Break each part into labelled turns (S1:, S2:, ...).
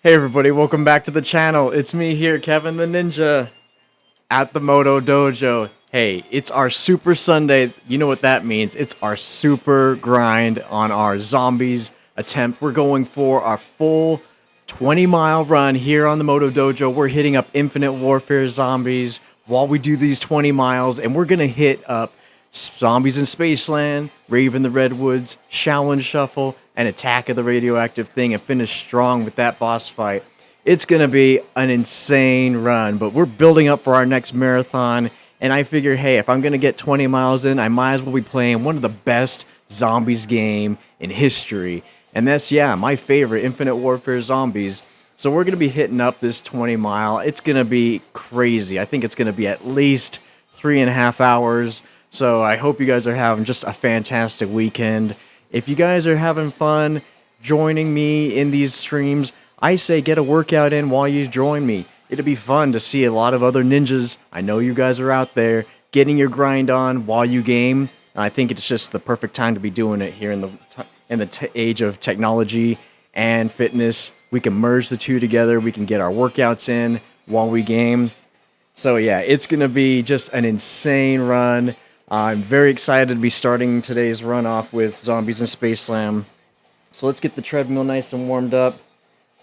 S1: Hey everybody, welcome back to the channel. It's me here, Kevin the Ninja, at the Moto Dojo. Hey, it's our Super Sunday. You know what that means. It's our super grind on our zombies attempt. We're going for our full 20-mile run here on the Moto Dojo. We're hitting up Infinite Warfare zombies while we do these 20 miles, and we're going to hit up Zombies in Spaceland, Rave in the Redwoods, Shaolin Shuffle, and Attack of the Radioactive Thing, and finish strong with that boss fight. It's going to be an insane run, but we're building up for our next marathon, and I figure, hey, if I'm going to get 20 miles in, I might as well be playing one of the best zombies game in history. And that's, yeah, my favorite, Infinite Warfare Zombies. So we're going to be hitting up this 20 mile. It's going to be crazy. I think it's going to be at least 3.5 hours. So I hope you guys are having just a fantastic weekend. If you guys are having fun joining me in these streams, I say get a workout in while you join me. It'll be fun to see a lot of other ninjas. I know you guys are out there getting your grind on while you game. And I think it's just the perfect time to be doing it here in the age of technology and fitness. We can merge the two together. We can get our workouts in while we game. So yeah, it's going to be just an insane run. I'm very excited to be starting today's run off with Zombies in Spaceland. So let's get the treadmill nice and warmed up.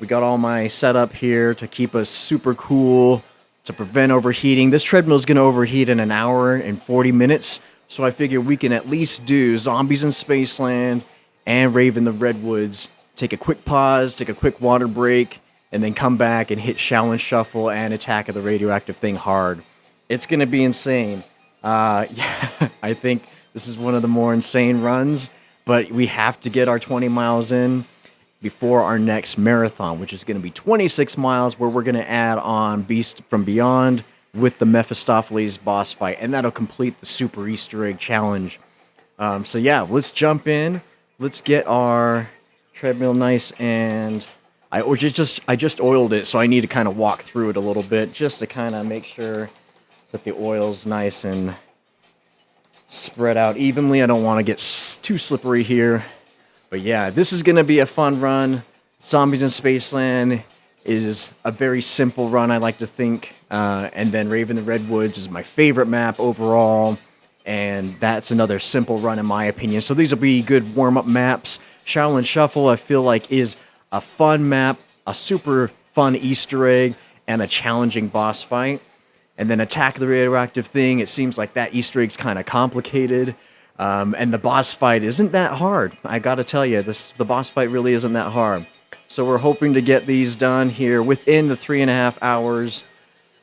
S1: We got all my setup here to keep us super cool, to prevent overheating. This treadmill is going to overheat in an hour and 40 minutes. So I figure we can at least do Zombies in Spaceland and Rave in the Redwoods. Take a quick pause, take a quick water break, and then come back and hit Shaolin Shuffle and Attack of the Radioactive Thing hard. It's going to be insane. Yeah, I think this is one of the more insane runs, but we have to get our 20 miles in before our next marathon, which is going to be 26 miles, where we're going to add on Beast from Beyond with the Mephistopheles boss fight, and that'll complete the Super Easter Egg Challenge. So yeah, let's jump in. Let's get our treadmill nice, and I just oiled it, so I need to kind of walk through it a little bit just to kind of make sure that the oil's nice and spread out evenly. I don't want to get too slippery here. But yeah, this is going to be a fun run. Zombies in Spaceland is a very simple run, I like to think. And then Rave in the Redwoods is my favorite map overall. And that's another simple run in my opinion. So these will be good warm-up maps. Shaolin Shuffle, I feel like, is a fun map, a super fun Easter egg, and a challenging boss fight. And then Attack of the Radioactive Thing, it seems like that Easter egg's kind of complicated. And the boss fight isn't that hard. I gotta tell you, the boss fight really isn't that hard. So we're hoping to get these done here within the 3.5 hours.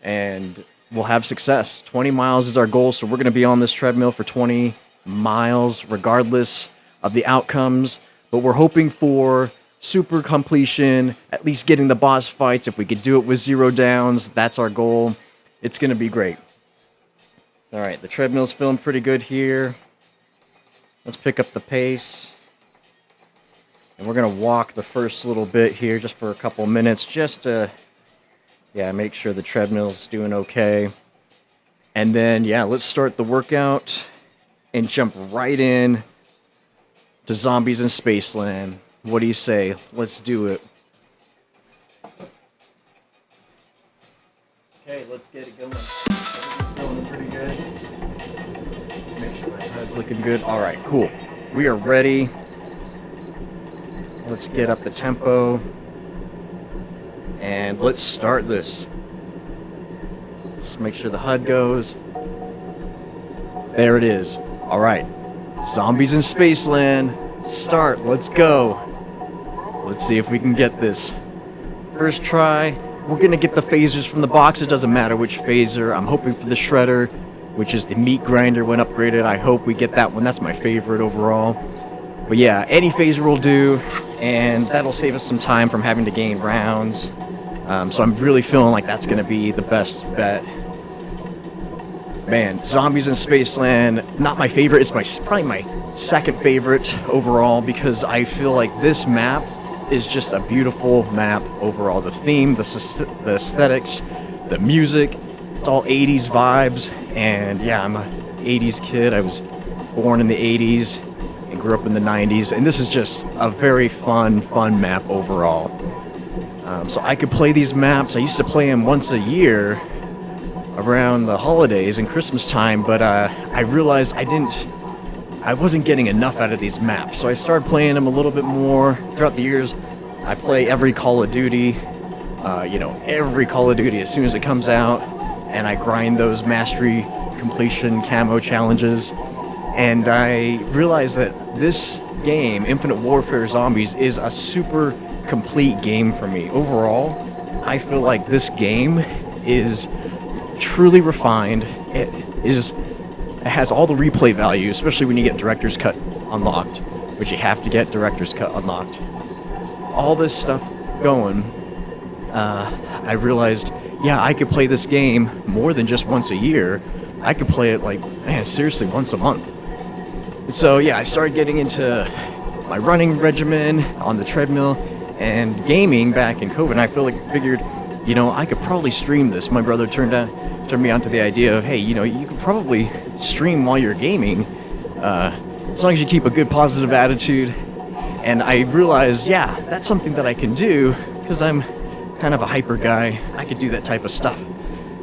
S1: And we'll have success. 20 miles is our goal, so we're going to be on this treadmill for 20 miles regardless of the outcomes. But we're hoping for super completion, at least getting the boss fights. If we could do it with 0 downs, that's our goal. It's going to be great. All right, the treadmill's feeling pretty good here. Let's pick up the pace. And we're going to walk the first little bit here just for a couple minutes just to, yeah, make sure the treadmill's doing okay. And then, yeah, let's start the workout and jump right in to Zombies in Spaceland. What do you say? Let's do it. Okay, let's get it going. Everything's going pretty good. Make sure my head's looking good. All right, cool. We are ready. Let's get up the tempo. And let's start this. Let's make sure the HUD goes. There it is. All right. Zombies in Spaceland. Start. Let's go. Let's see if we can get this. First try. We're going to get the phasers from the box. It doesn't matter which phaser. I'm hoping for the shredder, which is the meat grinder when upgraded. I hope we get that one. That's my favorite overall. But yeah, any phaser will do, and that'll save us some time from having to gain rounds. So I'm really feeling like that's going to be the best bet. Man, Zombies in Spaceland, not my favorite. It's probably my second favorite overall, because I feel like this map is just a beautiful map overall. The theme, the aesthetics, the music, it's all 80s vibes. And yeah, I'm a 80s kid. I was born in the 80s and grew up in the 90s. And this is just a very fun map overall. So I could play these maps. I used to play them once a year around the holidays and Christmas time, but I realized I wasn't getting enough out of these maps. So I started playing them a little bit more throughout the years. I play every Call of Duty, every Call of Duty as soon as it comes out, and I grind those mastery completion camo challenges. And I realized that this game, Infinite Warfare Zombies, is a super complete game for me. Overall, I feel like this game is truly refined. It has all the replay value, especially when you get Director's Cut unlocked, which you have to get Director's Cut unlocked. All this stuff going, I realized, yeah, I could play this game more than just once a year. I could play it seriously once a month. So yeah, I started getting into my running regimen on the treadmill and gaming back in COVID. And I figured, I could probably stream this. My brother turned me onto the idea of, hey, you could probably stream while you're gaming, as long as you keep a good positive attitude. And I realized, yeah, that's something that I can do because I'm kind of a hyper guy. I could do that type of stuff.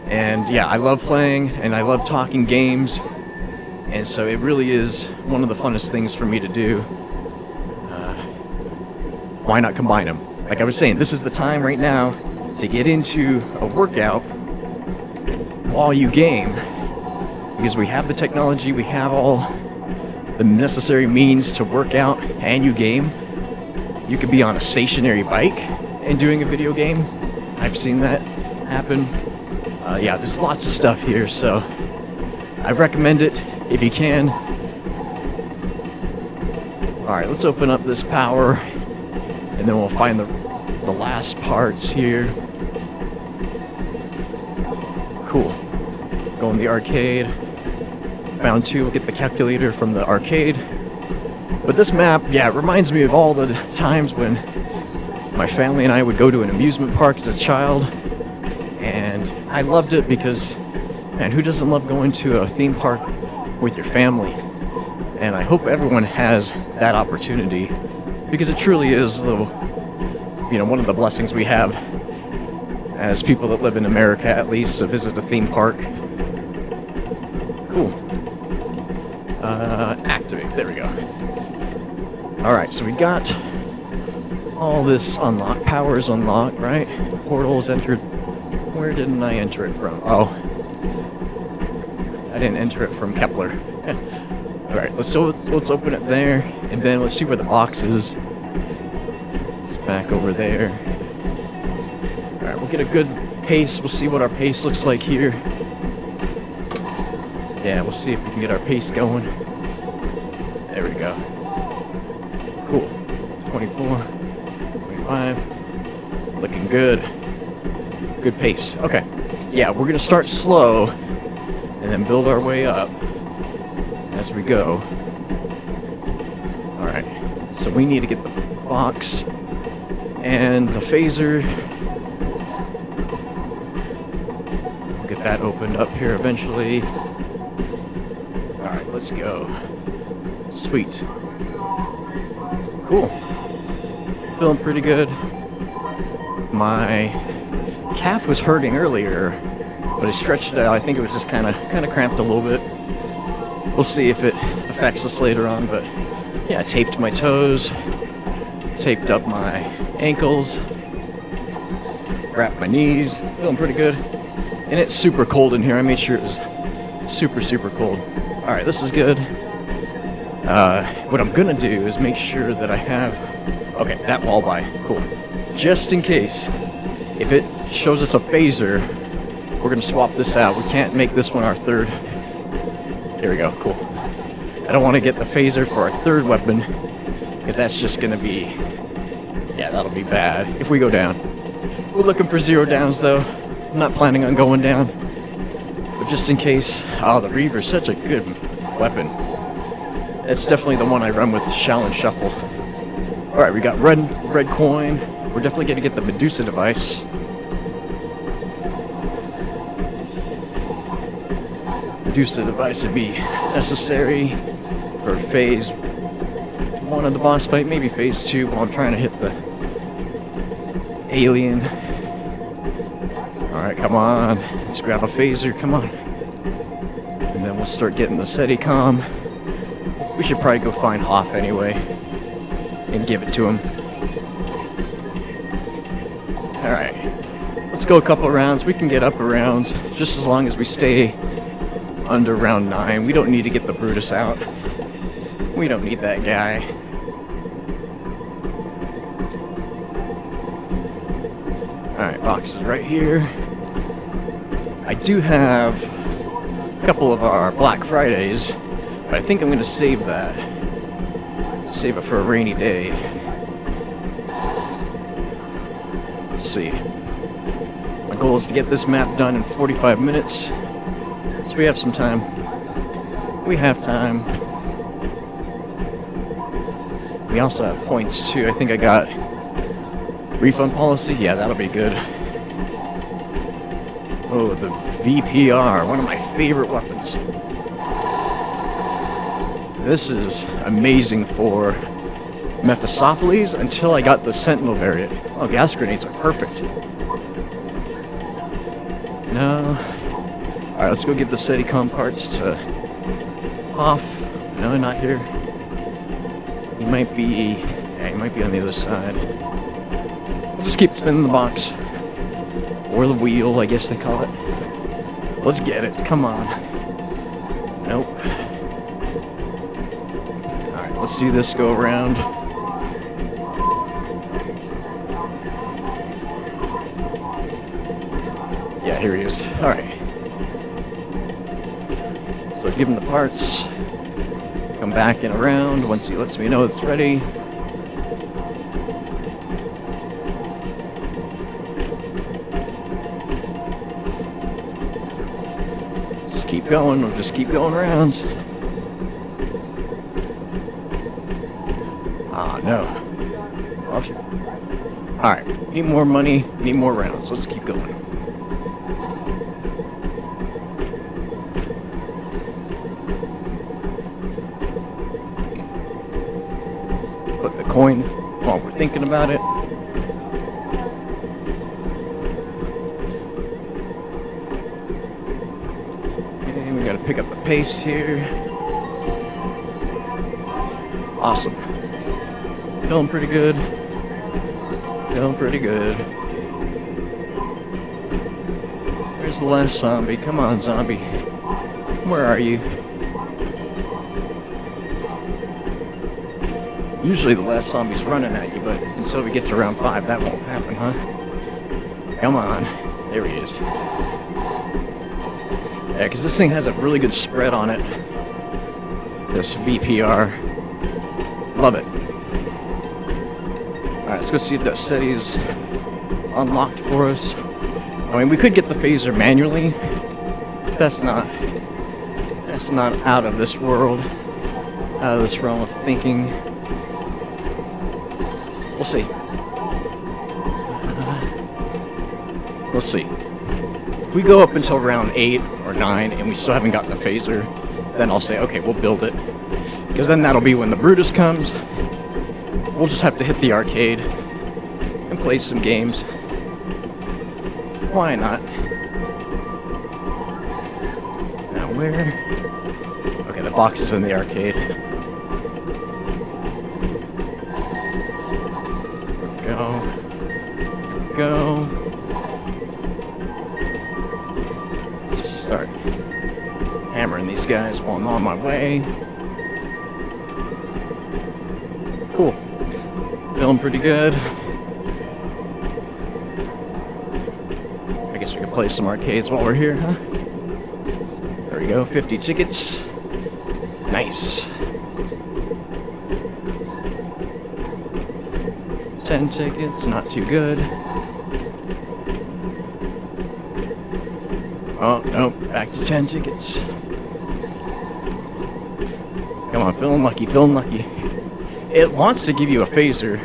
S1: And yeah, I love playing and I love talking games. And so it really is one of the funnest things for me to do. Why not combine them? Like I was saying, this is the time right now to get into a workout while you game. Because we have the technology, we have all the necessary means to work out and you game. You could be on a stationary bike and doing a video game. I've seen that happen. Yeah, there's lots of stuff here, so I recommend it if you can. Alright, let's open up this power, and then we'll find the last parts here. Cool. Go in the arcade. Found 2, we'll get the calculator from the arcade. But this map, yeah, it reminds me of all the times when my family and I would go to an amusement park as a child. And I loved it because, man, who doesn't love going to a theme park with your family? And I hope everyone has that opportunity, because it truly is one of the blessings we have as people that live in America, at least, to visit a theme park. Cool. Activate. There we go. Alright, so we got all this unlocked. Power is unlocked, right? Portals entered. Where didn't I enter it from? Oh. I didn't enter it from Kepler. Alright, let's open it there, and then let's see where the box is. It's back over there. Alright, we'll get a good pace. We'll see what our pace looks like here. Yeah, we'll see if we can get our pace going. There we go. Cool. 24, 25. Looking good. Good pace. Okay. Yeah, we're gonna start slow and then build our way up as we go. Alright. So we need to get the box and the phaser. We'll get that opened up here eventually. Alright, let's go. Sweet. Cool. Feeling pretty good. My calf was hurting earlier, but it stretched out. I think it was just kind of cramped a little bit. We'll see if it affects us later on, but yeah, I taped my toes, taped up my ankles, wrapped my knees. Feeling pretty good. And it's super cold in here. I made sure it was super, super cold. Alright, this is good. What I'm gonna do is make sure that I have... Okay, that wall by. Cool. Just in case, if it shows us a phaser, we're gonna swap this out. We can't make this one our third. There we go, cool. I don't want to get the phaser for our third weapon, because that's just gonna be... Yeah, that'll be bad if we go down. We're looking for 0 downs, though. I'm not planning on going down. But just in case... Oh, the Reaver's such a good weapon. It's definitely the one I run with, Shell and Shuffle. Alright, we got red coin. We're definitely going to get the Medusa device. Medusa device would be necessary for phase 1 of the boss fight, maybe phase 2, while I'm trying to hit the Alien. Alright, come on. Let's grab a phaser, come on. And then we'll start getting the Steadicam. We should probably go find Hoff anyway. And give it to him. Alright. Let's go a couple rounds. We can get up around just as long as we stay under round 9. We don't need to get the Brutus out. We don't need that guy. Alright, boxes right here. I do have a couple of our Black Fridays, but I think I'm going to save that. Save it for a rainy day. Let's see. My goal is to get this map done in 45 minutes. So we have some time. We have time. We also have points too. I think I got refund policy. Yeah, that'll be good. Oh, the VPR, one of my favorite weapons. This is amazing for Mephistopheles until I got the Sentinel variant. Oh, gas grenades are perfect. No. Alright, let's go get the Steadicam parts to Hoff. No, not here. He might be... yeah, he might be on the other side. We'll just keep spinning the box. Or the wheel, I guess they call it. Let's get it. Come on. Nope. Alright, let's do this go around. Yeah, here he is. Alright. So give him the parts. Come back and around once he lets me know it's ready. Just keep going, we'll just keep going around. Ah, no. Okay. Alright, need more money, need more rounds. Let's keep going. Put the coin while we're thinking about it. Okay, we gotta pick up the pace here. Awesome. Feeling pretty good. Feeling pretty good. Where's the last zombie? Come on, zombie. Where are you? Usually the last zombie's running at you, but until we get to round 5, that won't happen, huh? Come on. There he is. Yeah, because this thing has a really good spread on it. This VPR. Love it. Alright, let's go see if that SETI's unlocked for us. I mean, we could get the phaser manually. That's not out of this world. Out of this realm of thinking. We'll see. We'll see. If we go up until round 8 or 9 and we still haven't gotten the phaser, then I'll say, okay, we'll build it. Because then that'll be when the Brutus comes. We'll just have to hit the arcade and play some games. Why not? Now where? Okay, the box is in the arcade. Go. Just start hammering these guys while I'm on my way. Cool. Feeling pretty good. I guess we can play some arcades while we're here, huh? There we go, 50 tickets. Nice. 10 tickets, not too good. Oh, nope, back to 10 tickets. Come on, feeling lucky, feeling lucky. It wants to give you a phaser.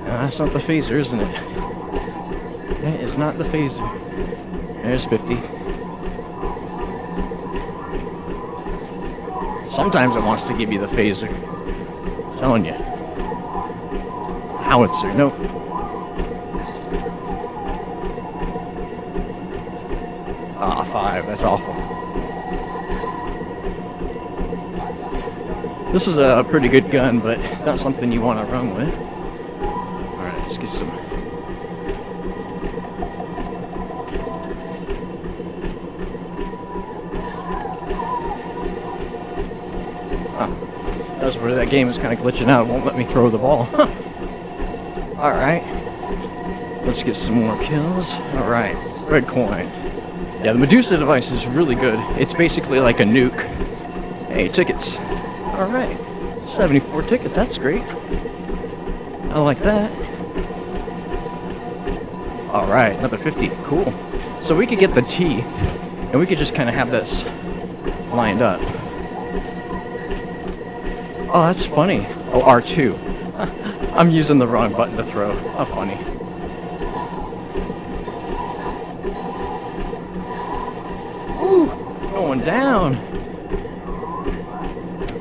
S1: That's not the phaser, isn't it? That is not the phaser. There's 50. Sometimes it wants to give you the phaser. I'm telling you. Howitzer, nope. Ah, 5. That's awful. This is a pretty good gun, but not something you want to run with. Alright, let's get some. That's where that game is kind of glitching out. It won't let me throw the ball. Huh. Alright. Let's get some more kills. Alright. Red coin. Yeah, the Medusa device is really good. It's basically like a nuke. Hey, tickets. Alright. 74 tickets. That's great. I like that. Alright. Another 50. Cool. So we could get the teeth, and we could just kind of have this lined up. Oh, that's funny. Oh, R2. I'm using the wrong button to throw. How funny. Ooh, going down.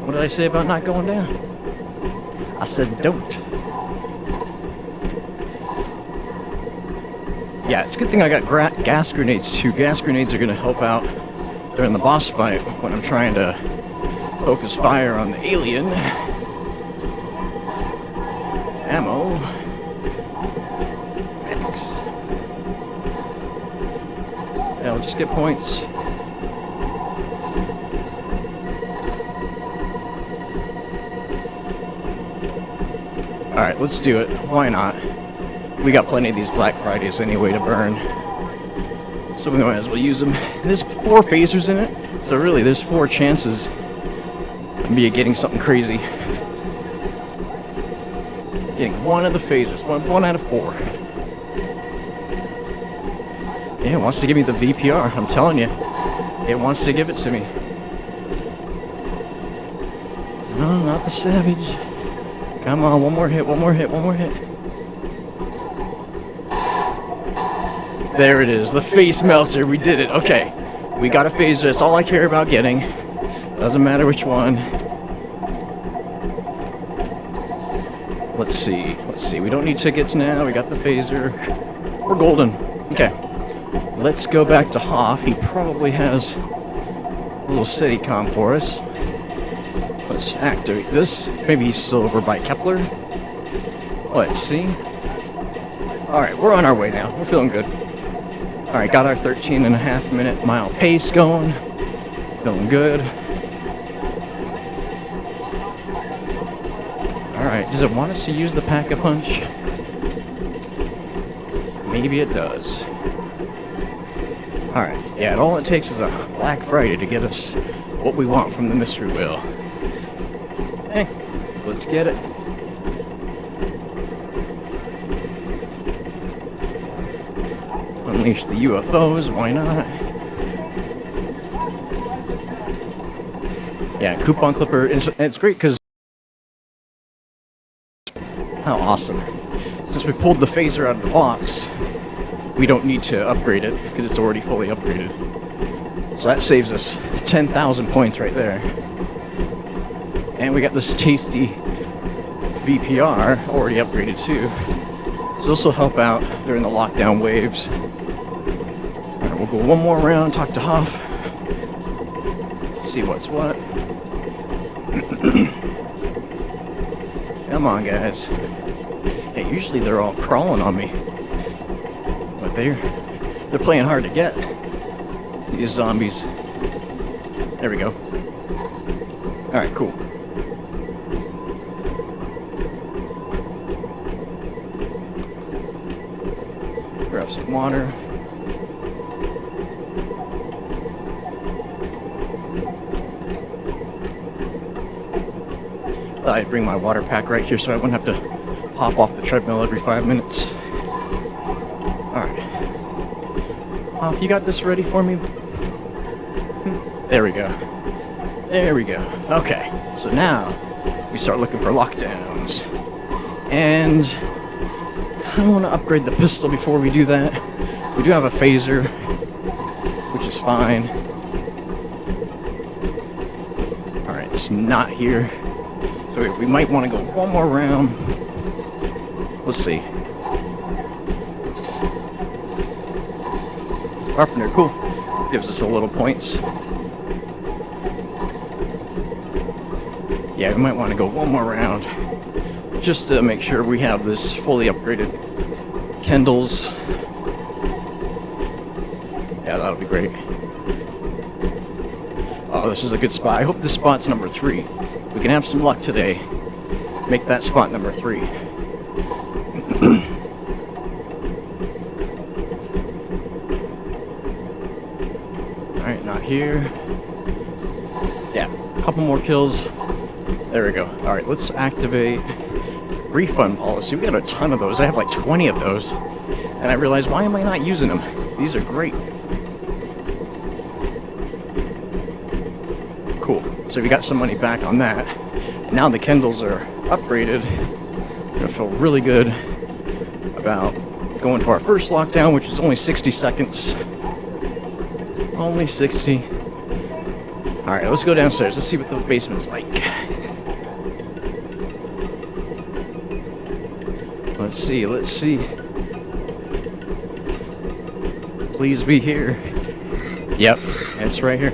S1: What did I say about not going down? I said don't. Yeah, it's a good thing I got gas grenades too. Gas grenades are going to help out during the boss fight when I'm trying to focus fire on the alien. Ammo. X. Yeah, I'll just get points. Alright, let's do it. Why not? We got plenty of these Black Fridays anyway to burn. So we might as well use them. There's 4 phasers in it, so really there's 4 chances of me getting something crazy. Getting one of the phasers, one out of 4. Yeah, it wants to give me the VPR, I'm telling you. It wants to give it to me. No, not the Savage. Come on, one more hit, one more hit, one more hit. There it is, the face melter, we did it, okay. We got a phaser, that's all I care about getting. Doesn't matter which one. Let's see, we don't need tickets now, we got the phaser. We're golden. Okay, let's go back to Hoff. He probably has a little Steadicom for us. Let's activate this. Maybe he's still over by Kepler. Let's see. Alright, we're on our way now, we're feeling good. Alright, got our 13.5 mile pace going. Feeling good. Alright, does it want us to use the Pack-a-Punch? Maybe it does. Alright, yeah, all it takes is a Black Friday to get us what we want from the mystery wheel. Hey, let's get it. Unleash the UFOs, why not? Yeah, coupon clipper, it's great because how awesome. Since we pulled the phaser out of the box, we don't need to upgrade it because it's already fully upgraded. So that saves us 10,000 points right there. And we got this tasty VPR already upgraded too. So this will help out during the lockdown waves. Alright, we'll go one more round, talk to Hoff. See what's what. Come on, guys. Hey, usually they're all crawling on me. But they're playing hard to get. These zombies. There we go. Alright, cool. Grab some water. I'd bring my water pack right here so I wouldn't have to hop off the treadmill every 5 minutes. Alright. Hoff, you got this ready for me? There we go. There we go. Okay. So now we start looking for lockdowns. And I want to upgrade the pistol before we do that. We do have a phaser, which is fine. Alright, it's not here. So we might want to go one more round. Let's see. Carpenter, cool. Gives us a little points. Yeah, we might want to go one more round just to make sure we have this fully upgraded Kendalls. Yeah, that'll be great. Oh, this is a good spot. I hope this spot's number 3. We can have some luck today. Make that spot number 3. Alright, not here. Yeah, a couple more kills. There we go. Alright, let's activate refund policy. We got a ton of those. I have like 20 of those. And I realized, why am I not using them? These are great. Cool. So we got some money back on that. Now the Kendalls are upgraded. We're gonna feel really good about going to our first lockdown, which is only 60 seconds. Only 60. Alright, let's go downstairs. Let's see what the basement's like. Let's see, let's see. Please be here. Yep, it's right here.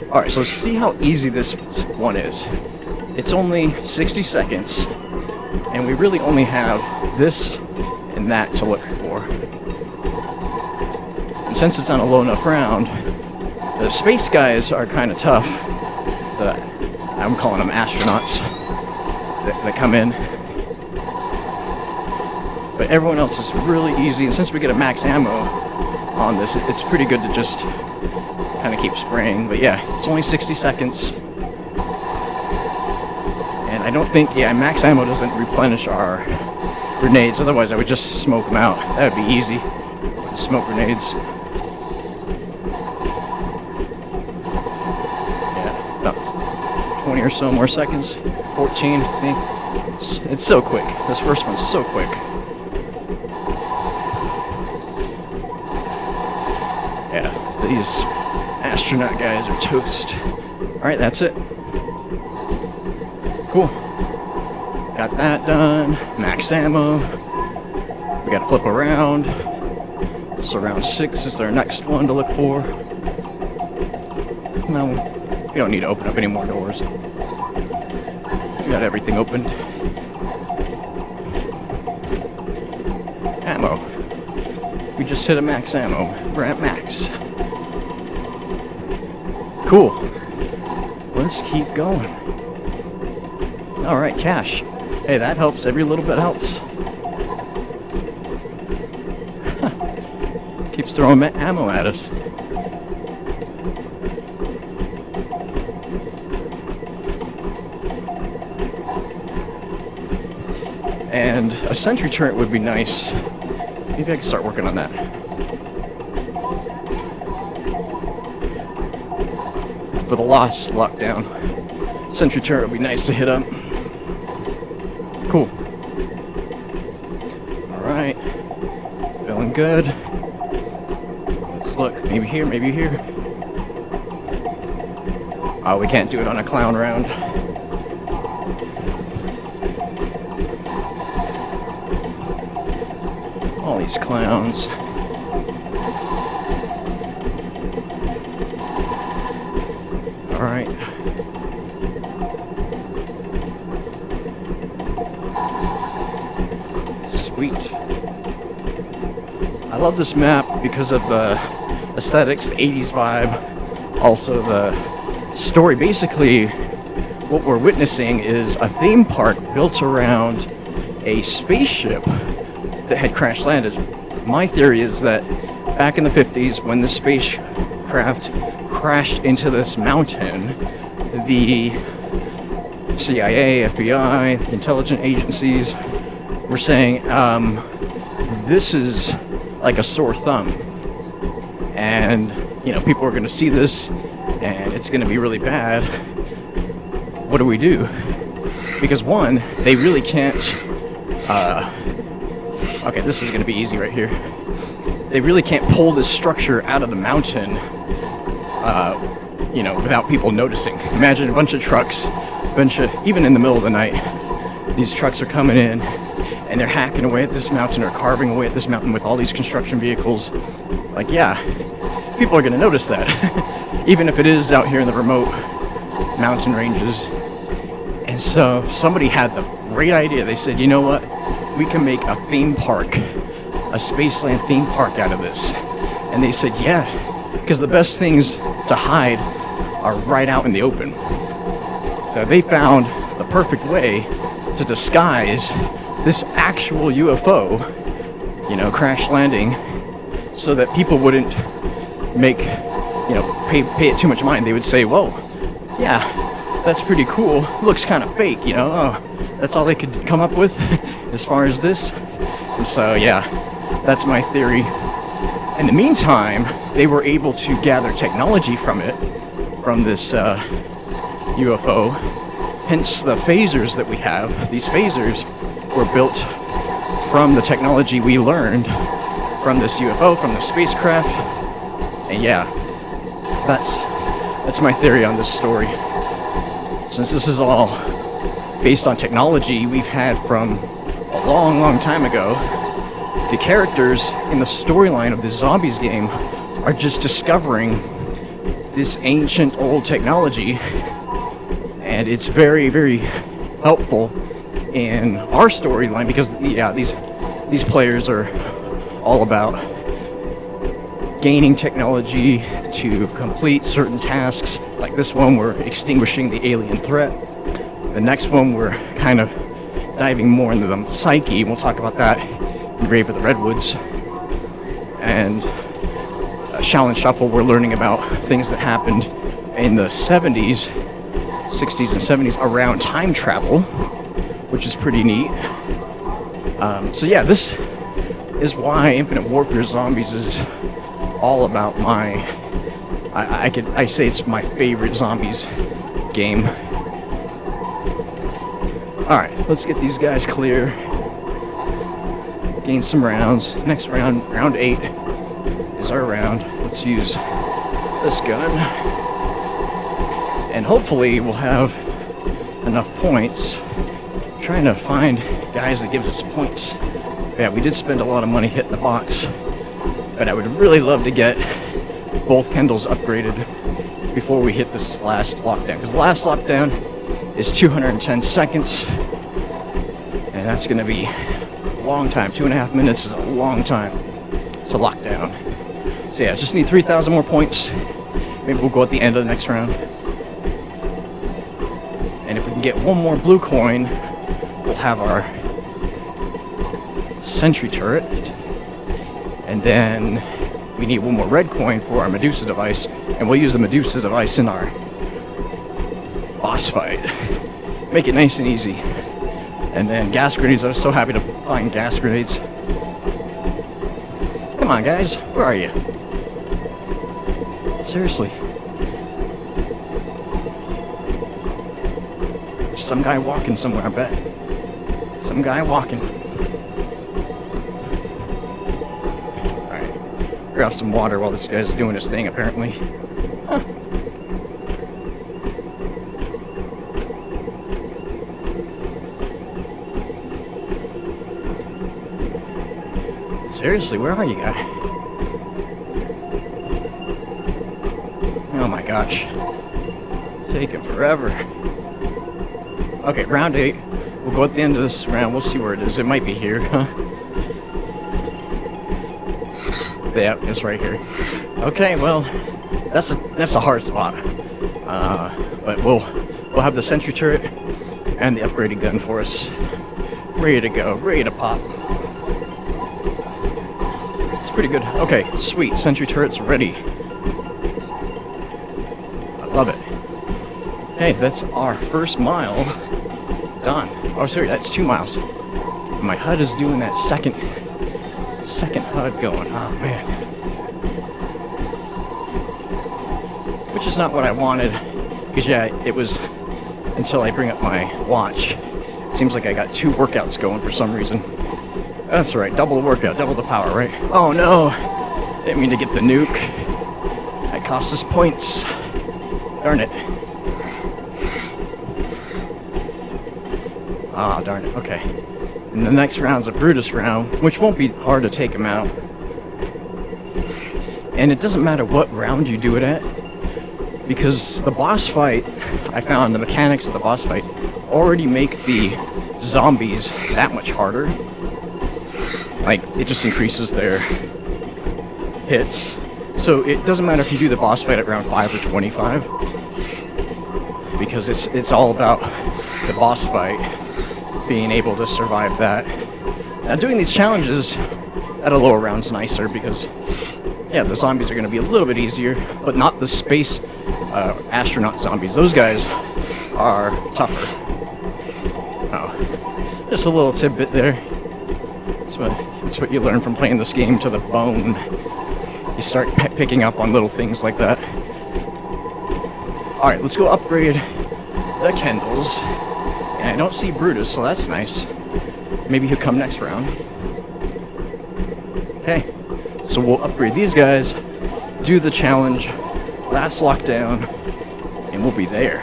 S1: Alright, so let's see how easy this one is. It's only 60 seconds, and we really only have this and that to look for. And since it's on a low enough round, the space guys are kind of tough. I'm calling them astronauts that come in. But everyone else is really easy, and since we get a max ammo on this, it's pretty good to just kind of keep spraying. But yeah, it's only 60 seconds. And I don't think, yeah, max ammo doesn't replenish our grenades, otherwise I would just smoke them out. That would be easy with the smoke grenades. Yeah, about 20 or so more seconds. 14, I think. It's so quick. This first one's so quick. Yeah, these astronaut guys are toast. Alright, that's it. Cool. Got that done. Max ammo. We gotta flip around. So round 6 is our next one to look for. No, we don't need to open up any more doors. We got everything opened. Ammo. We just hit a max ammo. We're at max. Cool. Let's keep going. Alright, cash. Hey, that helps. Every little bit helps. Keeps throwing ammo at us. And a sentry turret would be nice. Maybe I can start working on that. For the lost lockdown, sentry turret would be nice to hit up. Cool. Alright. Feeling good. Let's look. Maybe here, maybe here. Oh, we can't do it on a clown round. All these clowns. Alright. Sweet. I love this map because of the aesthetics, the 80s vibe, also the story. Basically, what we're witnessing is a theme park built around a spaceship that had crash landed. My theory is that back in the 50s, when the spacecraft crashed into this mountain, the CIA, FBI, intelligence agencies were saying, this is like a sore thumb. And, you know, people are going to see this, and it's going to be really bad. What do we do? Because one, they really can't, okay, this is going to be easy right here. They really can't pull this structure out of the mountain, you know, without people noticing. Imagine a bunch of trucks, even in the middle of the night, these trucks are coming in, and they're hacking away at this mountain or carving away at this mountain with all these construction vehicles. Like, yeah, people are going to notice that, even if it is out here in the remote mountain ranges. And so somebody had the great idea. They said, you know what? We can make a theme park, a Spaceland theme park out of this. And they said, yeah, because the best things to hide are right out in the open. So they found the perfect way to disguise this actual UFO, you know, crash landing, so that people wouldn't make, you know, pay it too much mind. They would say, whoa, yeah, that's pretty cool. Looks kind of fake, you know. Oh, that's all they could come up with as far as this. And so, yeah, that's my theory. In the meantime, they were able to gather technology from it, from this UFO. Hence the phasers that we have. These phasers were built from the technology we learned from this UFO, from the spacecraft. And yeah, that's my theory on this story. Since this is all based on technology we've had from a long, long time ago, the characters in the storyline of this zombies game are just discovering this ancient old technology, and it's very, very helpful in our storyline because, yeah, these players are all about gaining technology to complete certain tasks. Like this one, we're extinguishing the alien threat. The next one, we're kind of diving more into the psyche. We'll talk about that in Rave of the Redwoods. And Shall and Shuffle, we're learning about things that happened in the 70s, 60s and 70s around time travel, which is pretty neat. So yeah, this is why Infinite Warfare Zombies is all about my, I say it's my favorite zombies game. Alright, let's get these guys clear. Gain some rounds. Next round, round 8 is our round. Let's use this gun. And hopefully we'll have enough points. Trying to find guys that give us points. Yeah, we did spend a lot of money hitting the box. But I would really love to get both Kendalls upgraded before we hit this last lockdown. Because the last lockdown is 210 seconds. And that's going to be a long time. 2.5 minutes is a long time to lock down. So yeah, just need 3,000 more points. Maybe we'll go at the end of the next round. And if we can get one more blue coin, we'll have our sentry turret. And then we need one more red coin for our Medusa device. And we'll use the Medusa device in our boss fight. Make it nice and easy. And then gas grenades. I was so happy to find gas grenades. Come on, guys. Where are you? Seriously. There's some guy walking somewhere, I bet. Some guy walking. Alright. Grab some water while this guy's doing his thing, apparently. Huh. Seriously, where are you guys? Oh my gosh. Taking forever. Okay, round 8. We'll go at the end of this round. We'll see where it is. It might be here, huh? Yeah, it's right here. Okay, well, that's a hard spot. But we'll have the sentry turret and the upgraded gun for us. Ready to go, ready to pop. It's pretty good. Okay, sweet. Sentry turret's ready. I love it. Hey, that's our first mile done. Oh, sorry, that's 2 miles. My HUD is doing that second HUD going. Oh, man. Which is not what I wanted. Because, yeah, it was until I bring up my watch. Seems like I got 2 workouts going for some reason. That's right, double the workout, double the power, right? Oh, no. Didn't mean to get the nuke. That cost us points. Darn it. Ah, darn it. Okay. And the next round's a Brutus round, which won't be hard to take him out. And it doesn't matter what round you do it at, because the boss fight, I found the mechanics of the boss fight already make the zombies that much harder. Like, it just increases their hits. So it doesn't matter if you do the boss fight at round 5 or 25, because it's all about the boss fight being able to survive that. Now, doing these challenges at a lower round's nicer because, yeah, the zombies are going to be a little bit easier, but not the space astronaut zombies. Those guys are tougher. Oh, just a little tidbit there. That's what you learn from playing this game to the bone. You start picking up on little things like that. Alright, let's go upgrade the Kendalls. And I don't see Brutus, so that's nice. Maybe he'll come next round. Okay, so we'll upgrade these guys, do the challenge, last lockdown, and we'll be there.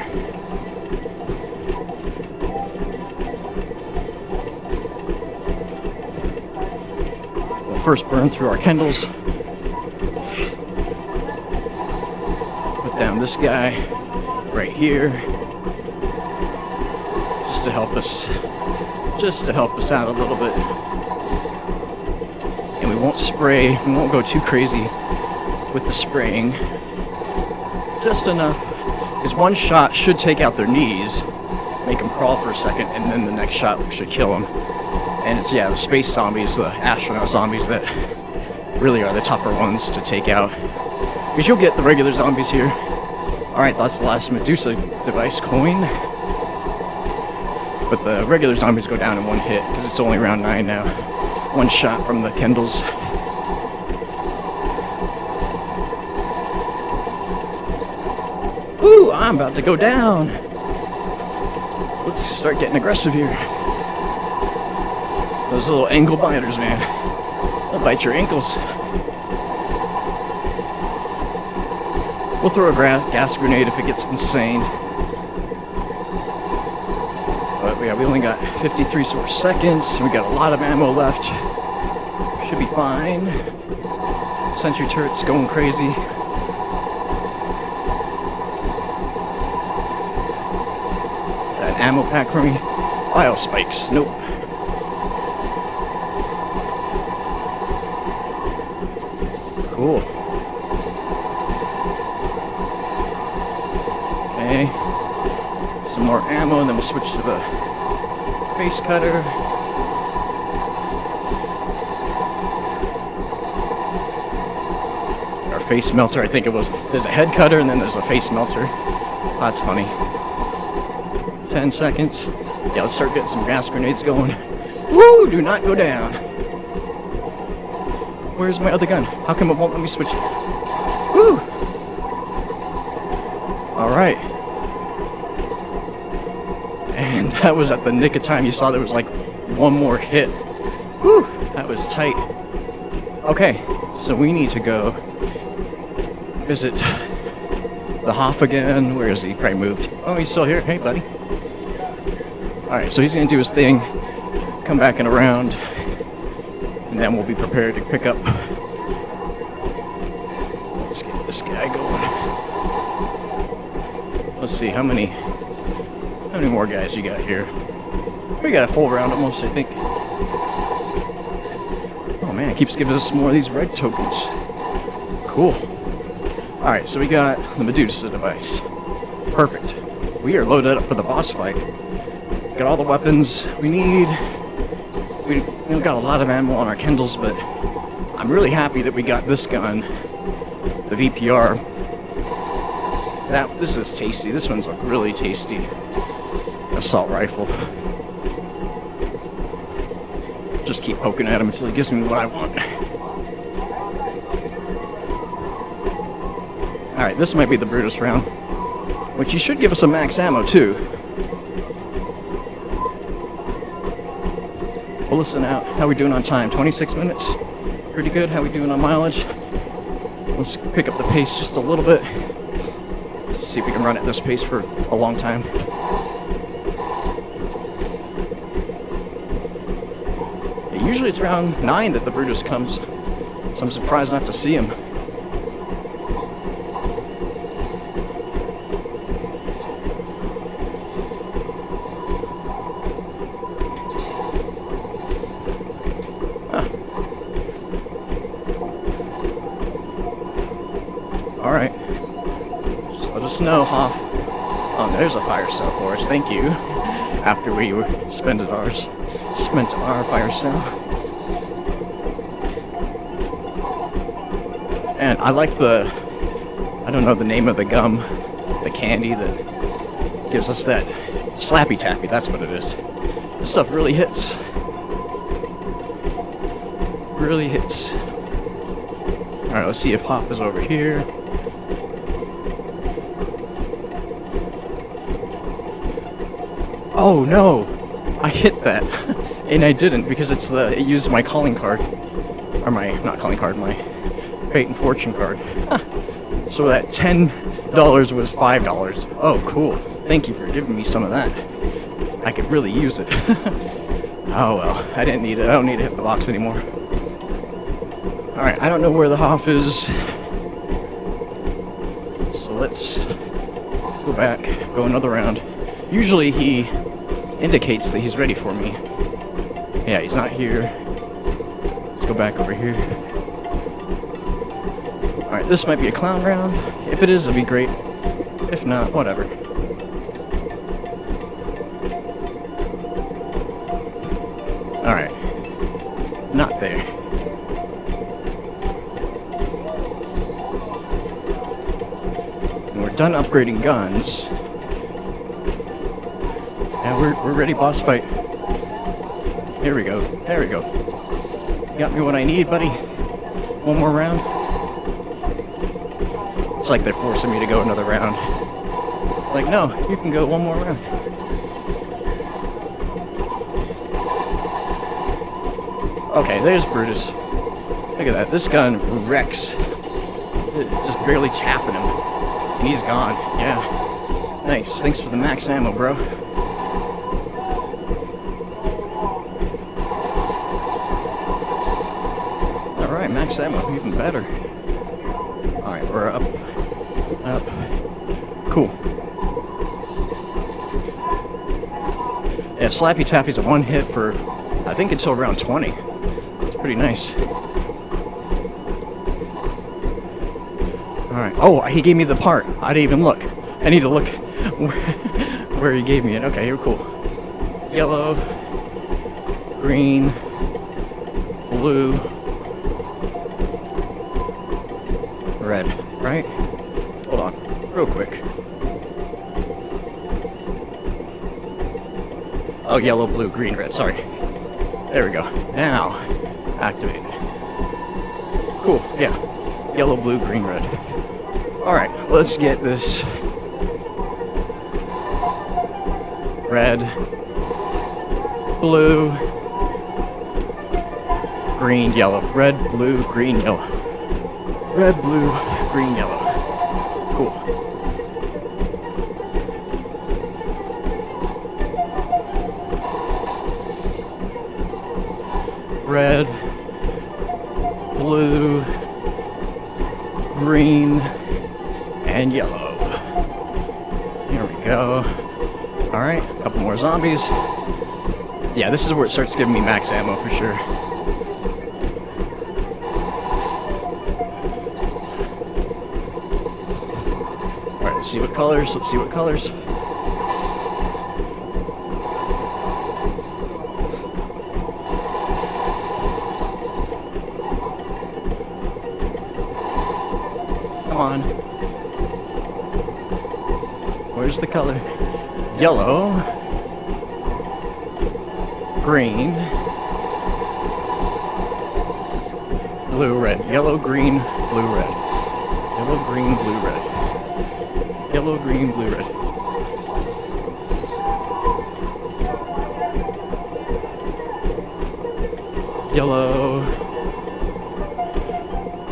S1: We'll first burn through our Kendalls. Put down this guy right here, just to help us out a little bit. And we won't spray, we won't go too crazy with the spraying. Just enough, because one shot should take out their knees, make them crawl for a second, and then the next shot should kill them. And it's, yeah, the space zombies, the astronaut zombies that really are the tougher ones to take out. Because you'll get the regular zombies here. Alright, that's the last Medusa device coin. But the regular zombies go down in one hit, because it's only round 9 now. One shot from the Kendalls. Ooh, I'm about to go down. Let's start getting aggressive here. Those little ankle biters, man. They'll bite your ankles. We'll throw a gas grenade if it gets insane. But yeah, we only got 53 seconds. We got a lot of ammo left. Should be fine. Sentry turret's going crazy. That ammo pack for me. Bio spikes. Nope. Cool. Okay. Some more ammo, and then we'll switch to the face cutter. Or face melter, I think it was. There's a head cutter, and then there's a face melter. Oh, that's funny. 10 seconds. Yeah, let's start getting some gas grenades going. Woo! Do not go down. Where's my other gun? How come it won't let me switch it? Woo! Alright. And that was at the nick of time. You saw there was like one more hit. Woo! That was tight. Okay, so we need to go visit the Hoff again. Where is he? Probably moved. Oh, he's still here. Hey, buddy. Alright, so he's gonna do his thing, come back in a round, and then we'll be prepared to pick up. Let's get this guy going. Let's see, how many more guys you got here? We got a full round almost, I think. Oh man, it keeps giving us more of these red tokens. Cool. Alright, so we got the Medusa device. Perfect. We are loaded up for the boss fight. Got all the weapons we need. We got a lot of ammo on our Kendalls, but I'm really happy that we got this gun, the VPR. This is tasty. This one's really tasty. Assault rifle. Just keep poking at him until he gives me what I want. Alright, this might be the Brutus round, which he should give us some max ammo too. We'll listen out. How we doing on time? 26 minutes? Pretty good. How we doing on mileage? Let's pick up the pace just a little bit. See if we can run at this pace for a long time. Usually it's around 9 that the Brutus comes, so I'm surprised not to see him. us know, Hoff. Oh, there's a fire cell for us. Thank you. After we spent our fire cell. And I like I don't know the name of the gum, the candy that gives us that Slappy Taffy. That's what it is. This stuff really hits. Really hits. Alright, let's see if Hoff is over here. Oh no! I hit that. And I didn't because it used my calling card. Or not calling card, my fate and fortune card. So that $10 was $5. Oh, cool. Thank you for giving me some of that. I could really use it. Oh well, I didn't need it. I don't need to hit the box anymore. Alright, I don't know where the Hoff is. So let's go back, go another round. Usually he indicates that he's ready for me. Yeah, he's not here. Let's go back over here. Alright, this might be a clown round. If it is, it'll be great. If not, whatever. Alright. Not there. And we're done upgrading guns. And we're ready, boss fight. Here we go. There we go. You got me what I need, buddy. One more round. It's like they're forcing me to go another round. Like, no, you can go one more round. Okay, there's Brutus. Look at that. This gun wrecks. Just barely tapping him. And he's gone. Yeah. Nice. Thanks for the max ammo, bro. Alright, max ammo. Even better. Alright, we're up. Up. Cool. Yeah, Slappy Taffy's a one hit for, I think, until round 20. It's pretty nice. Alright. Oh, he gave me the part. I didn't even look. I need to look where he gave me it. Okay, you're cool. Yellow, green, blue, red. Right? Hold on. Real quick. Oh, yellow, blue, green, red. Sorry. There we go. Now, activate. Cool. Yeah. Yellow, blue, green, red. Alright, let's get this red, blue, green, yellow. Red, blue, green, yellow. Red, blue, green, yellow. Cool. Red, blue, green, and yellow. Here we go. Alright, a couple more zombies. Yeah, this is where it starts giving me max ammo for sure. Alright, let's see what colors. Let's see what colors. Come on. Where's the color? Yellow. Green. Blue, red. Yellow, green, blue, red. Yellow, green, blue, red. Yellow, green, blue, red. Yellow.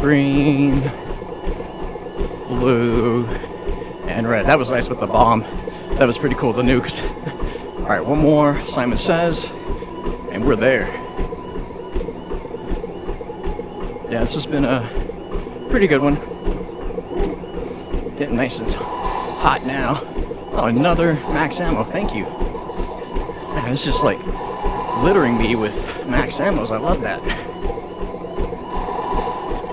S1: Green. Blue. And red. That was nice with the bomb. That was pretty cool, the nukes. Alright, one more. Simon Says. And we're there. Yeah, this has been a pretty good one. Getting nice and hot now. Oh, another max ammo. Thank you. Man, it's just like littering me with max ammos. I love that.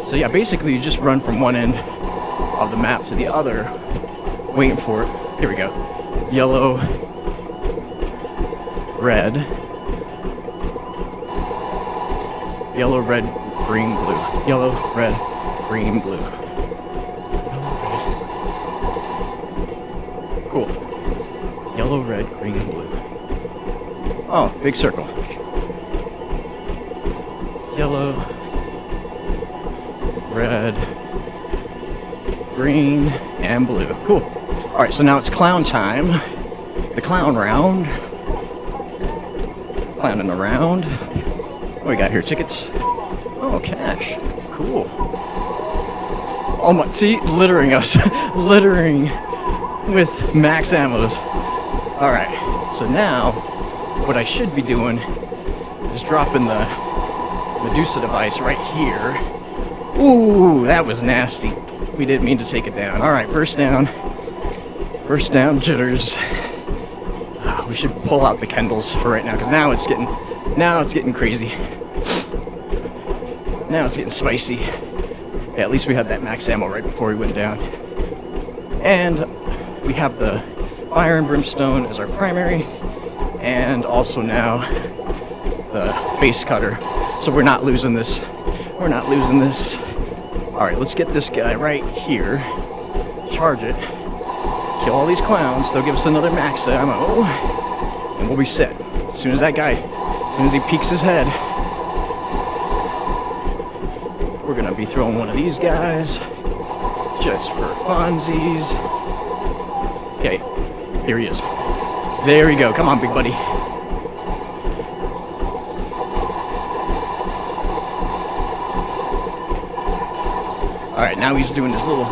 S1: So yeah, basically you just run from one end of the map to the other Waiting for it. Here we go. Yellow, red, yellow, red, green, blue. Yellow, red, green, blue. Cool. Yellow, red, green, blue. Oh, big circle. Yellow, red, green, and blue. Cool. Alright, so now it's clown time. The clown round. Clowning around. What we got here? Tickets? Oh, cash. Cool. Oh my, see? Littering us. Littering with max ammos. Alright, so now what I should be doing is dropping the Medusa device right here. Ooh, that was nasty. We didn't mean to take it down. Alright, first down. First down jitters. We should pull out the Kendalls for right now, because now it's getting crazy. Now it's getting spicy. Yeah, at least we had that max ammo right before we went down. And we have the Fire and Brimstone as our primary, and also now the face cutter. So we're not losing this. We're not losing this. Alright, let's get this guy right here. Charge it. Kill all these clowns. They'll give us another max ammo. And we'll be set. As soon as that guy, as soon as he peeks his head, we're gonna be throwing one of these guys. Just for funsies. Okay, here he is. There we go. Come on, big buddy. Alright, now he's doing his little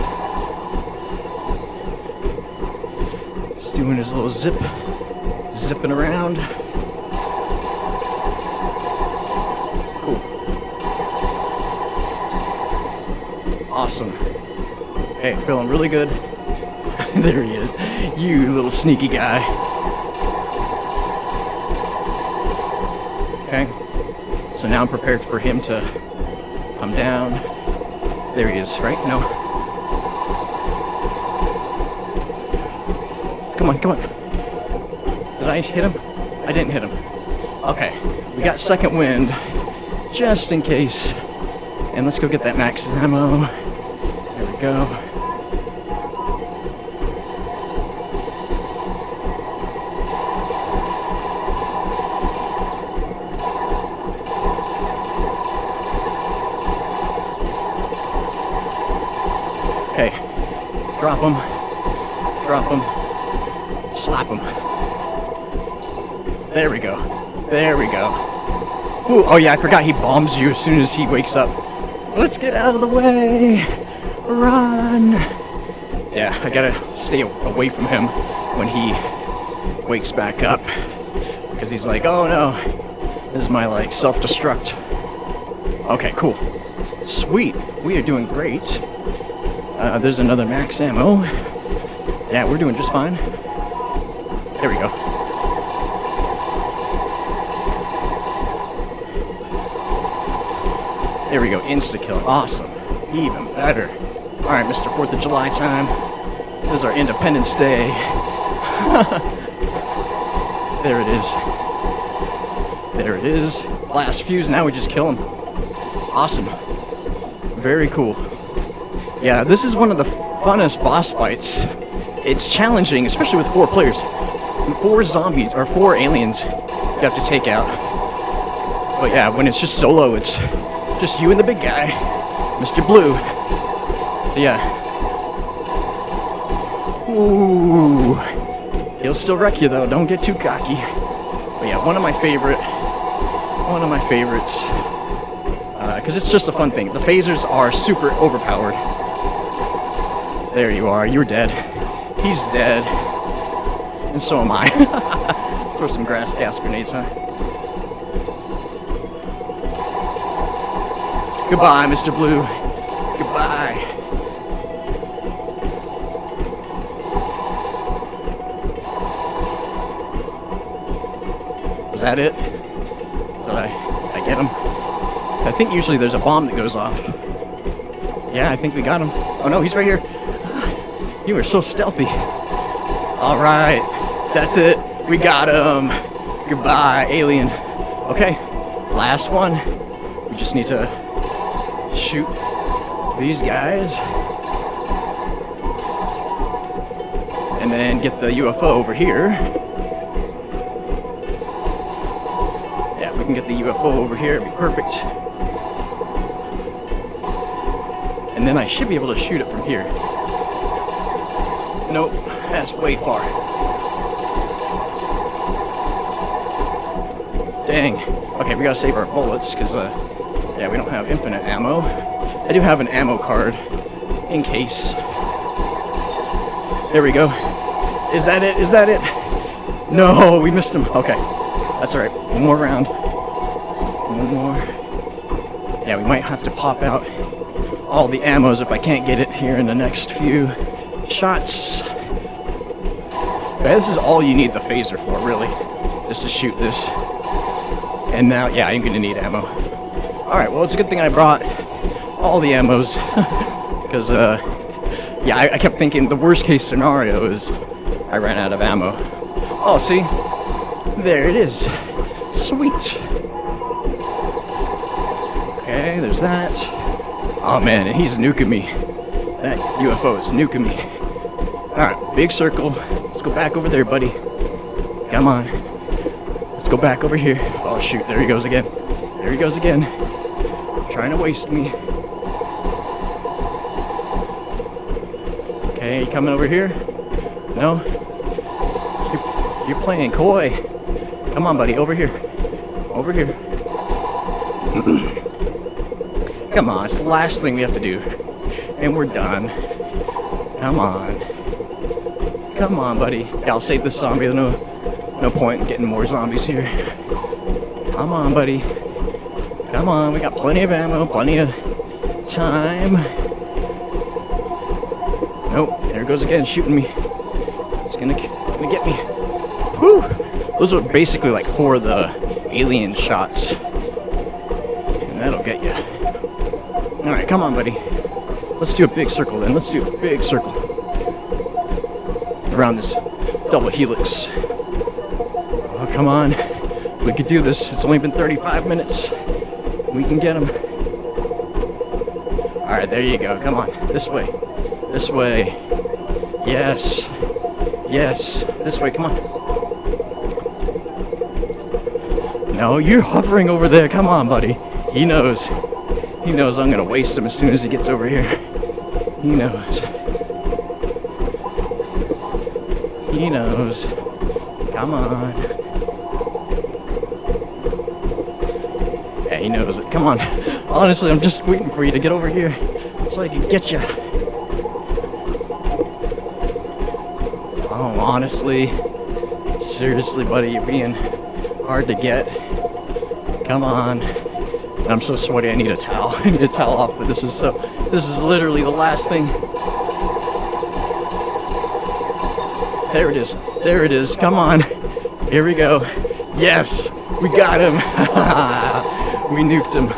S1: zipping around. Cool. Awesome. Hey, feeling really good. There he is. You little sneaky guy. Okay. So now I'm prepared for him to come down. There he is, right? No. Come on, come on. Did I hit him? I didn't hit him. Okay. We got second wind, just in case. And let's go get that max ammo. There we go. Okay, drop him, slap him. There we go, there we go. Ooh, oh yeah, I forgot he bombs you as soon as he wakes up. Let's get out of the way, run. Yeah, I gotta stay away from him when he wakes back up, because he's like, oh no, this is my like self-destruct. Okay, cool, sweet, we are doing great. There's another max ammo. Yeah, we're doing just fine. There we go. There we go, insta-kill. Awesome. Even better. Alright, Mr. 4th of July time. This is our Independence Day. There it is. There it is. Last fuse, now we just kill him. Awesome. Very cool. Yeah, this is one of the funnest boss fights. It's challenging, especially with 4 players. 4 zombies, or 4 aliens you have to take out. But yeah, when it's just solo, it's just you and the big guy, Mr. Blue. So yeah. Ooh. He'll still wreck you though, don't get too cocky. But yeah, one of my favorites. Because it's just a fun thing. The phasers are super overpowered. There you are, you're dead. He's dead. And so am I. Throw some gas grenades, huh? Goodbye, Mr. Blue. Goodbye. Is that it? Did I get him? I think usually there's a bomb that goes off. Yeah, I think we got him. Oh no, he's right here. You are so stealthy. All right, that's it. We got him. Goodbye, alien. Okay, last one. We just need to shoot these guys. And then get the UFO over here. Yeah, if we can get the UFO over here, it'd be perfect. And then I should be able to shoot it from here. Nope, that's way far. Dang. Okay, we gotta save our bullets, because, yeah, we don't have infinite ammo. I do have an ammo card, in case. There we go. Is that it? Is that it? No, we missed him. Okay, that's all right. One more round. One more. Yeah, we might have to pop out all the ammos if I can't get it here in the next few shots. Okay, this is all you need the phaser for, really, just to shoot this. And now, yeah, I'm gonna need ammo. All right, well, it's a good thing I brought all the ammos, because, yeah, I kept thinking the worst case scenario is I ran out of ammo. Oh, see? There it is. Sweet. Okay, there's that. Oh man, he's nuking me. That UFO is nuking me. Alright, big circle. Let's go back over there, buddy. Come on. Let's go back over here. Oh shoot, there he goes again. There he goes again. Trying to waste me. Okay, you coming over here? No? You're playing coy. Come on, buddy, over here. Over here. Come on, it's the last thing we have to do. And we're done. Come on. Come on, buddy. Yeah, I'll save this zombie. There's no point in getting more zombies here. Come on, buddy. Come on, we got plenty of ammo, plenty of time. Nope, there it goes again, shooting me. It's gonna get me. Whew! Those are basically like 4 of the alien shots. And that'll get you. Alright, come on, buddy. Let's do a big circle then. Let's do a big circle. Around this double helix. Oh, come on. We could do this. It's only been 35 minutes. We can get him. Alright, there you go. Come on. This way. This way. Yes. Yes. This way. Come on. No, you're hovering over there. Come on, buddy. He knows. He knows I'm going to waste him as soon as he gets over here. He knows. He knows. Come on. Yeah, he knows it. Come on. Honestly, I'm just waiting for you to get over here so I can get you. Oh, honestly. Seriously, buddy, you're being hard to get. Come on. I'm so sweaty, I need a towel. I need a towel off, but this is literally the last thing. There it is. There it is. Come on. Here we go. Yes, we got him. We nuked him.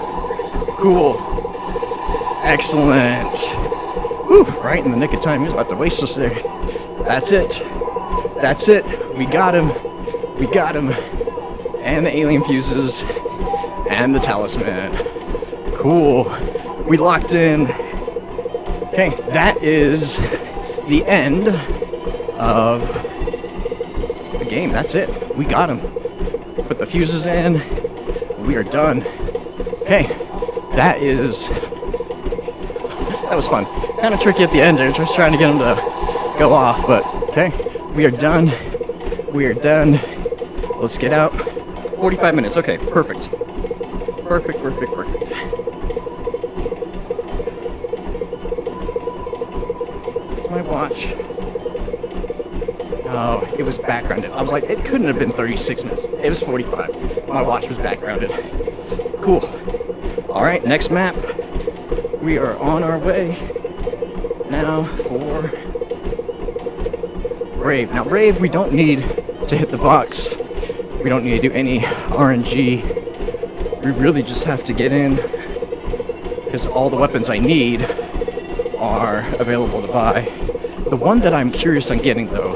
S1: Cool. Excellent. Whew, right in the nick of time. He was about to waste us there. That's it. That's it. We got him. We got him. And the alien fuses. And the talisman. Cool. We locked in. Okay, that is the end of the game. That's it. We got him. Put the fuses in. We are done. Okay, that was fun. Kind of tricky at the end there, just trying to get him to go off, but okay, we are done. We are done. Let's get out. 45 minutes. Okay, perfect. Perfect, perfect, perfect. It's my watch. Oh, it was backgrounded. I was like, it couldn't have been 36 minutes. It was 45. My watch was backgrounded. Cool. All right, next map. We are on our way now for Rave. Now, Rave, we don't need to hit the box. We don't need to do any RNG. We really just have to get in because all the weapons I need are available to buy
S2: The one that I'm curious on getting, though,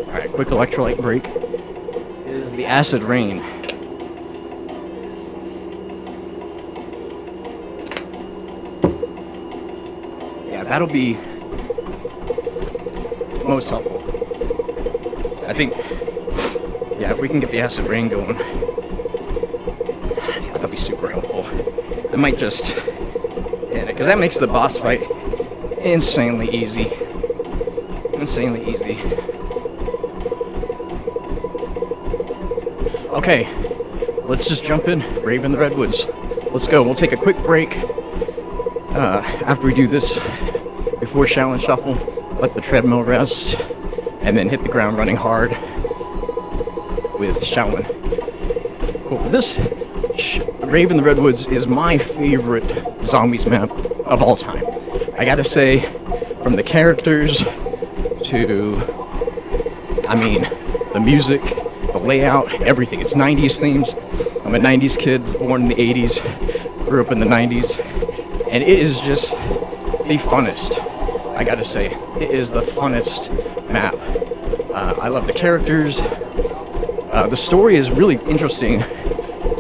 S2: alright, quick electrolyte break, is the acid rain. Yeah, that'll be most helpful. I think, yeah, if we can get the acid rain going, that'll be super helpful. I might just hit it, because that makes the boss fight insanely easy. Okay, let's just jump in. Rave in the Redwoods. Let's go. We'll take a quick break after we do this before Shaolin Shuffle. Let the treadmill rest, and then hit the ground running hard with Shaolin. Cool. This Rave in the Redwoods is my favorite zombies map of all time. I gotta say, from the characters to, the music, the layout, everything. It's 90s themes. I'm a 90s kid, born in the 80s, grew up in the 90s, and it is just the funnest. I gotta say, it is the funnest map. I love the characters. The story is really interesting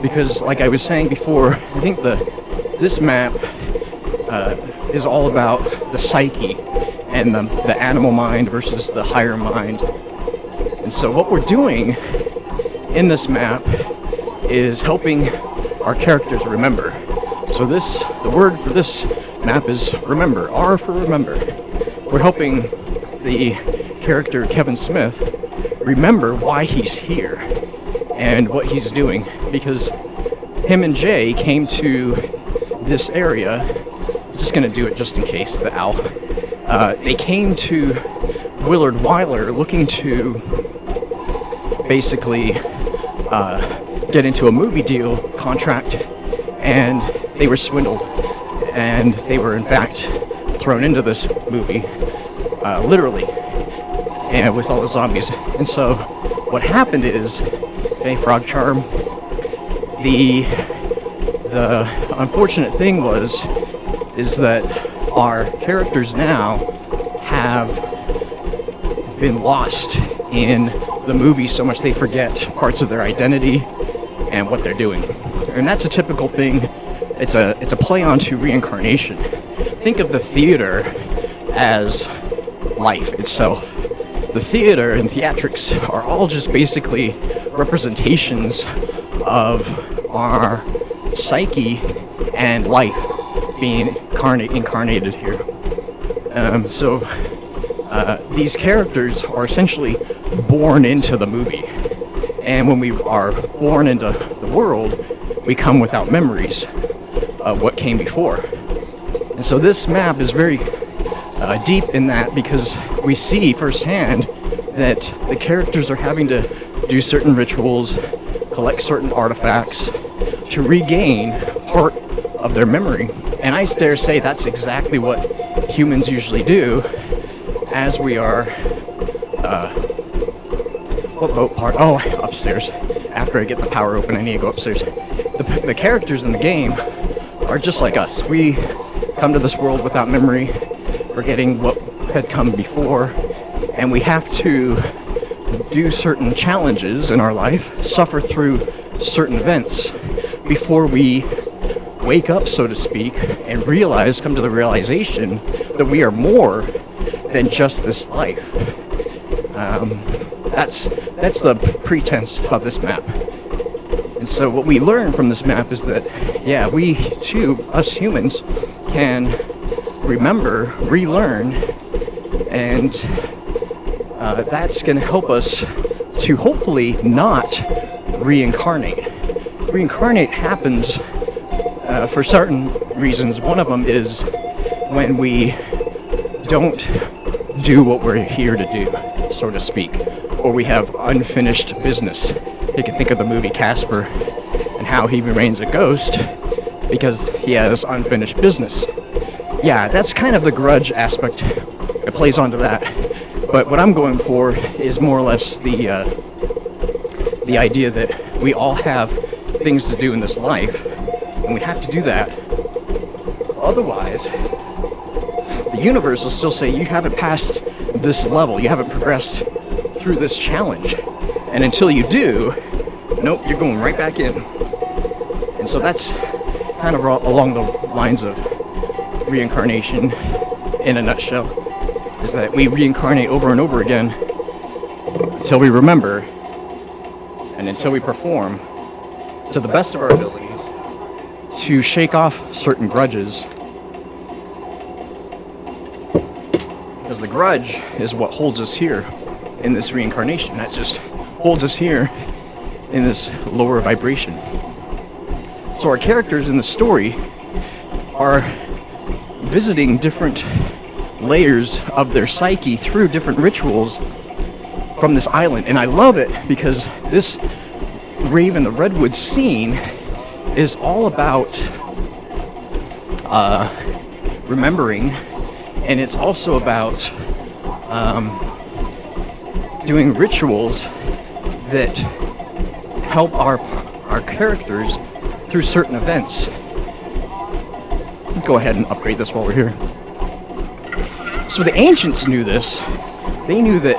S2: because, like I was saying before, I think this map is all about the psyche and the animal mind versus the higher mind. And so what we're doing in this map is helping our characters remember. So the word for this map is remember, R for remember. We're helping the character Kevin Smith remember why he's here and what he's doing, because him and Jay came to this area. I'm just gonna do it just in case, the owl. They came to Willard Wyler looking to basically get into a movie deal contract, and they were swindled, and they were in fact thrown into this movie, literally, and with all the zombies. And so what happened is, hey, frog charm, the unfortunate thing is that our characters now have been lost in the movie so much they forget parts of their identity and what they're doing. And that's a typical thing. It's a play onto reincarnation. Think of the theater as life itself. The theater and theatrics are all just basically representations of our psyche and life being incarnated here. So these characters are essentially born into the movie, and when we are born into the world, we come without memories of what came before. And so this map is very deep in that, because we see firsthand that the characters are having to do certain rituals, collect certain artifacts to regain part of their memory. And I dare say that's exactly what humans usually do as we are, what boat part? Oh, upstairs. After I get the power open, I need to go upstairs. The characters in the game are just like us. We come to this world without memory, forgetting what had come before, and we have to do certain challenges in our life, suffer through certain events before we wake up, so to speak, and come to the realization that we are more than just this life. That's the pretense of this map. And so what we learn from this map is that, yeah, we too, us humans, can remember, relearn, and that's going to help us to hopefully not reincarnate. Reincarnate happens for certain reasons. One of them is when we don't do what we're here to do, so to speak, or we have unfinished business. You can think of the movie Casper and how he remains a ghost because he has unfinished business. Yeah, that's kind of the grudge aspect. It plays onto that. But what I'm going for is more or less the idea that we all have things to do in this life, and we have to do that. Otherwise, the universe will still say you haven't passed this level, you haven't progressed through this challenge. And until you do, nope, you're going right back in. And so that's kind of along the lines of reincarnation in a nutshell, is that we reincarnate over and over again until we remember and until we perform to the best of our abilities to shake off certain grudges. Because the grudge is what holds us here in this reincarnation. That just holds us here in this lower vibration. So our characters in the story are visiting different layers of their psyche through different rituals from this island. And I love it because this Rave in the Redwoods scene is all about remembering, and it's also about doing rituals that help our characters through certain events. Go ahead and upgrade this while we're here. So the ancients knew this. They knew that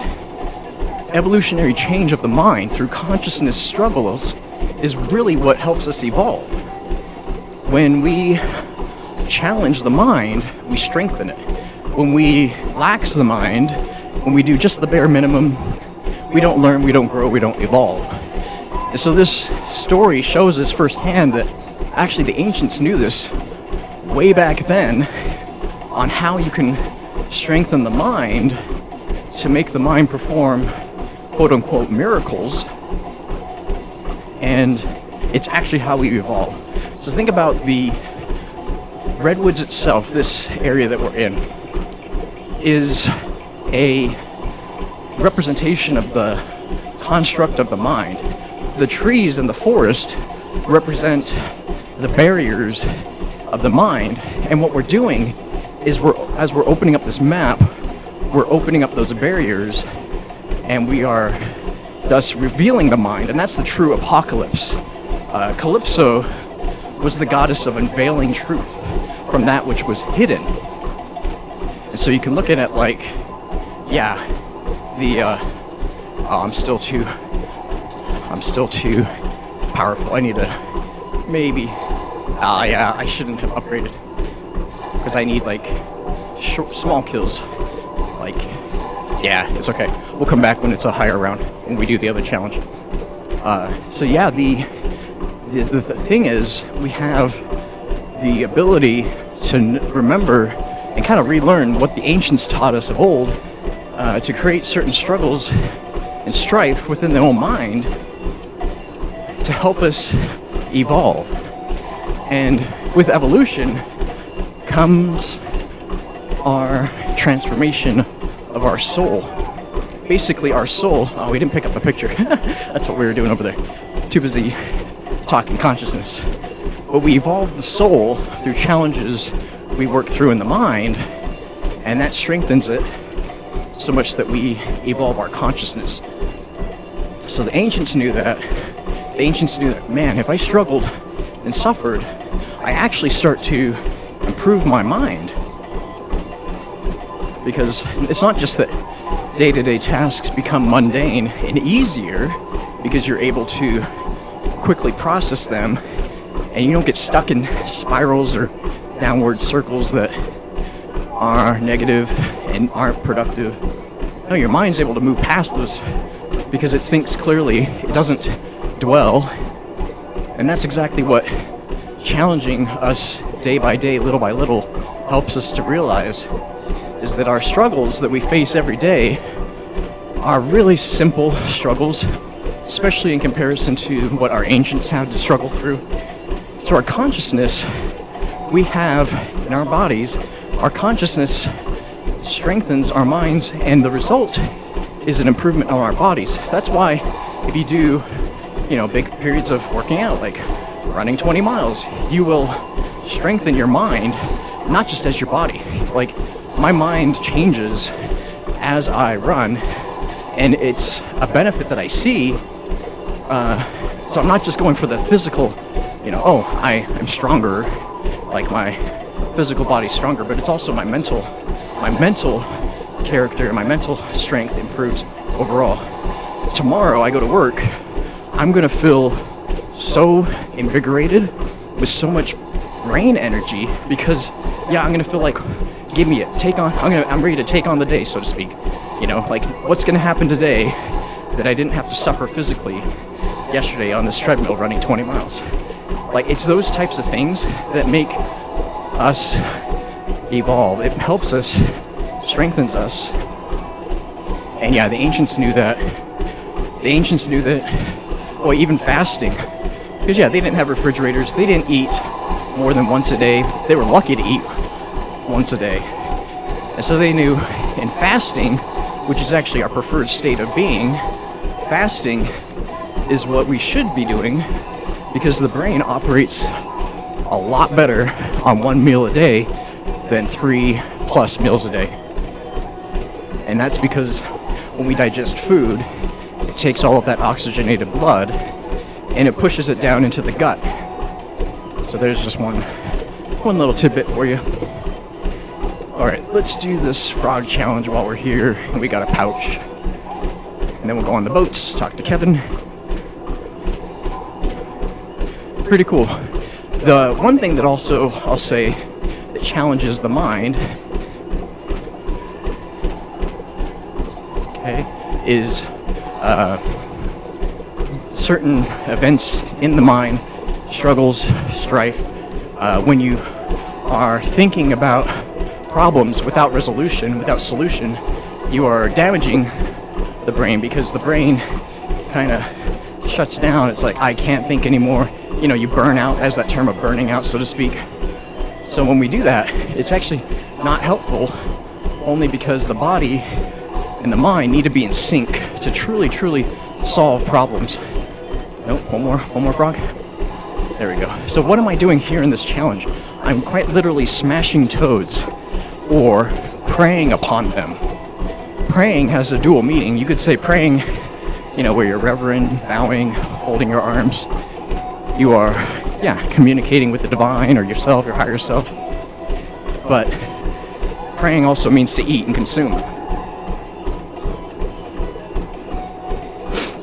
S2: evolutionary change of the mind through consciousness struggles is really what helps us evolve. When we challenge the mind, we strengthen it. When we lax the mind, when we do just the bare minimum, we don't learn, we don't grow, we don't evolve. And so this story shows us firsthand that actually the ancients knew this way back then on how you can strengthen the mind to make the mind perform quote-unquote miracles, and it's actually how we evolve. So think about the Redwoods itself. This area that we're in is a representation of the construct of the mind. The trees in the forest represent the barriers of the mind, and what we're doing is as we're opening up this map, we're opening up those barriers, and we are thus revealing the mind, and that's the true apocalypse. Calypso was the goddess of unveiling truth from that which was hidden. And so you can look at it like, yeah, I'm still too powerful. I need to maybe, yeah, I shouldn't have upgraded because I need like small kills. Like, yeah, it's okay. We'll come back when it's a higher round when we do the other challenge. So yeah, the thing is, we have the ability to remember and kind of relearn what the ancients taught us of old, to create certain struggles and strife within the own mind to help us evolve. And with evolution comes our transformation of our soul. Basically, our soul. Oh, we didn't pick up the picture. That's what we were doing over there. Too busy talking consciousness. But we evolve the soul through challenges we work through in the mind, and that strengthens it so much that we evolve our consciousness. So the ancients knew that. The ancients knew that, man, if I struggled and suffered, I actually start to improve my mind. Because it's not just that day-to-day tasks become mundane and easier because you're able to quickly process them and you don't get stuck in spirals or downward circles that are negative and aren't productive. No, your mind's able to move past those because it thinks clearly, it doesn't dwell. And that's exactly what challenging us day by day, little by little, helps us to realize, is that our struggles that we face every day are really simple struggles, especially in comparison to what our ancients had to struggle through. So our consciousness we have in our bodies, our consciousness strengthens our minds, and the result is an improvement on our bodies. That's why if you do, big periods of working out, like running 20 miles, you will strengthen your mind, not just as your body. Like, my mind changes as I run, and it's a benefit that I see. So I'm not just going for the physical, I'm stronger, like my physical body stronger, but it's also my mental character, my mental strength improves overall. Tomorrow I go to work, I'm gonna feel so invigorated with so much brain energy because I'm gonna feel like, give me it, I'm ready to take on the day, so to speak. Like, what's gonna happen today that I didn't have to suffer physically yesterday on this treadmill running 20 miles? Like, it's those types of things that make us evolve. It helps us, strengthens us. And the ancients knew that. Or even fasting. Because they didn't have refrigerators. They didn't eat more than once a day. They were lucky to eat once a day. And so they knew in fasting, which is actually our preferred state of being, fasting is what we should be doing because the brain operates a lot better on 1 meal a day than 3+ meals a day. And that's because when we digest food, it takes all of that oxygenated blood and it pushes it down into the gut. So there's just one little tidbit for you. Alright, let's do this frog challenge while we're here. And we got a pouch. And then we'll go on the boats, talk to Kevin. Pretty cool. The one thing that also, I'll say, that challenges the mind, is certain events in the mind, struggles, strife, when you are thinking about problems without resolution, without solution, you are damaging the brain because the brain kind of shuts down. It's like, I can't think anymore. You burn out, as that term of burning out, so to speak. So when we do that, it's actually not helpful, only because the body and the mind need to be in sync to truly, truly solve problems. Nope, one more frog. There we go. So what am I doing here in this challenge? I'm quite literally smashing toads or preying upon them. Praying has a dual meaning. You could say praying, where you're reverent, bowing, holding your arms. You are, communicating with the divine or yourself, your higher self. But praying also means to eat and consume.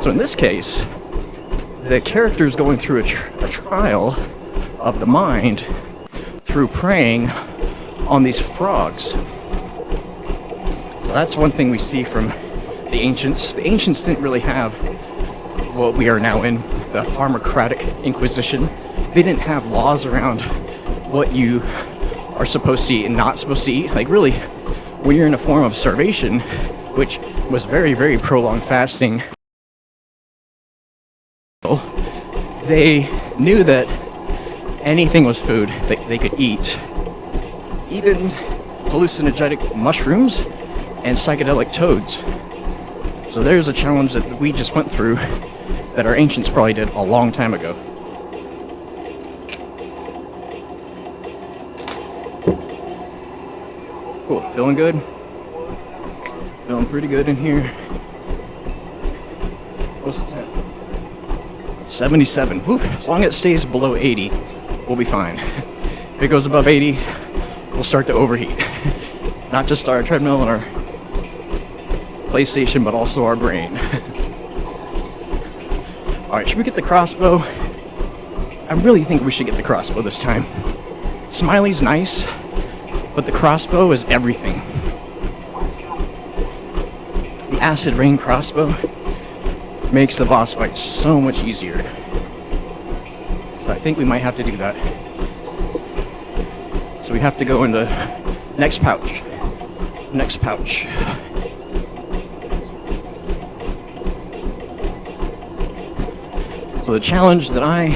S2: So in this case, the character is going through a trial of the mind through preying on these frogs. That's one thing we see from the ancients. The ancients didn't really have what we are now in, the pharmacratic inquisition. They didn't have laws around what you are supposed to eat and not supposed to eat. Like, really, when you're in a form of starvation, which was very, very prolonged fasting, they knew that anything was food that they could eat. Even hallucinogenic mushrooms and psychedelic toads. So there's a challenge that we just went through that our ancients probably did a long time ago. Cool, feeling good? Feeling pretty good in here. What's the temp? 77. Whew. As long as it stays below 80, we'll be fine. If it goes above 80, we'll start to overheat. Not just our treadmill and our PlayStation, but also our brain. Alright, should we get the crossbow? I really think we should get the crossbow this time. Smiley's nice, but the crossbow is everything. The acid rain crossbow makes the boss fight so much easier. So I think we might have to do that. So we have to go into next pouch. Next pouch. So the challenge that I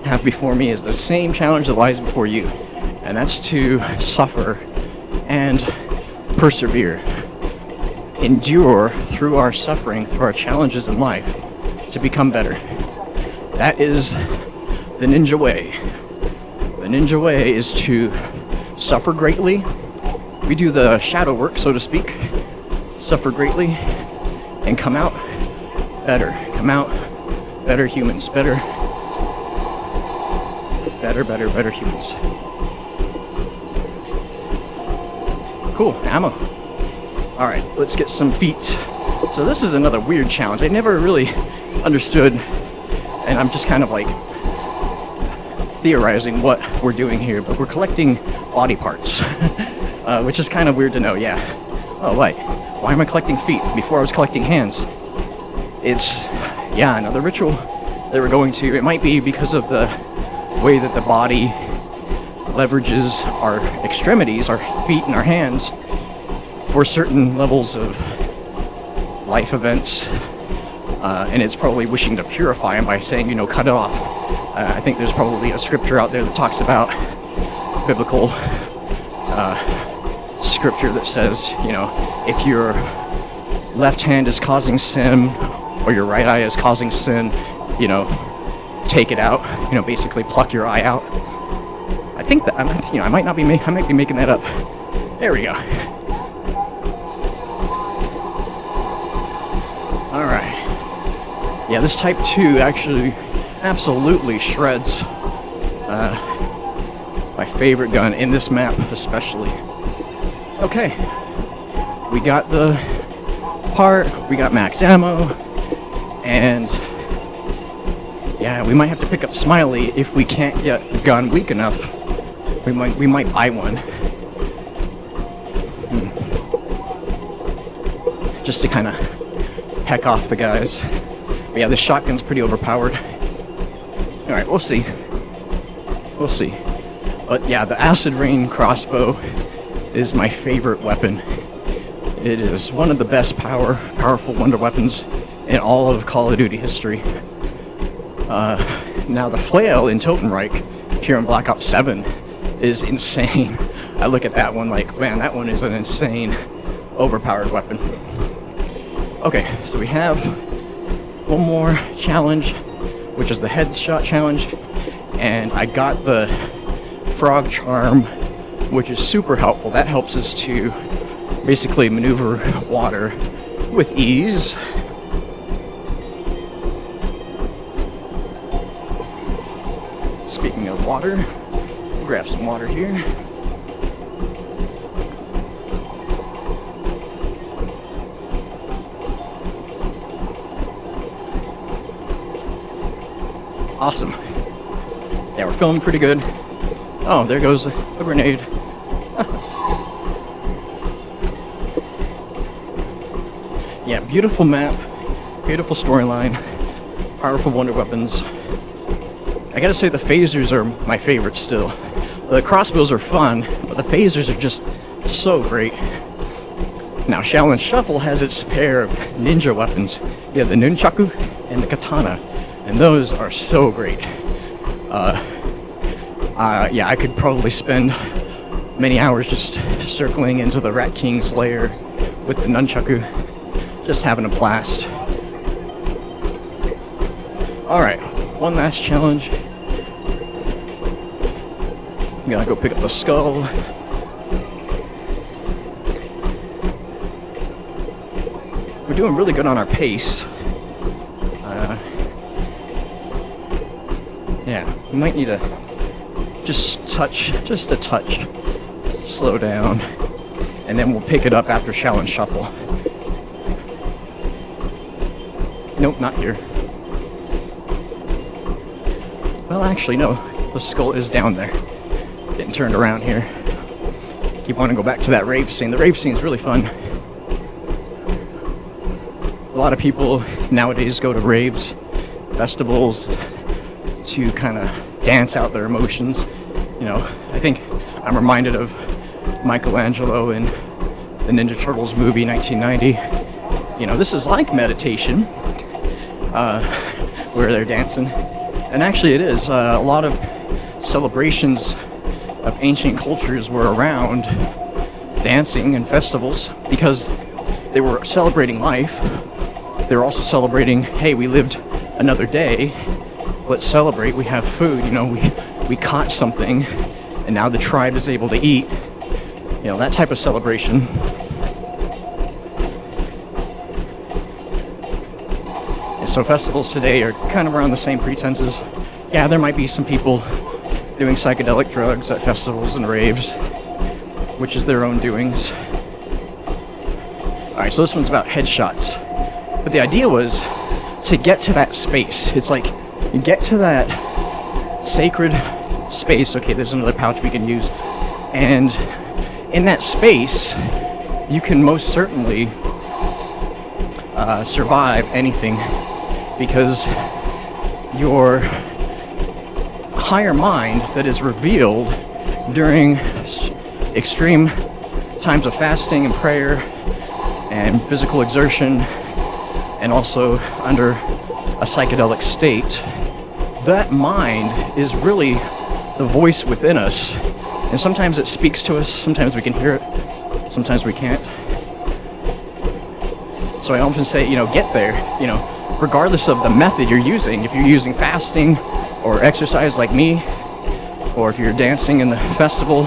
S2: have before me is the same challenge that lies before you, and that's to suffer and persevere. Endure through our suffering, through our challenges in life, to become better. That is the ninja way. The ninja way is to suffer greatly. We do the shadow work, so to speak. Suffer greatly and come out better. Come out better humans. Better humans. cool. Ammo. Alright, let's get some feet. So this is another weird challenge. I never really understood, and I'm just kind of like theorizing what we're doing here, but we're collecting body parts, which is kind of weird to know, yeah. Oh, wait. Why am I collecting feet? Before I was collecting hands. It's, yeah, another ritual that we're going to. It might be because of the way that the body leverages our extremities, our feet and our hands, for certain levels of life events, and it's probably wishing to purify them by saying, you know, cut it off. I think there's probably a scripture out there that talks about biblical scripture that says, you know, if your left hand is causing sin or your right eye is causing sin, you know, take it out. You know, basically pluck your eye out. I think that I might be making that up. There we go. All right. Yeah, this Type 2 actually absolutely shreds. My favorite gun in this map, especially. Okay, we got the part, we got max ammo, and yeah, we might have to pick up Smiley if we can't get the gun weak enough. We might buy one. Just to kind of heck off the guys. But yeah, this shotgun's pretty overpowered. Alright, we'll see. We'll see. But yeah, the acid rain crossbow is my favorite weapon. It is one of the best powerful wonder weapons in all of Call of Duty history. Now the flail in Totenreich here in Black Ops 7 is insane. I look at that one like, man, that one is an insane, overpowered weapon. Okay, so we have one more challenge, which is the headshot challenge, and I got the frog charm, which is super helpful. That helps us to basically maneuver water with ease. Speaking of water, we'll grab some water here. Awesome. Yeah, we're feeling pretty good. Oh, there goes a grenade. Yeah, beautiful map, beautiful storyline, powerful wonder weapons. I gotta say the phasers are my favorite still. The crossbows are fun, but the phasers are just so great. Now, Shaolin Shuffle has its pair of ninja weapons. You have the nunchaku and the katana, and those are so great. Yeah, I could probably spend many hours just circling into the Rat King's lair with the nunchaku, just having a blast. Alright, one last challenge. I'm gonna go pick up the skull. We're doing really good on our pace. Yeah, we might need to just a touch, slow down, and then we'll pick it up after Shaolin Shuffle. Nope, not here. Well, actually, no. The skull is down there. Getting turned around here. Keep wanting to go back to that rave scene. The rave scene is really fun. A lot of people nowadays go to raves, festivals, to kind of dance out their emotions. You know, I think I'm reminded of Michelangelo in the Ninja Turtles movie 1990. You know, this is like meditation, where they're dancing. And actually it is. A lot of celebrations of ancient cultures were around dancing and festivals because they were celebrating life. They were also celebrating, hey, we lived another day. Let's celebrate. We have food. You know, we caught something, and now the tribe is able to eat. You know, that type of celebration. And so festivals today are kind of around the same pretenses. Yeah, there might be some people doing psychedelic drugs at festivals and raves, which is their own doings. Alright, so this one's about headshots. But the idea was to get to that space. It's like, you get to that sacred space. Okay, there's another pouch we can use. And in that space, you can most certainly survive anything, because your higher mind that is revealed during extreme times of fasting and prayer and physical exertion, and also under a psychedelic state, that mind is really the voice within us. And sometimes it speaks to us, sometimes we can hear it, sometimes we can't. So I often say, get there, regardless of the method you're using. If you're using fasting or exercise like me, or if you're dancing in the festival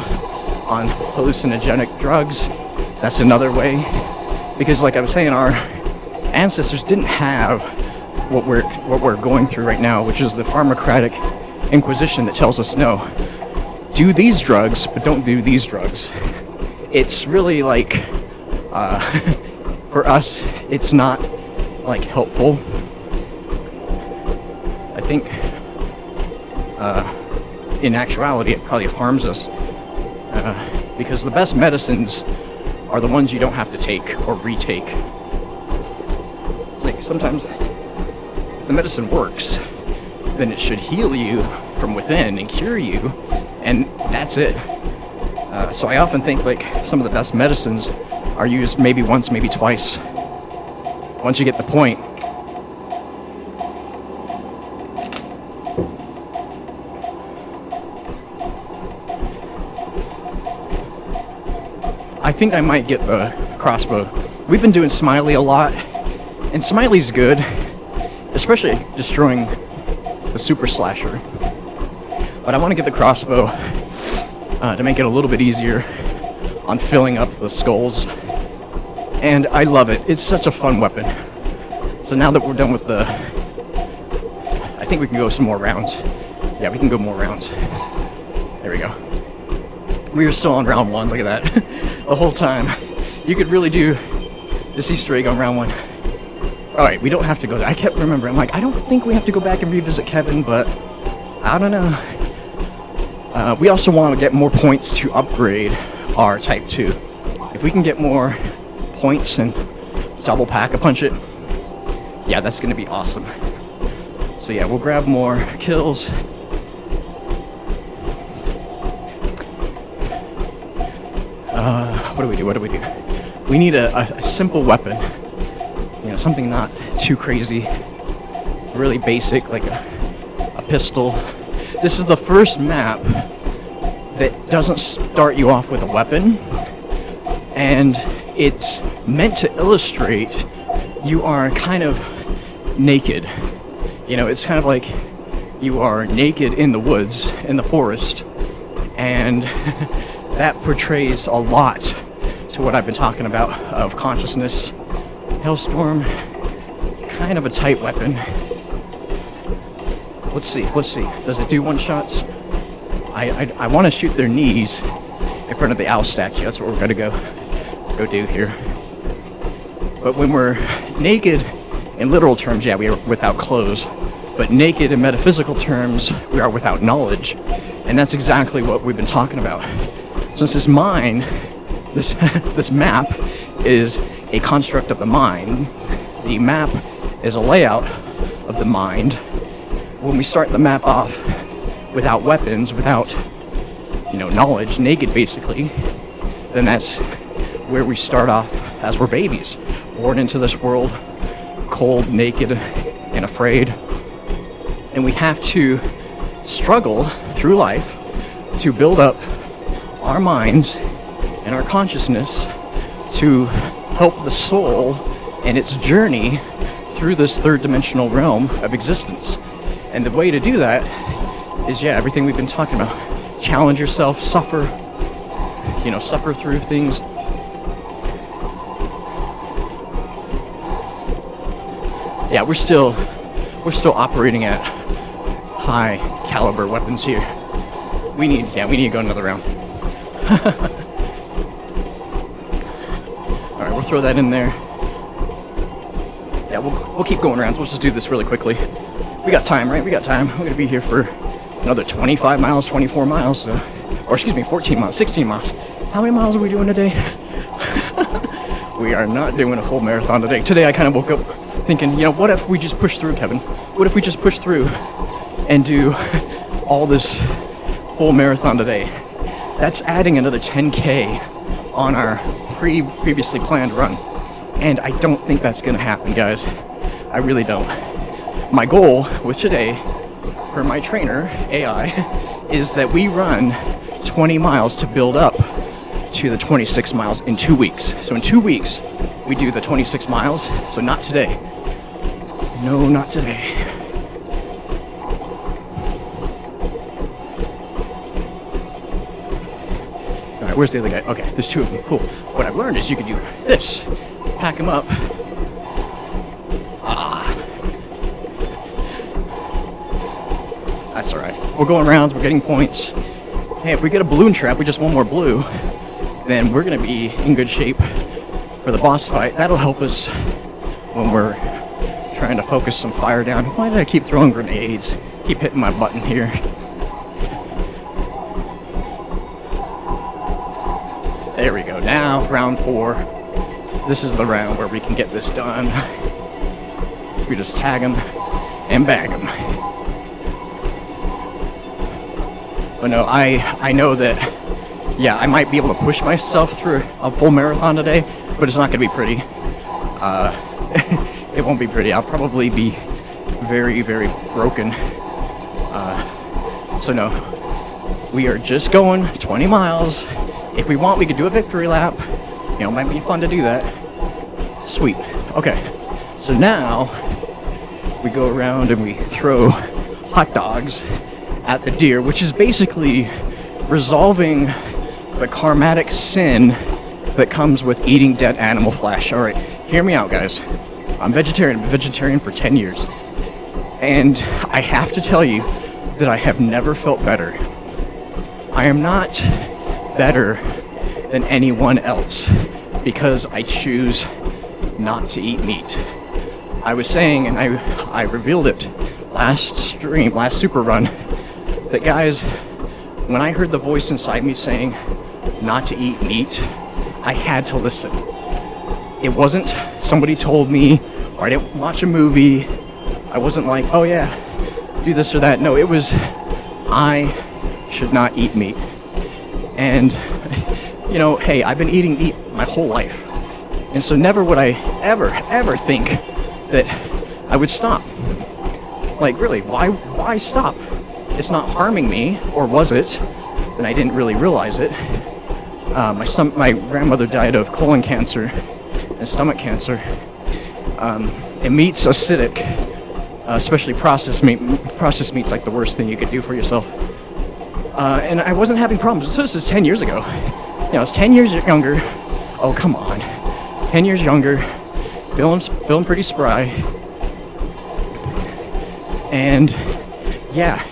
S2: on hallucinogenic drugs, that's another way. Because like I was saying, our ancestors didn't have what we're going through right now, which is the pharmacratic inquisition that tells us, no, do these drugs, but don't do these drugs. It's really like, for us, it's not like helpful. I think in actuality it probably harms us, because the best medicines are the ones you don't have to take or retake. It's like sometimes if the medicine works, then it should heal you from within and cure you, and that's it. So I often think like some of the best medicines are used maybe once, maybe twice. Once you get the point. I think I might get the crossbow. We've been doing Smiley a lot, and Smiley's good, especially destroying the super slasher. But I want to get the crossbow to make it a little bit easier on filling up the skulls. And I love it. It's such a fun weapon. So now that we're done with the... I think we can go some more rounds. Yeah, we can go more rounds. There we go. We are still on round 1, look at that. The whole time. You could really do this Easter egg on round 1. Alright, we don't have to go there. I kept remembering, I'm like, I don't think we have to go back and revisit Kevin, but I don't know. We also want to get more points to upgrade our Type 2. If we can get more points and double pack-a-punch it, yeah, that's going to be awesome. So yeah, we'll grab more kills. What do we do? We need a simple weapon. Something not too crazy. Really basic, like a pistol. This is the first map that doesn't start you off with a weapon. And it's meant to illustrate you are kind of naked. It's kind of like you are naked in the woods, in the forest. And that portrays a lot to what I've been talking about of consciousness. Hailstorm, kind of a tight weapon. Let's see. Does it do one-shots? I want to shoot their knees in front of the owl statue. That's what we're gonna go do here. But when we're naked in literal terms, yeah, we are without clothes. But naked in metaphysical terms, we are without knowledge. And that's exactly what we've been talking about. Since this mind, this map is a construct of the mind. The map is a layout of the mind. When we start the map off without weapons, without knowledge, naked basically, then that's where we start off as we're babies, born into this world, cold, naked, and afraid. And we have to struggle through life to build up our minds and our consciousness to help the soul in its journey through this third dimensional realm of existence. And the way to do that is, everything we've been talking about. Challenge yourself, suffer through things. Yeah, we're still operating at high caliber weapons here. We need to go another round. Alright, we'll throw that in there. Yeah, we'll keep going around. We'll just do this really quickly. We got time, right? We got time. We're gonna be here for another 25 miles, 24 miles, or excuse me, 14 miles, 16 miles. How many miles are we doing today? We are not doing a full marathon today. Today I kind of woke up thinking, you know, what if we just push through, Kevin? What if we just push through and do all this full marathon today? That's adding another 10K on our previously planned run. And I don't think that's gonna happen, guys. I really don't. My goal with today, for my trainer, AI, is that we run 20 miles to build up to the 26 miles in 2 weeks. So in 2 weeks, we do the 26 miles. So not today. No, not today. All right, where's the other guy? Okay, there's two of them. Cool. What I've learned is you can do this. Pack them up. That's all right. We're going rounds. We're getting points. Hey, if we get a balloon trap, we just one more blue, then we're gonna be in good shape for the boss fight. That'll help us when we're trying to focus some fire down. Why did I keep throwing grenades? Keep hitting my button here. There we go. Now, round 4. This is the round where we can get this done. We just tag them and bag them. But no, I know that, yeah, I might be able to push myself through a full marathon today, but it's not going to be pretty. It won't be pretty. I'll probably be very, very broken. So no, we are just going 20 miles. If we want, we could do a victory lap. You know, it might be fun to do that. Sweet. Okay, so now we go around and we throw hot dogs at the deer, which is basically resolving the karmatic sin that comes with eating dead animal flesh. All right, hear me out, guys. I'm vegetarian. I've been vegetarian for 10 years. And I have to tell you that I have never felt better. I am not better than anyone else because I choose not to eat meat. I was saying, and I revealed it last super run, that guys, when I heard the voice inside me saying not to eat meat, I had to listen. It wasn't somebody told me, or I didn't watch a movie. I wasn't like, oh yeah, do this or that. No, it was, I should not eat meat. And, you know, hey, I've been eating meat my whole life. And so never would I ever think that I would stop. Like, really, why stop? It's not harming me, or was it? And I didn't really realize it. My grandmother died of colon cancer and stomach cancer. And meat's acidic, especially processed meat. Processed meat's like the worst thing you could do for yourself. And I wasn't having problems. So this is 10 years ago. You know, I was 10 years younger. Oh, come on. 10 years younger. Feeling pretty spry. And yeah,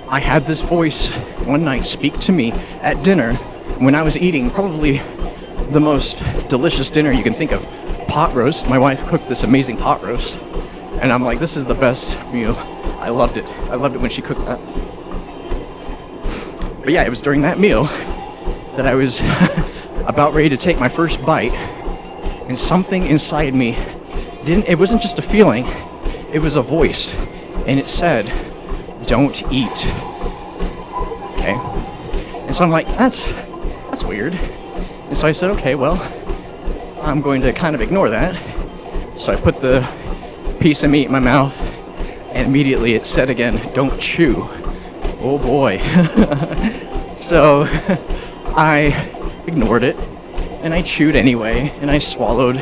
S2: I had this voice one night speak to me at dinner when I was eating probably the most delicious dinner you can think of. Pot roast. My wife cooked this amazing pot roast. And I'm like, this is the best meal. I loved it. I loved it when she cooked that. But yeah, it was during that meal that I was about ready to take my first bite. And something inside me it wasn't just a feeling, it was a voice. And it said, don't eat. Okay. And so I'm like, that's weird. And so I said, okay, well, I'm going to kind of ignore that. So I put the piece of meat in my mouth, and immediately it said again, don't chew. Oh boy. So I ignored it, and I chewed anyway, and I swallowed,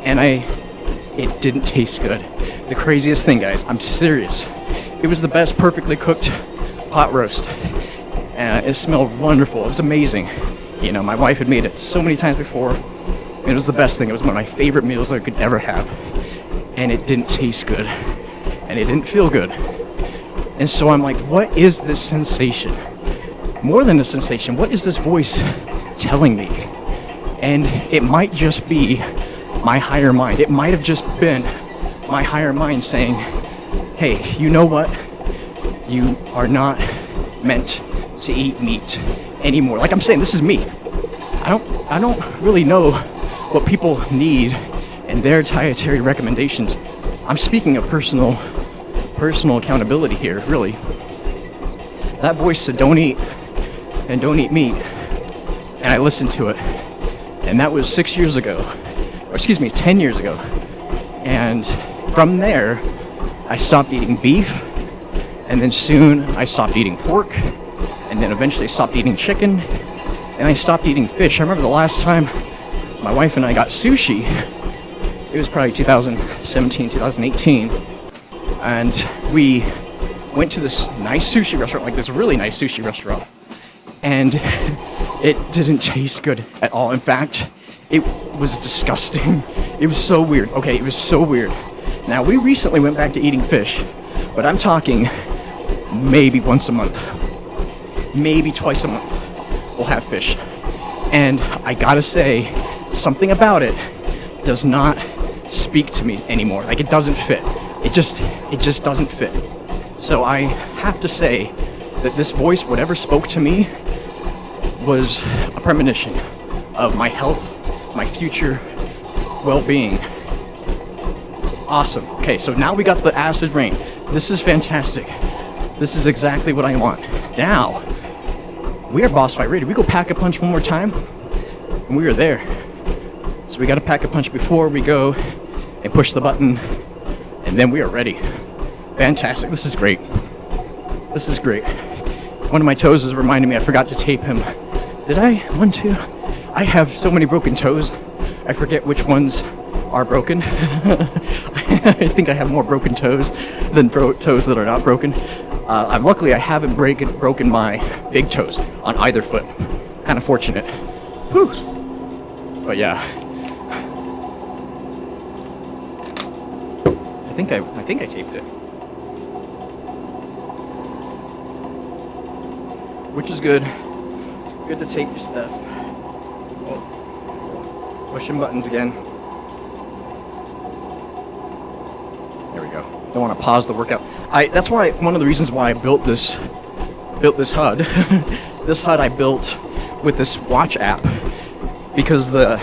S2: and it didn't taste good. The craziest thing, guys, I'm serious. It was the best perfectly cooked pot roast. It smelled wonderful. It was amazing. You know, my wife had made it so many times before. It was the best thing. It was one of my favorite meals I could ever have. And it didn't taste good. And it didn't feel good. And so I'm like, what is this sensation? More than a sensation, what is this voice telling me? And it might just be my higher mind. It might have just been my higher mind saying, hey, you know what? You are not meant to eat meat anymore. Like I'm saying, this is me. I don't really know what people need and their dietary recommendations. I'm speaking of personal accountability here, really. That voice said don't eat meat, and I listened to it, and that was 6 years ago, or excuse me, 10 years ago. And from there, I stopped eating beef, and then soon I stopped eating pork, and then eventually I stopped eating chicken, and I stopped eating fish. I remember the last time my wife and I got sushi, it was probably 2017, 2018, and we went to this nice sushi restaurant, like this really nice sushi restaurant, and it didn't taste good at all. In fact, it was disgusting. It was so weird. Okay, it was so weird. Now, we recently went back to eating fish, but I'm talking maybe once a month, maybe twice a month, we'll have fish. And I gotta say, something about it does not speak to me anymore. Like, it doesn't fit. It just doesn't fit. So I have to say that this voice, whatever spoke to me, was a premonition of my health, my future well-being. Awesome. Okay, so now we got the acid rain. This is fantastic. This is exactly what I want. Now, we are boss fight ready. We go pack a punch one more time, and we are there. So we got to pack a punch before we go and push the button, and then we are ready. Fantastic. This is great. This is great. One of my toes is reminding me I forgot to tape him. Did I? 1, 2. I have so many broken toes. I forget which ones are broken. I think I have more broken toes than toes that are not broken. Luckily, I haven't broken my big toes on either foot. Kind of fortunate. Whew. But yeah. I think I taped it. Which is good. Good to tape your stuff. Oh. Pushing buttons again. There we go. Don't want to pause the workout. That's why one of the reasons why I built this HUD. This HUD I built with this watch app, because the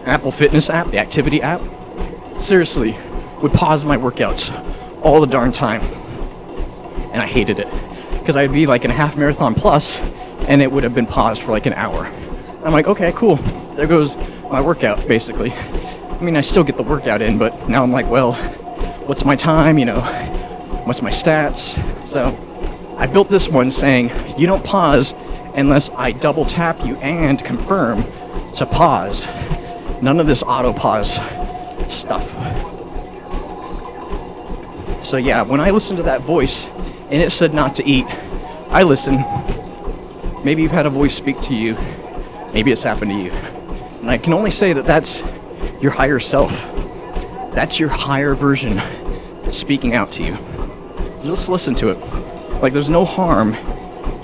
S2: Apple Fitness app, the activity app, seriously would pause my workouts all the darn time, and I hated it because I'd be like in a half marathon plus, and it would have been paused for like an hour. I'm like, okay, cool. There goes my workout, basically. I mean, I still get the workout in, but now I'm like, well, what's my time? You know, what's my stats? So I built this one saying, you don't pause unless I double tap you and confirm to pause. None of this auto pause stuff. So yeah, when I listened to that voice and it said not to eat, I listen. Maybe you've had a voice speak to you. Maybe it's happened to you. And I can only say that that's your higher self. That's your higher version speaking out to you. Just listen to it. Like, there's no harm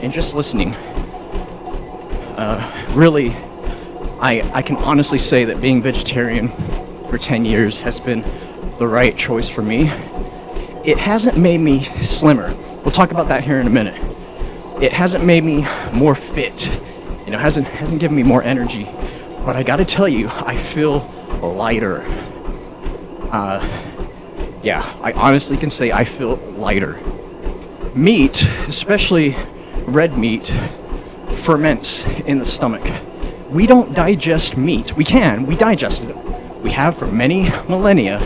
S2: in just listening. Really, I can honestly say that being vegetarian for 10 years has been the right choice for me. It hasn't made me slimmer. We'll talk about that here in a minute. It hasn't made me more fit. You know, hasn't given me more energy. But I gotta tell you, I feel lighter. Yeah, I honestly can say I feel lighter. Meat, especially red meat, ferments in the stomach. We don't digest meat. We digest it. We have for many millennia.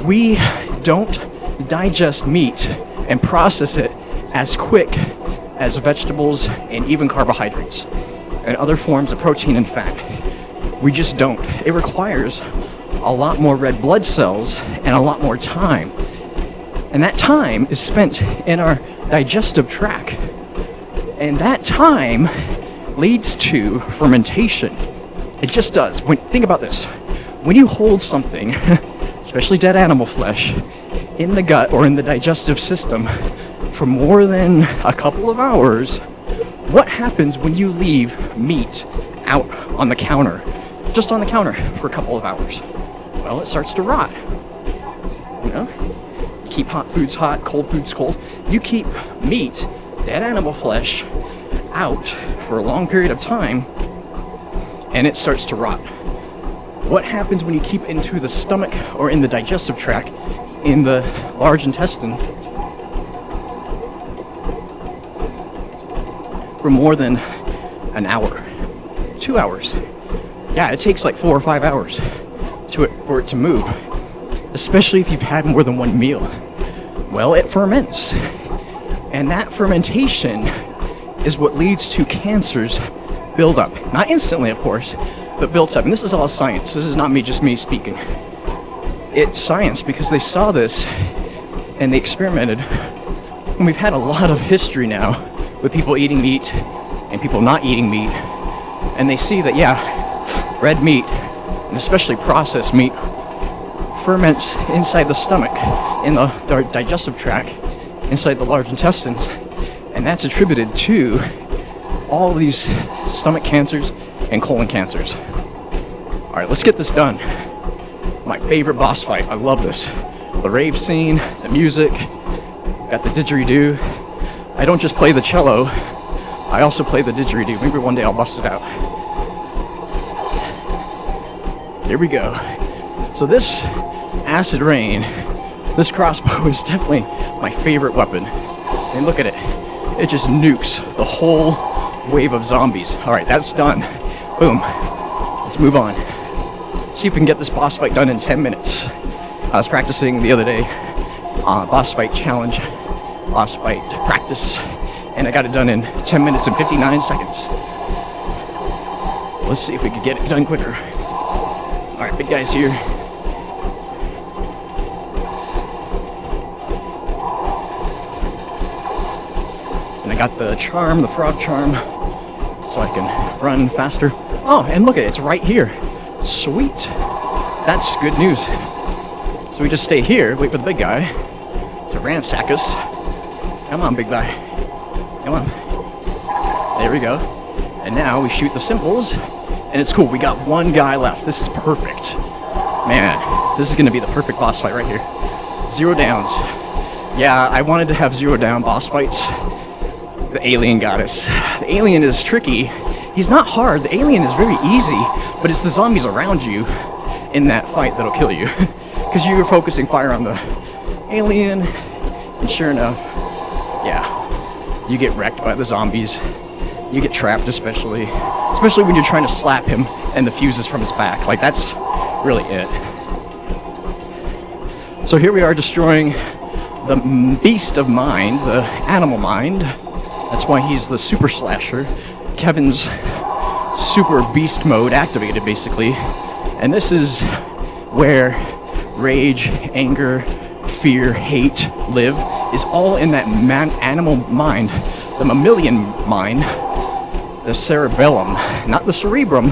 S2: We don't digest meat and process it as quick as vegetables and even carbohydrates and other forms of protein and fat. We just don't. It requires a lot more red blood cells and a lot more time. And that time is spent in our digestive tract. And that time leads to fermentation. It just does. Think about this. When you hold something, especially dead animal flesh, in the gut or in the digestive system for more than a couple of hours, what happens when you leave meat out on the counter, just on the counter for a couple of hours? Well, it starts to rot. You know, you keep hot foods hot, cold foods cold. You keep meat, dead animal flesh, out for a long period of time, and it starts to rot. What happens when you keep it into the stomach or in the digestive tract, in the large intestine, for more than an hour, 2 hours? Yeah, it takes like 4 or 5 hours for it to move, especially if you've had more than one meal. Well, it ferments, and that fermentation is what leads to cancers build up. Not instantly, of course, but built up. And this is all science. This is not just me speaking. It's science because they saw this and they experimented. And we've had a lot of history now with people eating meat and people not eating meat. And they see that, yeah, red meat, and especially processed meat, ferments inside the stomach, in the digestive tract, inside the large intestines. And that's attributed to all these stomach cancers and colon cancers. All right, let's get this done. My favorite boss fight. I love this. The rave scene, the music, got the didgeridoo. I don't just play the cello, I also play the didgeridoo. Maybe one day I'll bust it out. Here we go. So this acid rain, this crossbow is definitely my favorite weapon. And look at it. It just nukes the whole wave of zombies. All right, that's done. Boom. Let's move on. See if we can get this boss fight done in 10 minutes. I was practicing the other day, boss fight challenge, boss fight practice, and I got it done in 10 minutes and 59 seconds. Let's see if we can get it done quicker. All right, big guy's here. And I got the charm, the frog charm, so I can run faster. Oh, and look at it, it's right here. Sweet. That's good news. So we just stay here, wait for the big guy to ransack us. Come on, big guy. Come on. There we go. And now we shoot the symbols, and it's cool. We got one guy left. This is perfect. Man, this is going to be the perfect boss fight right here. 0 downs. Yeah, I wanted to have 0 down boss fights. The alien got us. The alien is tricky. He's not hard. The alien is very easy, but it's the zombies around you in that fight that'll kill you. Because you're focusing fire on the alien, and sure enough, yeah, you get wrecked by the zombies. You get trapped, especially when you're trying to slap him and the fuse is from his back. Like, that's really it. So here we are destroying the beast of mind, the animal mind. That's why he's the super slasher. Kevin's super beast mode activated, basically. And this is where rage, anger, fear, hate live, is all in that animal mind, the mammalian mind, the cerebellum, not the cerebrum,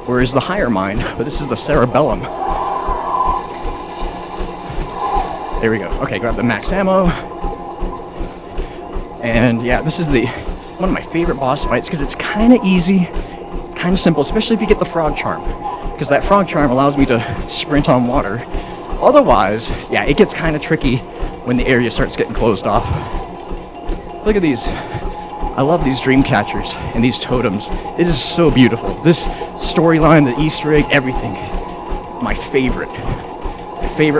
S2: where is the higher mind, but this is the cerebellum. There we go. Okay, grab the max ammo. And yeah, this is one of my favorite boss fights because it's kind of easy, it's kind of simple, especially if you get the frog charm, because that frog charm allows me to sprint on water. Otherwise, yeah, it gets kind of tricky when the area starts getting closed off. Look at these. I love these dream catchers and these totems. It is so beautiful. This storyline, the Easter egg, everything. My favorite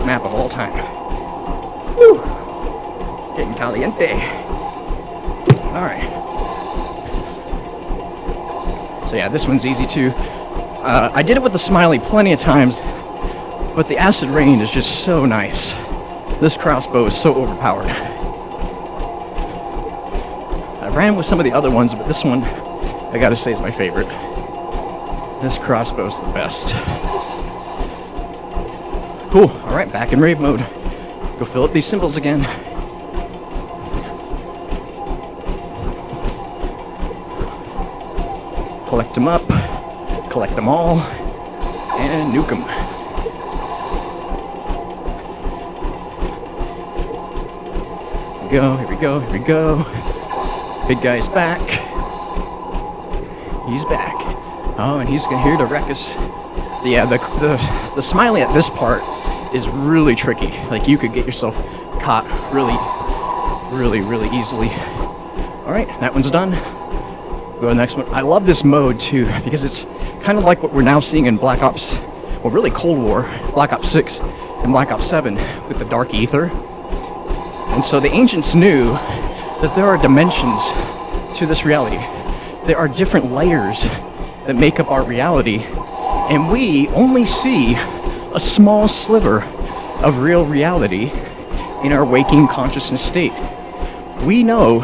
S2: map of all time. Woo! Getting caliente. All right. So yeah, this one's easy too. I did it with the smiley plenty of times, but the acid rain is just so nice. This crossbow is so overpowered. I ran with some of the other ones, but this one, I gotta say, is my favorite. This crossbow's the best. Cool, all right, back in rave mode. Go fill up these symbols again. Collect them up, collect them all, and nuke them. Here we go, here we go. Big guy's back. He's back. Oh, and he's here to wreck us. Yeah, the smiley at this part is really tricky. Like, you could get yourself caught really, really, really easily. All right, that one's done. Go to the next one. I love this mode too, because it's kind of like what we're now seeing in Black Ops, well, really Cold War, Black Ops 6 and Black Ops 7 with the dark ether. And so the ancients knew that there are dimensions to this reality. There are different layers that make up our reality, and we only see a small sliver of real reality in our waking consciousness state. We know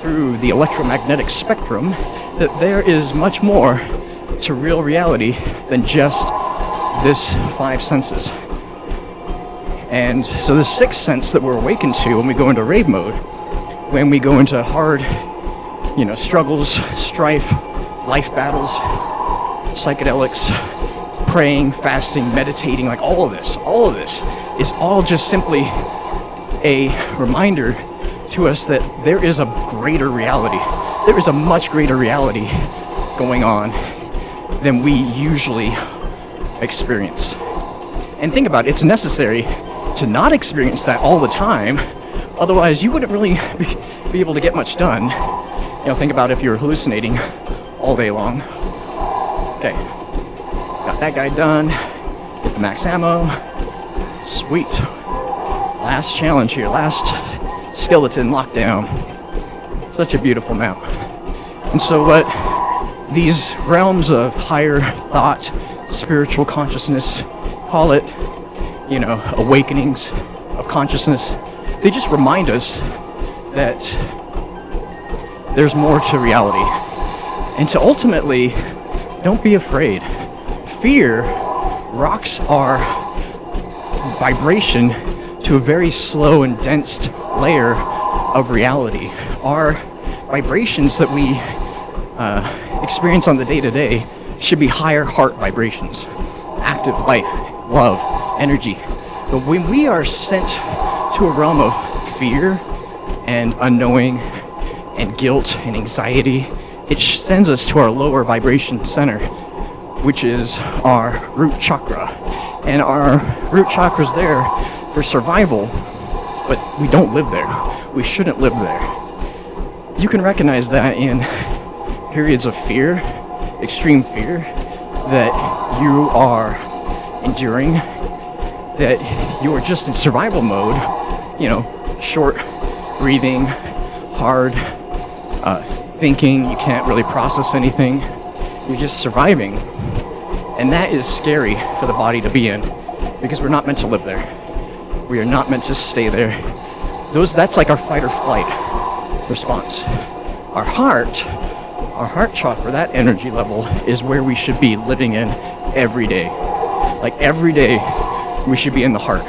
S2: through the electromagnetic spectrum that there is much more to real reality than just this 5 senses. And so the 6th sense that we're awakened to when we go into rave mode, when we go into hard, struggles, strife, life battles, psychedelics, praying, fasting, meditating, like all of this is all just simply a reminder to us that there is a greater reality. There is a much greater reality going on than we usually experience. And think about it, it's necessary to not experience that all the time, otherwise you wouldn't really be able to get much done. Think about if you're hallucinating all day long. Okay, got that guy done, get the max ammo, sweet. Last challenge here, last skeleton lockdown. Such a beautiful map. And so what these realms of higher thought, spiritual consciousness, call it, awakenings of consciousness, they just remind us that there's more to reality. And to ultimately, don't be afraid. Fear rocks our vibration to a very slow and dense layer of reality. Our vibrations that we experience on the day-to-day should be higher heart vibrations, active life, love, energy. But when we are sent to a realm of fear and unknowing and guilt and anxiety, it sends us to our lower vibration center, which is our root chakra. And our root chakra is there for survival, but we don't live there. We shouldn't live there. You can recognize that in periods of fear, extreme fear, that you are enduring, that you are just in survival mode, short breathing, hard thinking, you can't really process anything, you're just surviving. And that is scary for the body to be in, because we're not meant to live there. We are not meant to stay there. That's like our fight or flight response. Our heart chakra, that energy level, is where we should be living in every day. Like every day, we should be in the heart.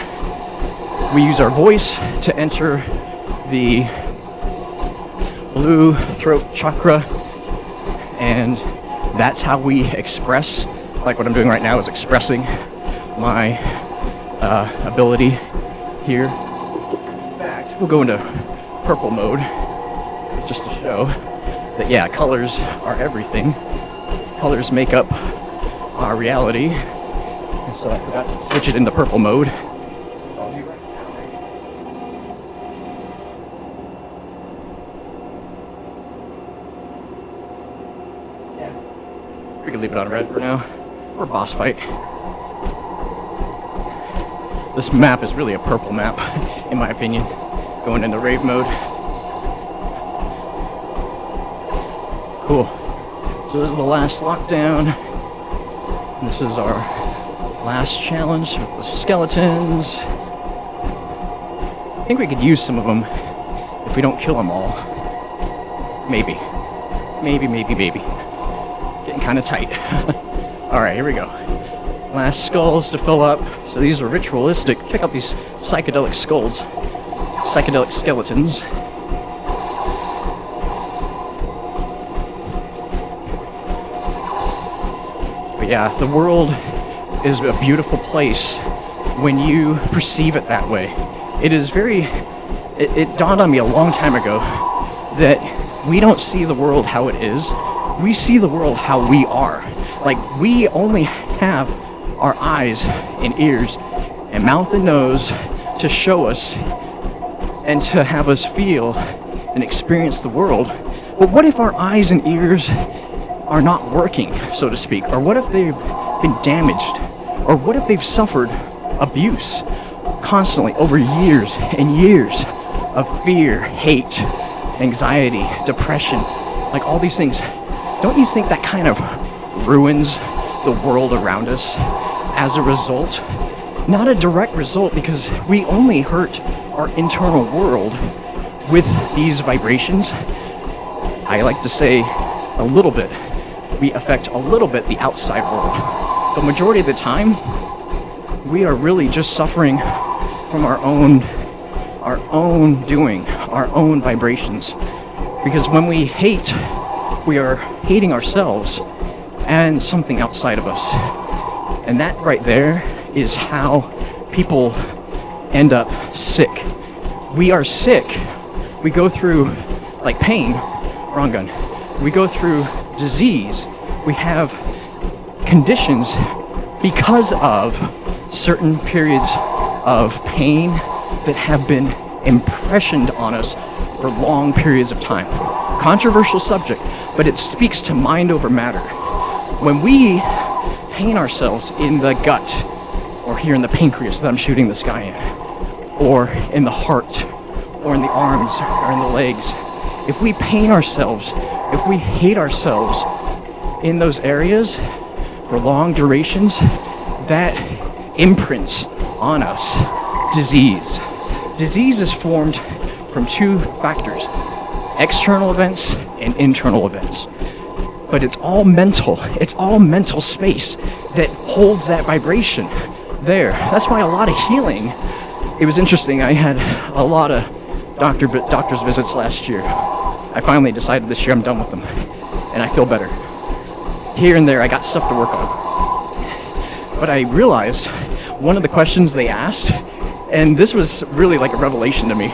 S2: We use our voice to enter the blue throat chakra, and that's how we express, like what I'm doing right now is expressing my ability here. In fact, we'll go into purple mode just to show that, colors are everything. Colors make up our reality. And so I forgot to switch it into purple mode. We can leave it on red for now. Or boss fight. This map is really a purple map, in my opinion. Going into rave mode. Cool. So this is the last lockdown. This is our last challenge with the skeletons. I think we could use some of them if we don't kill them all. Maybe. Maybe. Getting kind of tight. Alright, here we go. Last skulls to fill up. So these are ritualistic. Check out these psychedelic skulls. Psychedelic skeletons. But yeah, the world is a beautiful place when you perceive it that way. It is it dawned on me a long time ago that we don't see the world how it is. We see the world how we are. Like, we only have our eyes and ears and mouth and nose to show us and to have us feel and experience the world. But what if our eyes and ears are not working, so to speak? Or what if they've been damaged? Or what if they've suffered abuse constantly over years and years of fear, hate, anxiety, depression, like all these things? Don't you think that kind of ruins the world around us as a result? Not a direct result, because we only hurt our internal world with these vibrations. I like to say a little bit. We affect a little bit the outside world. But majority of the time, we are really just suffering from our own doing, our own vibrations. Because when we hate, we are hating ourselves and something outside of us. And that right there is how people end up sick. We are sick. We go through like pain, wrong gun. We go through disease. We have conditions because of certain periods of pain that have been impressioned on us for long periods of time. Controversial subject, but it speaks to mind over matter. When we pain ourselves in the gut, or here in the pancreas that I'm shooting this guy in, or in the heart, or in the arms, or in the legs, if we pain ourselves, if we hate ourselves in those areas for long durations, that imprints on us disease. Disease is formed from two factors: external events and internal events. But it's all mental. It's all mental space that holds that vibration there. That's why a lot of healing, it was interesting. I had a lot of doctor's visits last year. I finally decided this year I'm done with them, and I feel better. Here and there, I got stuff to work on. But I realized one of the questions they asked, and this was really like a revelation to me.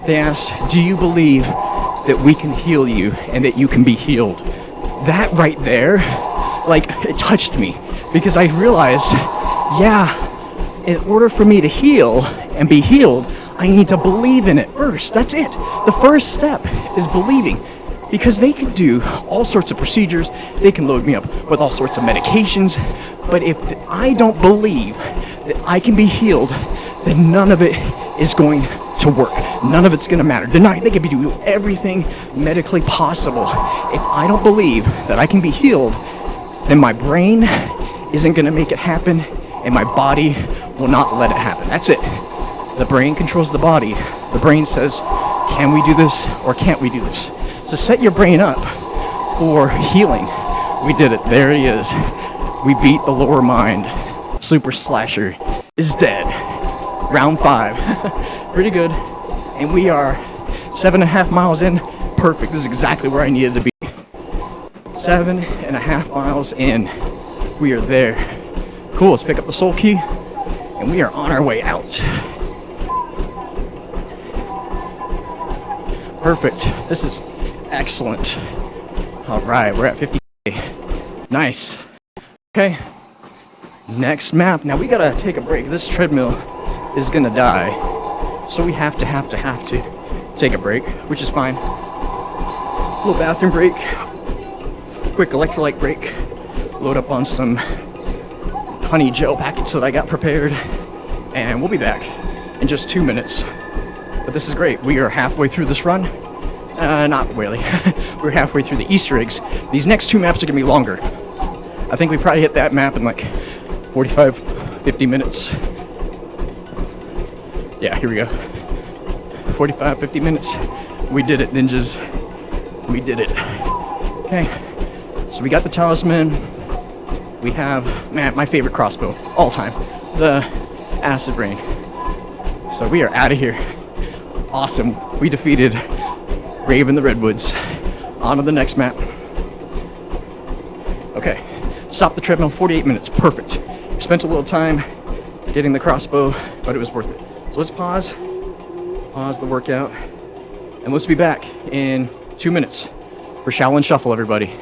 S2: They asked, do you believe that we can heal you and that you can be healed? That right there, like, it touched me, because I realized, yeah, in order for me to heal and be healed, I need to believe in it first. That's it. The first step is believing, because they can do all sorts of procedures. They can load me up with all sorts of medications. But if I don't believe that I can be healed, then none of it is going to work. None of it's going to matter. They could be doing everything medically possible. If I don't believe that I can be healed, then my brain isn't going to make it happen, and my body will not let it happen. That's it. The brain controls the body. The brain says, can we do this or can't we do this? So set your brain up for healing. We did it. There he is. We beat the lower mind. Super Slasher is dead. Round 5. Pretty good. And we are 7.5 miles in. Perfect. This is exactly where I needed to be. 7.5 miles in. We are there. Cool. Let's pick up the soul key, and we are on our way out. Perfect. This is excellent. All right, we're at 50. Nice. Okay. Next map. Now we gotta take a break. This treadmill is gonna die, so we have to take a break, which is fine. A little bathroom break. Quick electrolyte break. Load up on some honey gel packets that I got prepared, and we'll be back in just 2 minutes. But this is great. We are halfway through this run. Not really. We're halfway through the Easter eggs. These next 2 maps are gonna be longer. I think we probably hit that map in like 45, 50 minutes. Yeah, here we go. 45, 50 minutes. We did it, ninjas. We did it. Okay, so we got the talisman. We have, man, my favorite crossbow, all time, the acid rain. So we are out of here. Awesome. We defeated Rave in the Redwoods. On to the next map. Okay, stop the treadmill, 48 minutes, perfect. We spent a little time getting the crossbow, but it was worth it. So let's pause the workout, and let's be back in 2 minutes for Shaolin Shuffle, everybody.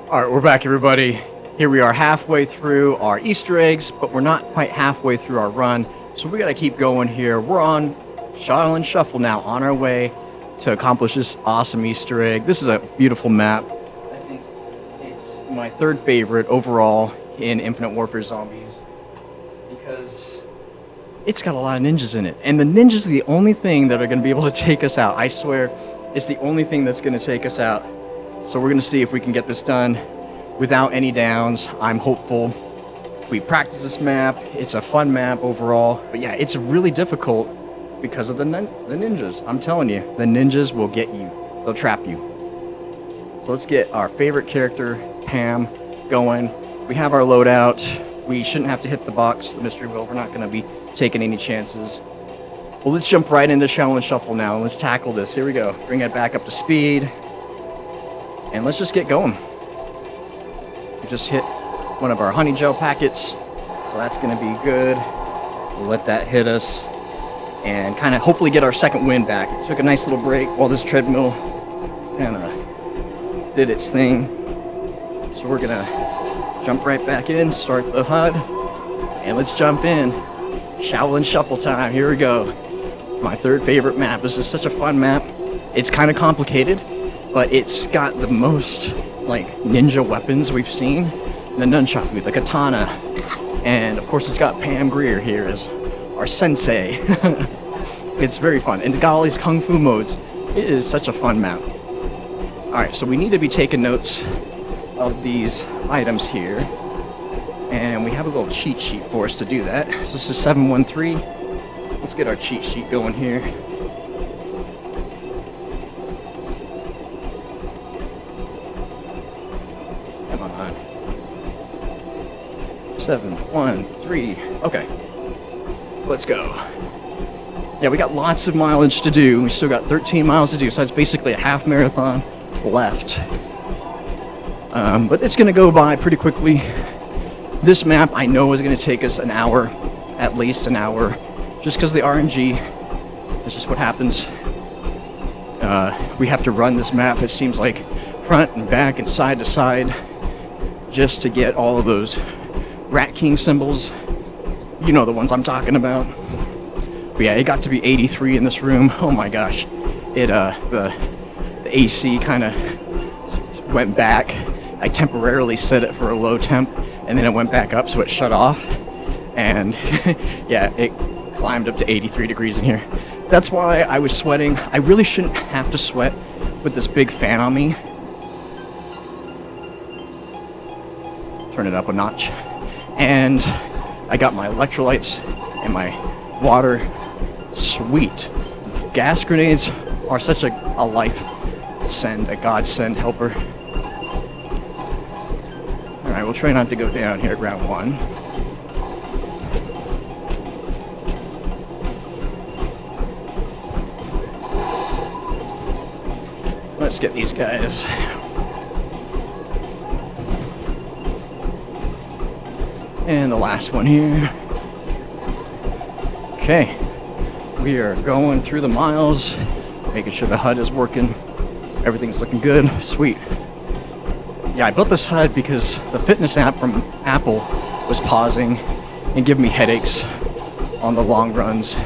S2: All right, we're back, everybody. Here we are halfway through our Easter eggs, but we're not quite halfway through our run, so we gotta keep going here. We're on Shuttle and Shuffle now, on our way to accomplish this awesome Easter egg. This is a beautiful map. I think it's my third favorite overall in Infinite Warfare Zombies because it's got a lot of ninjas in it, and the ninjas are the only thing that are gonna be able to take us out. I swear, it's the only thing that's gonna take us out. So we're gonna see if we can get this done without any downs. I'm hopeful. We practice this map. It's a fun map overall. But yeah, it's really difficult because of the ninjas. I'm telling you, the ninjas will get you. They'll trap you. So let's get our favorite character, Pam, going. We have our loadout. We shouldn't have to hit the box, the mystery wheel. We're not gonna be taking any chances. Well, let's jump right into Shuttle and Shuffle now, and let's tackle this. Here we go. Bring it back up to speed. And let's just get going. We just hit one of our honey gel packets, so that's gonna be good. We'll let that hit us and kind of hopefully get our second wind back. It took a nice little break while this treadmill kind of did its thing. So we're gonna jump right back in, start the HUD, and let's jump in. Shuttle and Shuffle time, here we go. My third favorite map. This is such a fun map. It's kind of complicated, but it's got the most like ninja weapons we've seen. The nunchaku, the katana, and of course it's got Pam Grier here as our sensei. It's very fun. And golly's kung fu modes. It is such a fun map. Alright, so we need to be taking notes of these items here. And we have a little cheat sheet for us to do that. So this is 713. Let's get our cheat sheet going here. Come on. 713. Okay. Let's go. Yeah, we got lots of mileage to do. We still got 13 miles to do, so that's basically a half marathon left. But it's gonna go by pretty quickly. This map I know is gonna take us an hour, at least an hour, just because the RNG. That's just what happens. We have to run this map, it seems like, front and back and side to side, just to get all of those Rat King symbols. You know the ones I'm talking about. But yeah, it got to be 83 in this room. Oh my gosh. It the AC kind of went back. I temporarily set it for a low temp, and then it went back up, so it shut off. And yeah, it climbed up to 83 degrees in here. That's why I was sweating. I really shouldn't have to sweat with this big fan on me. Turn it up a notch. And I got my electrolytes and my water. Sweet. Gas grenades are such a life send, a godsend helper. Alright, we'll try not to go down here at round one. Let's get these guys. And the last one here. Okay. We are going through the miles, making sure the HUD is working. Everything's looking good. Sweet. Yeah, I built this HUD because the fitness app from Apple was pausing and giving me headaches on the long runs.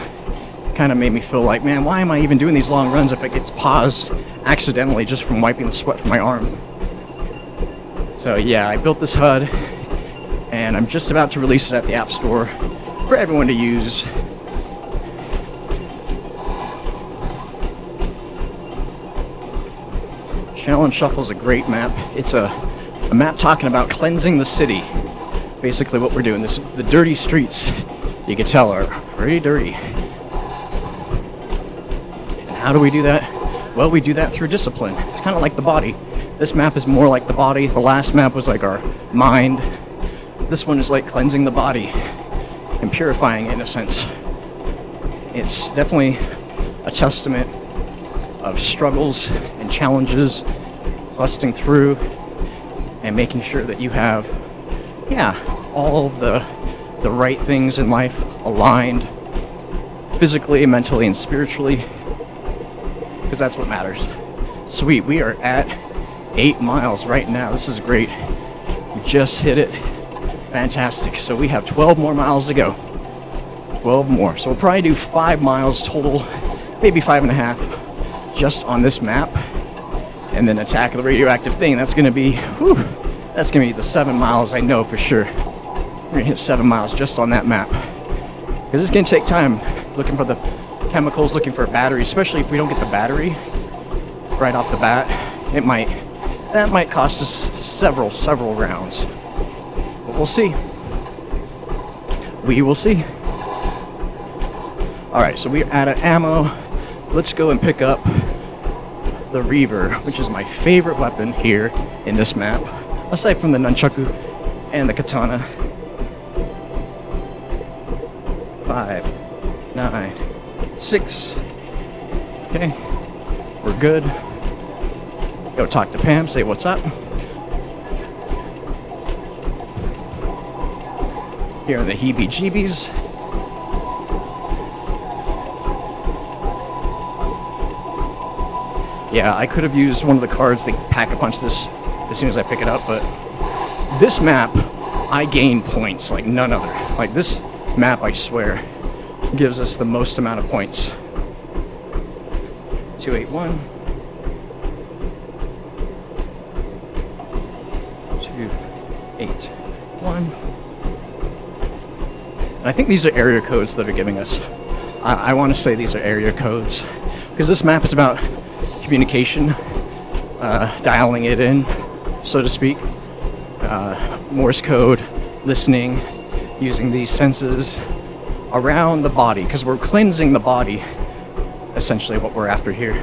S2: Kind of made me feel like, man, why am I even doing these long runs if it gets paused accidentally just from wiping the sweat from my arm? So yeah, I built this HUD, and I'm just about to release it at the App Store for everyone to use. Challenge Shuffle is a great map. It's a map talking about cleansing the city. Basically what we're doing, the dirty streets, you can tell, are pretty dirty. And how do we do that? Well, we do that through discipline. It's kind of like the body. This map is more like the body. The last map was like our mind. This one is like cleansing the body and purifying it in a sense. It's definitely a testament of struggles and challenges, busting through and making sure that you have, all of the right things in life aligned physically, mentally, and spiritually, because that's what matters. Sweet, we are at 8 miles right now. This is great. We just hit it. Fantastic. So we have 12 more miles to go. 12 more. So we'll probably do 5 miles total, maybe 5.5. Just on this map, and then attack the radioactive thing. That's gonna be, that's gonna be the 7 miles. I know for sure. We're gonna hit 7 miles just on that map, because it's gonna take time looking for the chemicals, looking for a battery. Especially if we don't get the battery right off the bat, that might cost us several rounds. But we'll see. We will see. All right, so we're out of ammo. Let's go and pick up the Reaver, which is my favorite weapon here in this map, aside from the nunchaku and the katana. 5, 9, 6. Okay, we're good. Go talk to Pam, say what's up. Here are the heebie-jeebies. Yeah, I could have used one of the cards that pack-a-punch this as soon as I pick it up, but this map, I gain points like none other. Like this map, I swear, gives us the most amount of points. 281. 281. And I think these are area codes that are giving us. I want to say these are area codes, because this map is about communication, dialing it in, so to speak. Morse code, listening, using these senses around the body, because we're cleansing the body, essentially what we're after here.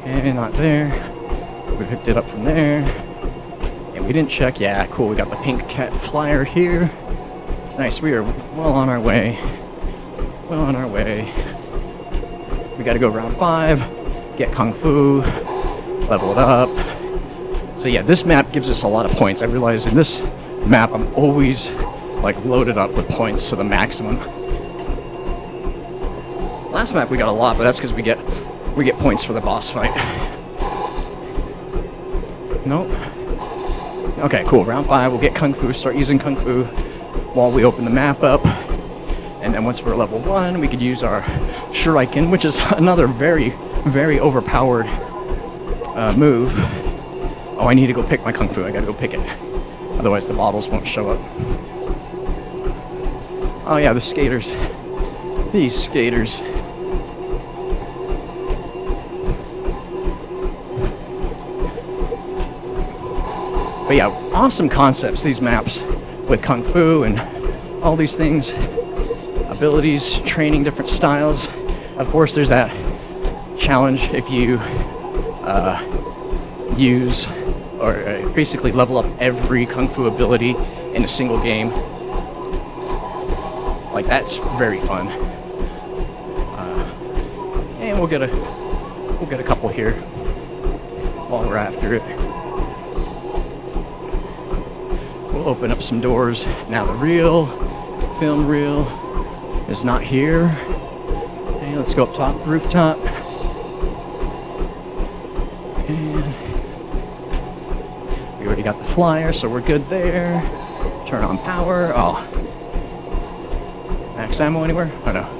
S2: And not there. We picked it up from there. And we didn't check. Yeah, cool. We got the pink cat flyer here. Nice. We are well on our way. Well on our way. We got to go round 5, get Kung Fu, level it up. So yeah, this map gives us a lot of points. I realize in this map, I'm always like loaded up with points to the maximum. Last map we got a lot, but that's because we get points for the boss fight. Nope. Okay, cool. Round 5, we'll get Kung Fu, start using Kung Fu while we open the map up. And then once we're level 1, we could use our Shuriken, which is another very, very overpowered move. Oh, I need to go pick my Kung Fu. I gotta go pick it. Otherwise the bottles won't show up. Oh yeah, the skaters. These skaters. But yeah, awesome concepts, these maps, with Kung Fu and all these things. Abilities, training different styles. Of course, there's that challenge if you use or basically level up every Kung Fu ability in a single game. Like, that's very fun. And we'll get a We'll get a couple here while we're after it. We'll open up some doors. Now the film reel is not here. Okay, let's go up top, rooftop. And we already got the flyer, so we're good there. Turn on power. Oh. Max ammo anywhere? Oh no.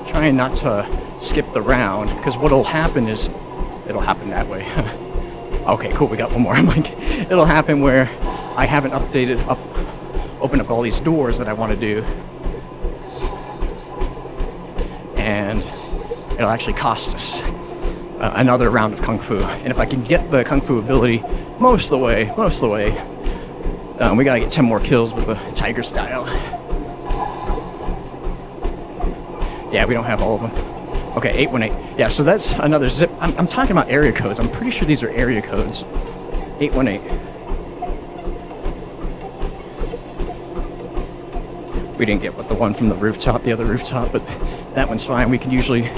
S2: Trying not to skip the round, because what'll happen is it'll happen that way. Okay, cool, we got one more. I'm like, it'll happen where I haven't opened up all these doors that I want to do, and it'll actually cost us another round of Kung Fu. And if I can get the Kung Fu ability most of the way, we gotta get 10 more kills with the Tiger style. Yeah, we don't have all of them. Okay, 818. Yeah, so that's another zip. I'm talking about area codes. I'm pretty sure these are area codes. 818. We didn't get the one from the rooftop, the other rooftop, but that one's fine. We can usually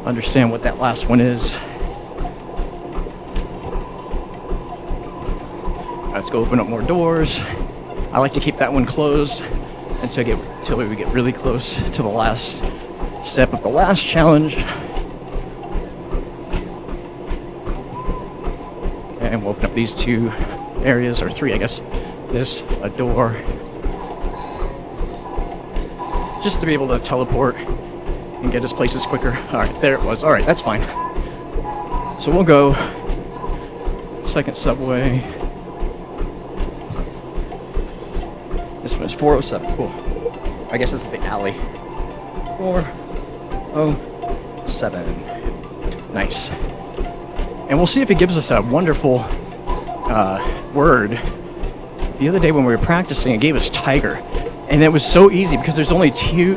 S2: understand what that last one is. Let's go open up more doors. I like to keep that one closed until we get really close to the last step of the last challenge. And we'll open up these 2 areas, or 3, I guess. This, a door. Just to be able to teleport and get us places quicker. Alright, there it was. Alright, that's fine. So we'll go second subway. This one is 407. Cool. I guess this is the alley. 407. Nice. And we'll see if it gives us a wonderful word. The other day when we were practicing, it gave us tiger. And it was so easy because there's only two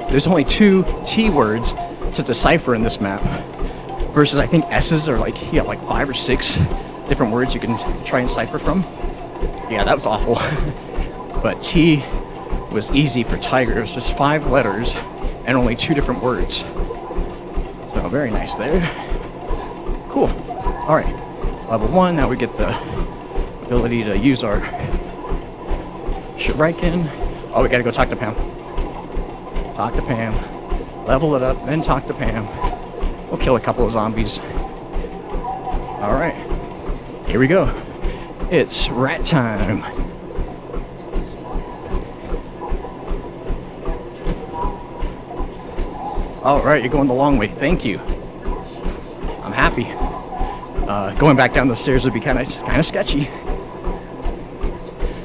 S2: T words to decipher in this map. Versus I think S's are like, you have like 5 or 6 different words you can try and cipher from. Yeah, that was awful. But T was easy for tiger. It was just 5 letters and only 2 different words. So very nice there. Cool. All right, level 1. Now we get the ability to use our shuriken. Oh, we gotta go talk to Pam. Talk to Pam. Level it up, then talk to Pam. We'll kill a couple of zombies. All right, here we go. It's rat time. All right, you're going the long way. Thank you. I'm happy. Going back down those stairs would be kind of sketchy.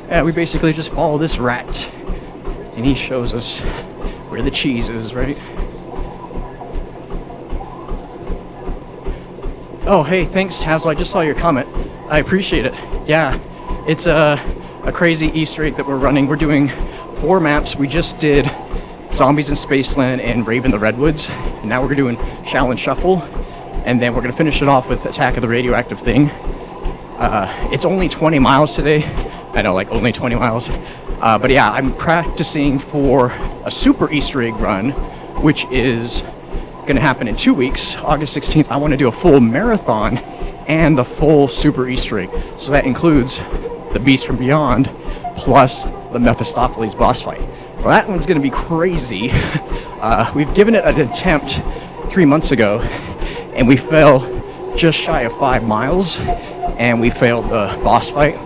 S2: Yeah, we basically just follow this rat, and he shows us where the cheese is, right? Oh, hey, thanks, Tazzle. I just saw your comment. I appreciate it. Yeah, it's a crazy Easter egg that we're running. We're doing 4 maps. We just did Zombies in Spaceland and Rave in the Redwoods. And now we're doing Challenge Shuffle. And then we're going to finish it off with Attack of the Radioactive Thing. It's only 20 miles today. I know, like, only 20 miles. But yeah, I'm practicing for a super Easter egg run, which is going to happen in 2 weeks, August 16th. I want to do a full marathon and the full super Easter egg. So that includes the Beast from Beyond plus the Mephistopheles boss fight. So that one's going to be crazy. We've given it an attempt 3 months ago, and we fell just shy of 5 miles, and we failed the boss fight.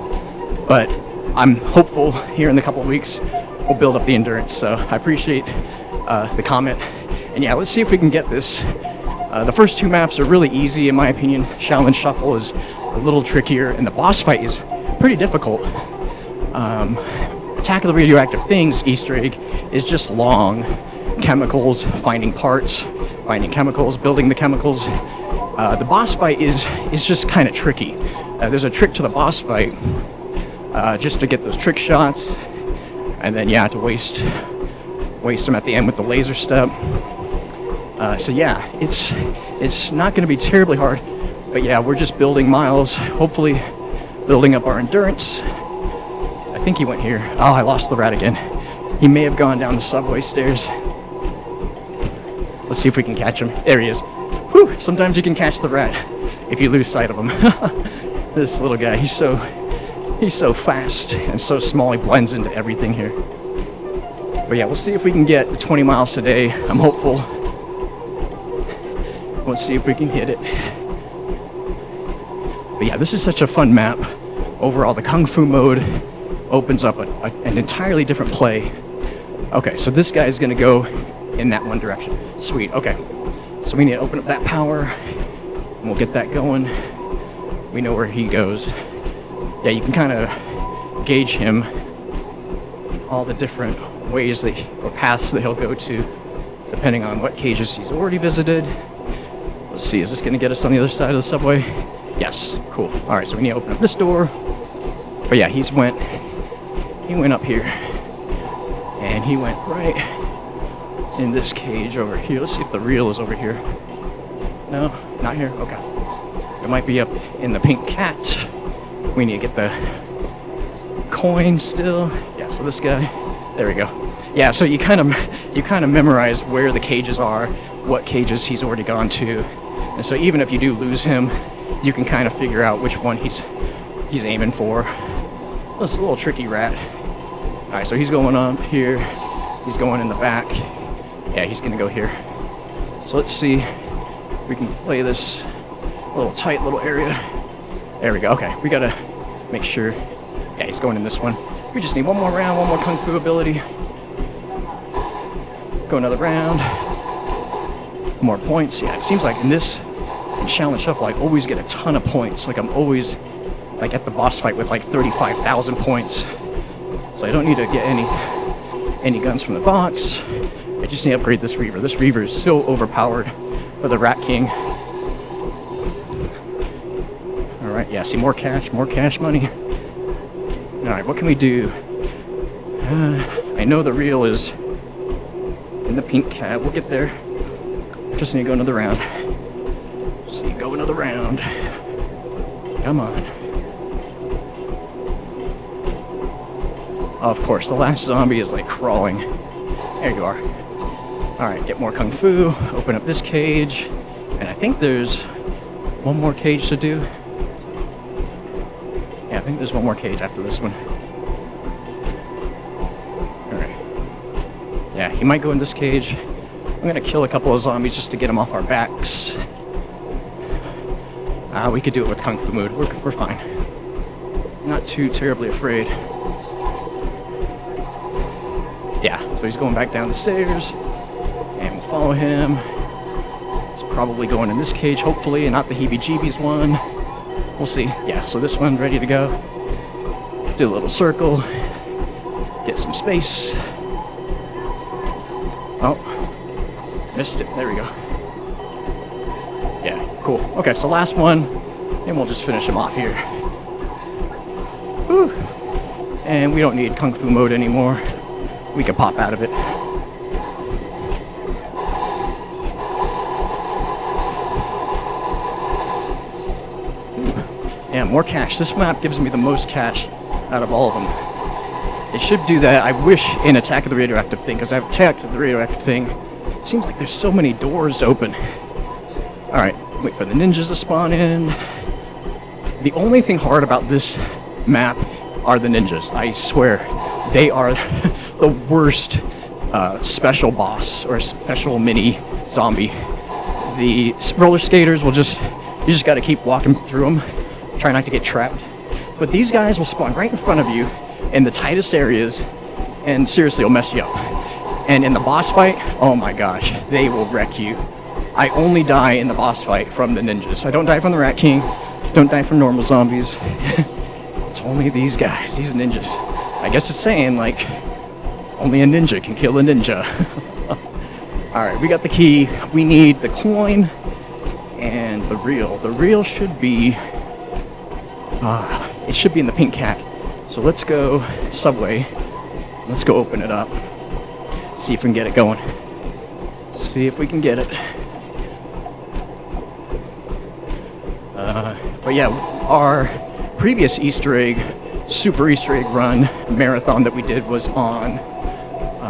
S2: But I'm hopeful here in a couple of weeks we'll build up the endurance. So I appreciate the comment. And yeah, let's see if we can get this. The first 2 maps are really easy in my opinion. Challenge Shuffle is a little trickier, and the boss fight is pretty difficult. Attack of the Radioactive Things Easter egg is just long. Chemicals, finding parts, finding chemicals, building the chemicals. The boss fight is just kind of tricky. There's a trick to the boss fight, just to get those trick shots, and then yeah, to waste them at the end with the laser step. So yeah, it's not going to be terribly hard, but yeah, we're just building miles, hopefully building up our endurance. I think he went here. Oh, I lost the rat again. He may have gone down the subway stairs. Let's see if we can catch him. There he is. Whew, sometimes you can catch the rat if you lose sight of him. This little guy, he's so fast and so small, he blends into everything here. But yeah, we'll see if we can get 20 miles today. I'm hopeful. We'll see if we can hit it. But yeah, this is such a fun map. Overall, the Kung Fu mode opens up an entirely different play. Okay, so this guy's gonna go in that one direction. Sweet, okay. So we need to open up that power, and we'll get that going. We know where he goes. Yeah, you can kind of gauge him, all the different ways that, or paths that he'll go to, depending on what cages he's already visited. Let's see, is this gonna get us on the other side of the subway? Yes, cool. All right, so we need to open up this door. But yeah, he went up here, and he went right in this cage over here. Let's see if the reel is over here. No, not here. Okay. It might be up in the pink cat. We need to get the coin still. Yeah, so this guy, there we go. Yeah, so you kind of memorize where the cages are, what cages he's already gone to. And so even if you do lose him, you can kind of figure out which one he's aiming for. This little tricky rat. All right, so he's going up here. He's going in the back. Yeah, he's gonna go here. So let's see if we can play this little tight little area. There we go. Okay, we gotta make sure. Yeah, he's going in this one. We just need one more round, one more Kung Fu ability. Go another round. More points. Yeah, it seems like in Shaolin Shuffle, I always get a ton of points. Like I'm always like at the boss fight with like 35,000 points. So I don't need to get any guns from the box. I just need to upgrade this Reaver. This Reaver is so overpowered for the Rat King. Alright, yeah, see, more cash money. Alright, what can we do? I know the reel is in the pink cat. We'll get there. Just need to go another round. See, go another round. Come on. Of course, the last zombie is like crawling. There you are. Alright, get more Kung Fu, open up this cage, and I think there's one more cage to do. Yeah, I think there's one more cage after this one. Alright. Yeah, he might go in this cage. I'm gonna kill a couple of zombies just to get them off our backs. We could do it with Kung Fu mode. We're fine. Not too terribly afraid. Yeah, so he's going back down the stairs, and we'll follow him. He's probably going in this cage, hopefully, and not the heebie-jeebies one. We'll see. Yeah, so this one's ready to go. Do a little circle, get some space. Oh, missed it. There we go. Yeah, cool. Okay, so last one, and we'll just finish him off here. Whew. And we don't need Kung Fu mode anymore. We can pop out of it. Yeah, more cash. This map gives me the most cash out of all of them. It should do that. I wish in Attack of the Radioactive Thing, because I've attacked the Radioactive Thing. It seems like there's so many doors open. Alright, wait for the ninjas to spawn in. The only thing hard about this map are the ninjas. I swear, they are the worst special boss or special mini zombie. The roller skaters will you just gotta keep walking through them. Try not to get trapped. But these guys will spawn right in front of you in the tightest areas and seriously will mess you up. And in the boss fight, oh my gosh, they will wreck you. I only die in the boss fight from the ninjas. I don't die from the Rat King, don't die from normal zombies. It's only these guys, these ninjas. I guess it's saying like, only a ninja can kill a ninja. Alright, we got the key. We need the coin and the reel. The reel should be, it should be in the pink cat. So let's go subway. Let's go open it up. See if we can get it going. See if we can get it. But yeah, our previous Easter egg, super Easter egg run marathon that we did was on,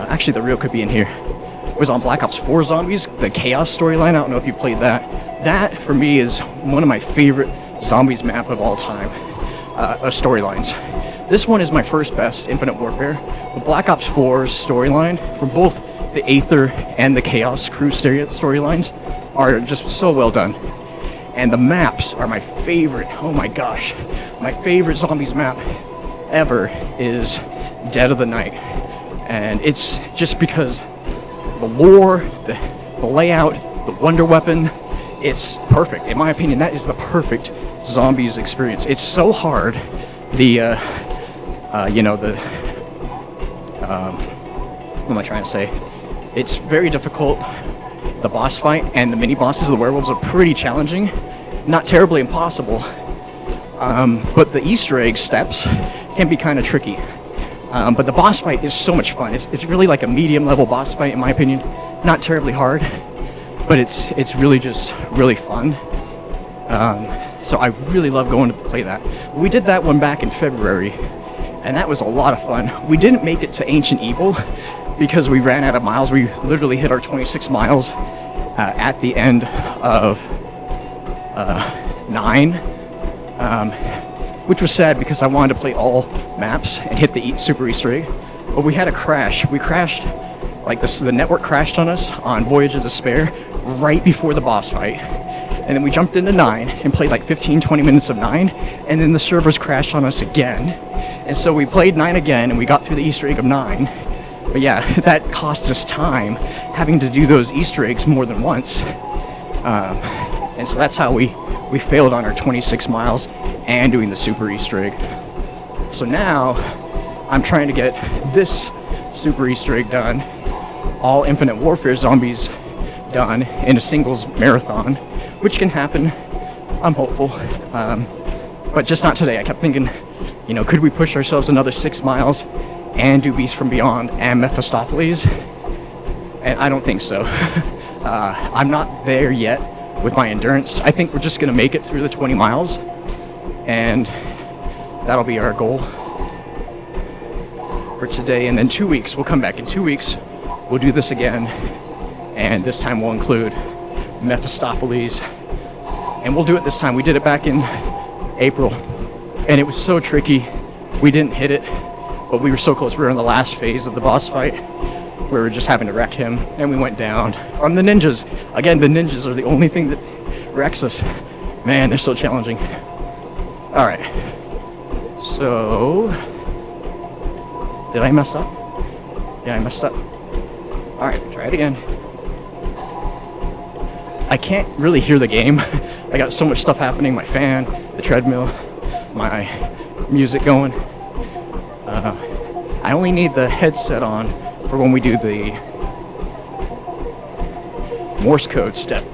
S2: actually the reel could be in here. was on Black Ops 4 Zombies, the Chaos storyline. I don't know if you played that. That, for me, is one of my favorite Zombies map of all time, storylines. This one is my first best, Infinite Warfare. The Black Ops 4's storyline, for both the Aether and the Chaos crew storylines, are just so well done. And the maps are my favorite. Oh my gosh. My favorite Zombies map ever is Dead of the Night. And it's just because the lore, the layout, the wonder weapon, it's perfect. In my opinion, that is the perfect Zombies experience. It's so hard. What am I trying to say? It's very difficult. The boss fight and the mini bosses, the werewolves, are pretty challenging. Not terribly impossible. But the Easter egg steps can be kind of tricky. But the boss fight is so much fun. It's really like a medium level boss fight, in my opinion. Not terribly hard, but it's really just really fun. So I really love going to play that. We did that one back in February, and that was a lot of fun. We didn't make it to Ancient Evil because we ran out of miles. We literally hit our 26 miles at the end of 9, which was sad because I wanted to play all maps and hit the Super Easter egg. But we had a crash. We crashed, like this, the network crashed on us on Voyage of Despair right before the boss fight. And then we jumped into 9 and played like 15-20 minutes of 9, and then the servers crashed on us again. And so we played 9 again, and we got through the Easter egg of 9. But yeah, that cost us time, having to do those Easter eggs more than once. And so that's how we failed on our 26 miles and doing the Super Easter egg. So now, I'm trying to get this Super Easter egg done, all Infinite Warfare Zombies done in a singles marathon, which can happen. I'm hopeful, but just not today. I kept thinking, could we push ourselves another 6 miles and do Beast from Beyond and Mephistopheles? And I don't think so. I'm not there yet with my endurance. I think we're just gonna make it through the 20 miles, and that'll be our goal for today. And then 2 weeks, we'll come back in 2 weeks. We'll do this again, and this time we'll include Mephistopheles, and we'll do it this time. We did it back in April, and it was so tricky. We didn't hit it, but we were so close. We were in the last phase of the boss fight. We were just having to wreck him, and we went down from the ninjas. Again, the ninjas are the only thing that wrecks us. Man, they're so challenging. All right, so did I mess up? Yeah, I messed up. All right, try it again. I can't really hear the game. I got so much stuff happening, my fan, the treadmill, my music going. I only need the headset on for when we do the Morse code step.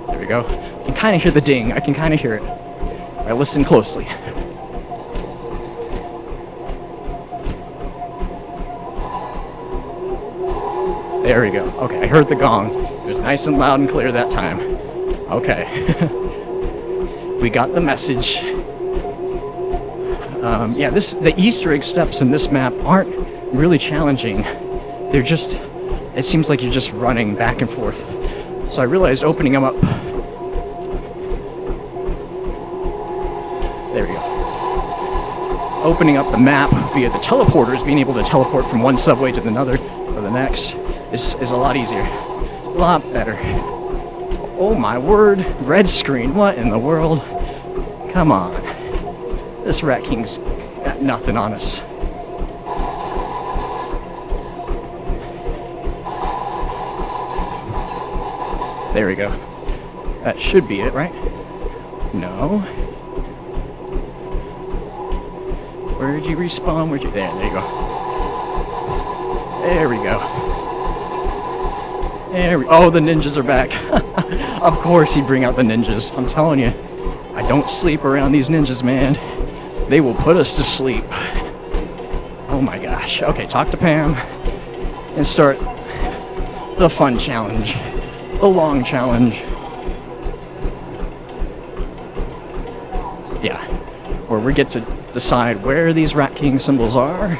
S2: There we go. I can kind of hear the ding. I can kind of hear it. All right, listen closely. There we go. Okay, I heard the gong. It was nice and loud and clear that time. Okay. We got the message. Yeah, the Easter egg steps in this map aren't really challenging. They're just, it seems like you're just running back and forth. So I realized opening them up. There we go. Opening up the map via the teleporters, being able to teleport from one subway to another or the next, is a lot easier, a lot better. Oh my word, red screen, what in the world? Come on, this Rat King's got nothing on us. There we go. That should be it, right? No. Where'd you respawn? Where'd you, there you go. There we go. Oh, the ninjas are back. Of course he'd bring out the ninjas. I'm telling you, I don't sleep around these ninjas, man. They will put us to sleep. Oh my gosh. Okay, talk to Pam and start the fun challenge, the long challenge. where we get to decide where these Rat King symbols are.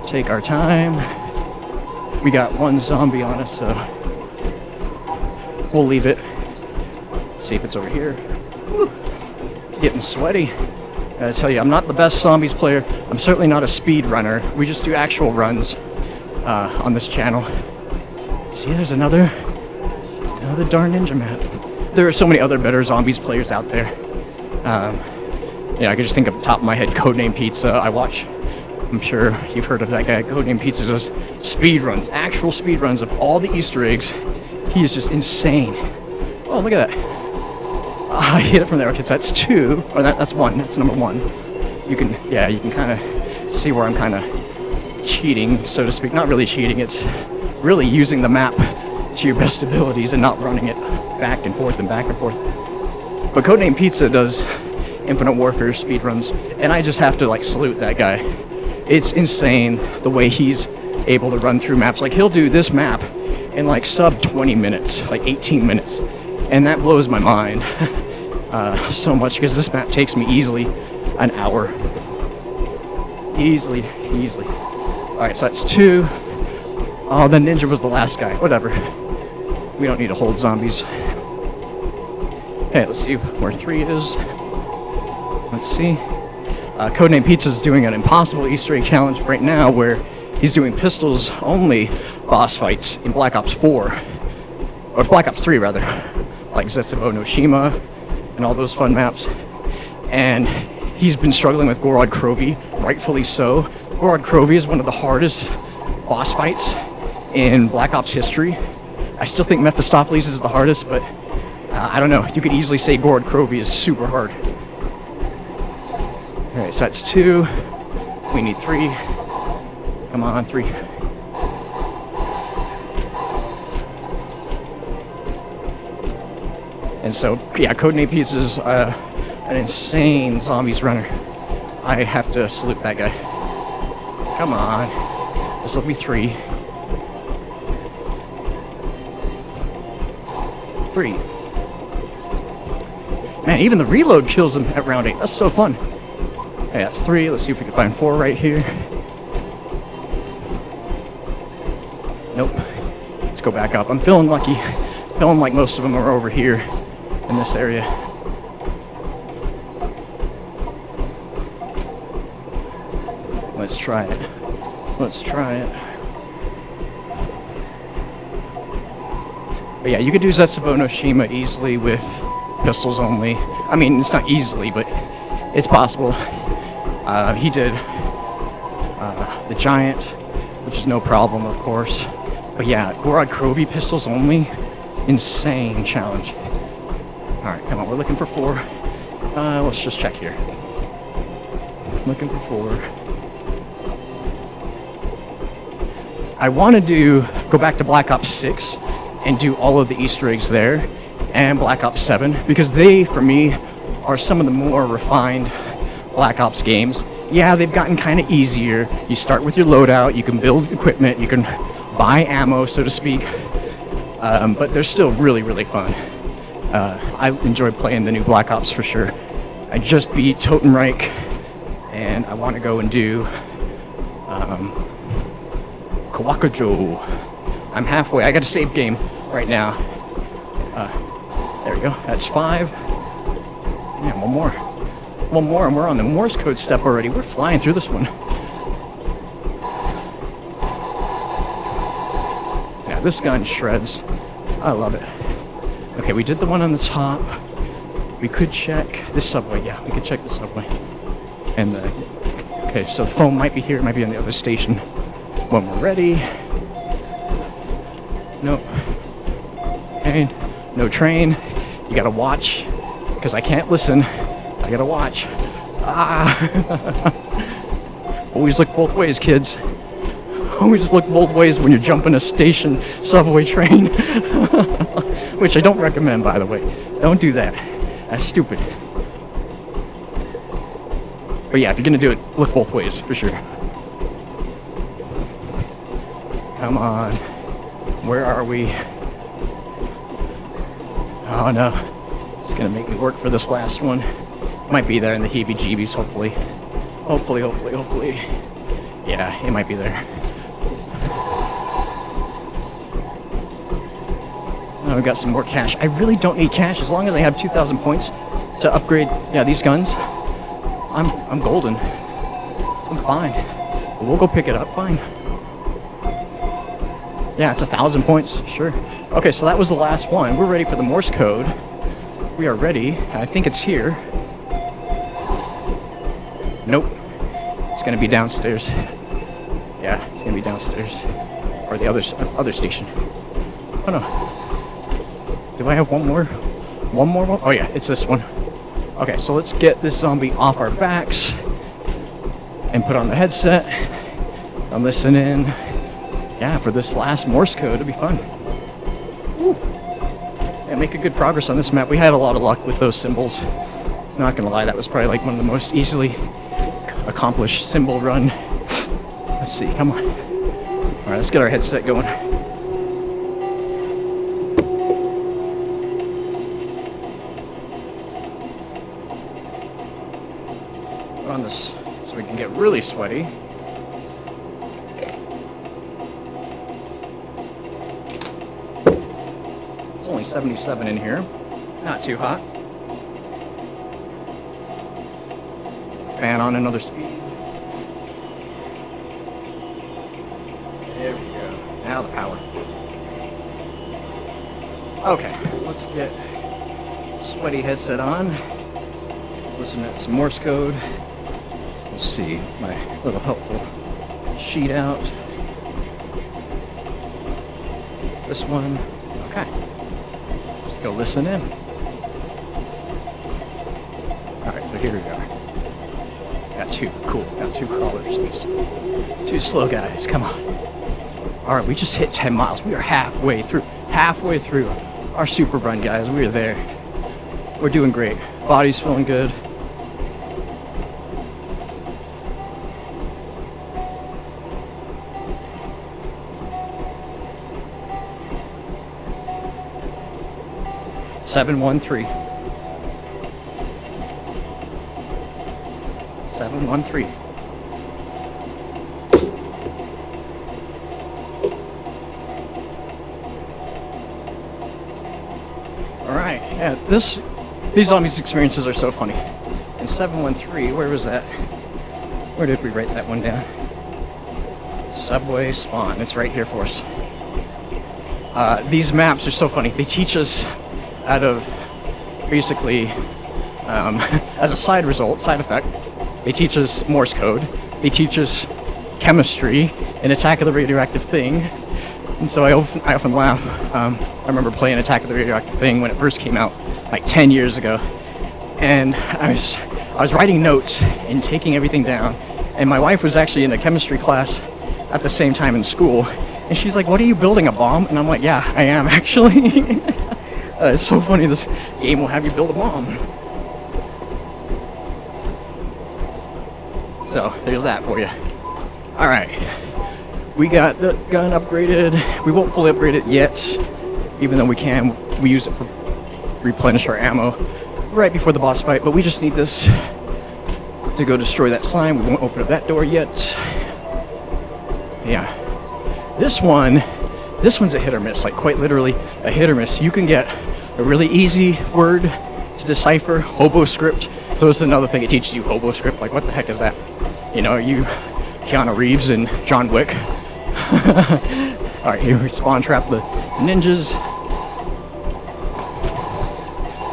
S2: Take our time. We got one zombie on us, so we'll leave it. See if it's over here. Woo. Getting sweaty. I tell you, I'm not the best zombies player. I'm certainly not a speed runner. We just do actual runs on this channel. See, there's another darn ninja map. There are so many other better zombies players out there. I could just think of the top of my head, Codename Pizza. I'm sure you've heard of that guy. Codename Pizza does speed runs, actual speed runs of all the Easter eggs. He is just insane. Oh, look at that. I hit it from there. Okay, so that's 2, or that's 1. That's number 1. You can kind of see where I'm kind of cheating, so to speak. Not really cheating. It's really using the map to your best abilities and not running it back and forth and back and forth. But Codename Pizza does Infinite Warfare speedruns, and I just have to salute that guy. It's insane the way he's able to run through maps. Like, he'll do this map in sub 20 minutes, 18 minutes, and that blows my mind so much, because this map takes me easily an hour. Easily. Alright, so that's 2. Oh, the ninja was the last guy. Whatever. We don't need to hold zombies. Okay, let's see where 3 is. Let's see. Codename Pizza is doing an impossible Easter egg challenge right now, where he's doing pistols only boss fights in Black Ops 4, or Black Ops 3 rather, like Zetsubo no Shima and all those fun maps. And he's been struggling with Gorod Krovi, rightfully so. Gorod Krovi is one of the hardest boss fights in Black Ops history. I still think Mephistopheles is the hardest, but I don't know. You could easily say Gorod Krovi is super hard. Alright, so that's 2. We need 3. Come on, 3. And so, yeah, Codename Pizza is an insane zombies runner. I have to salute that guy. Come on. This will be 3. 3. Man, even the reload kills him at round 8. That's so fun. Okay, that's 3. Let's see if we can find 4 right here. Nope. Let's go back up. I'm feeling lucky. Feeling like most of them are over here in this area. Let's try it. But yeah, you could do Zetsubo no Shima easily with pistols only. I mean, it's not easily, but it's possible. He did the Giant, which is no problem, of course. But yeah, Gorod Krovi pistols only, insane challenge. Alright, come on, we're looking for 4. Let's just check here. Looking for 4. I want to go back to Black Ops 6 and do all of the Easter eggs there, and Black Ops 7, because they, for me, are some of the more refined Black Ops games. Yeah, they've gotten kind of easier. You start with your loadout, you can build equipment, you can buy ammo, so to speak, but they're still really, really fun. I enjoy playing the new Black Ops for sure. I just beat Totenreich, and I want to go and do Kawakujo. I'm halfway. I got a save game right now. There we go. That's 5. Yeah, one more, and we're on the Morse code step already. We're flying through this one. Yeah, this gun shreds. I love it. Okay, we did the one on the top. We could check the subway. Yeah, we could check the subway. And okay, so the phone might be here. It might be on the other station when we're ready. Nope. Okay, no train. You gotta watch, because I can't listen. I gotta watch. Always look both ways, kids. Always look both ways when you're jumping a station subway train. Which I don't recommend, by the way. Don't do that. That's stupid. But yeah, if you're gonna do it, look both ways, for sure. Come on. Where are we? Oh no. It's gonna make me work for this last one. Might be there in the heebie-jeebies, hopefully. Hopefully. Yeah, it might be there. Oh, we got some more cash. I really don't need cash as long as I have 2,000 points to upgrade. Yeah, these guns. I'm golden. I'm fine. We'll go pick it up. Fine. Yeah, it's 1,000 points. Sure. Okay, so that was the last one. We're ready for the Morse code. We are ready. I think it's here. Nope. It's gonna be downstairs. Yeah, it's gonna be downstairs. Or the other station. Oh no. Do I have one more? One more one? Oh yeah, it's this one. Okay, so let's get this zombie off our backs and put on the headset and listen in. Yeah, for this last Morse code, it'll be fun. Woo. Yeah, make a good progress on this map. We had a lot of luck with those symbols. Not gonna lie, that was probably like one of the most easily accomplished symbol run. Let's see, come on. All right, let's get our headset going. Put on this so we can get really sweaty. It's only 77 in here. Not too hot. Fan on another speed. There we go. Now the power. Okay, let's get sweaty headset on. Listen to some Morse code. Let's see my little helpful sheet out. This one. Okay. Let's go listen in. Alright, so here we go. Got two. Cool. Got two crawlers. Two slow guys. Come on. Alright, we just hit 10 miles. We are halfway through. Halfway through our super run, guys. We are there. We're doing great. Body's feeling good. Seven, 1, 3. 713. All right, yeah, these zombies experiences are so funny. And 713, where was that? Where did we write that one down? Subway spawn. It's right here for us. These maps are so funny. They teach us out of basically as a side effect. They teach us Morse code. They teach us chemistry and Attack of the Radioactive Thing. And so I often laugh. I remember playing Attack of the Radioactive Thing when it first came out, like 10 years ago. And I was writing notes and taking everything down. And my wife was actually in a chemistry class at the same time in school. And she's like, "What are you building, a bomb?" And I'm like, "Yeah, I am actually." It's so funny. This game will have you build a bomb. So there's that for you. All right, we got the gun upgraded. We won't fully upgrade it yet, even though we can. We use it for replenish our ammo right before the boss fight. But we just need this to go destroy that slime. We won't open up that door yet. Yeah, this one's a hit or miss. Like quite literally a hit or miss. You can get a really easy word to decipher, hobo script. So it's another thing it teaches you, hobo script. Like what the heck is that? You know, you Keanu Reeves and John Wick. Alright, here we spawn trap the ninjas.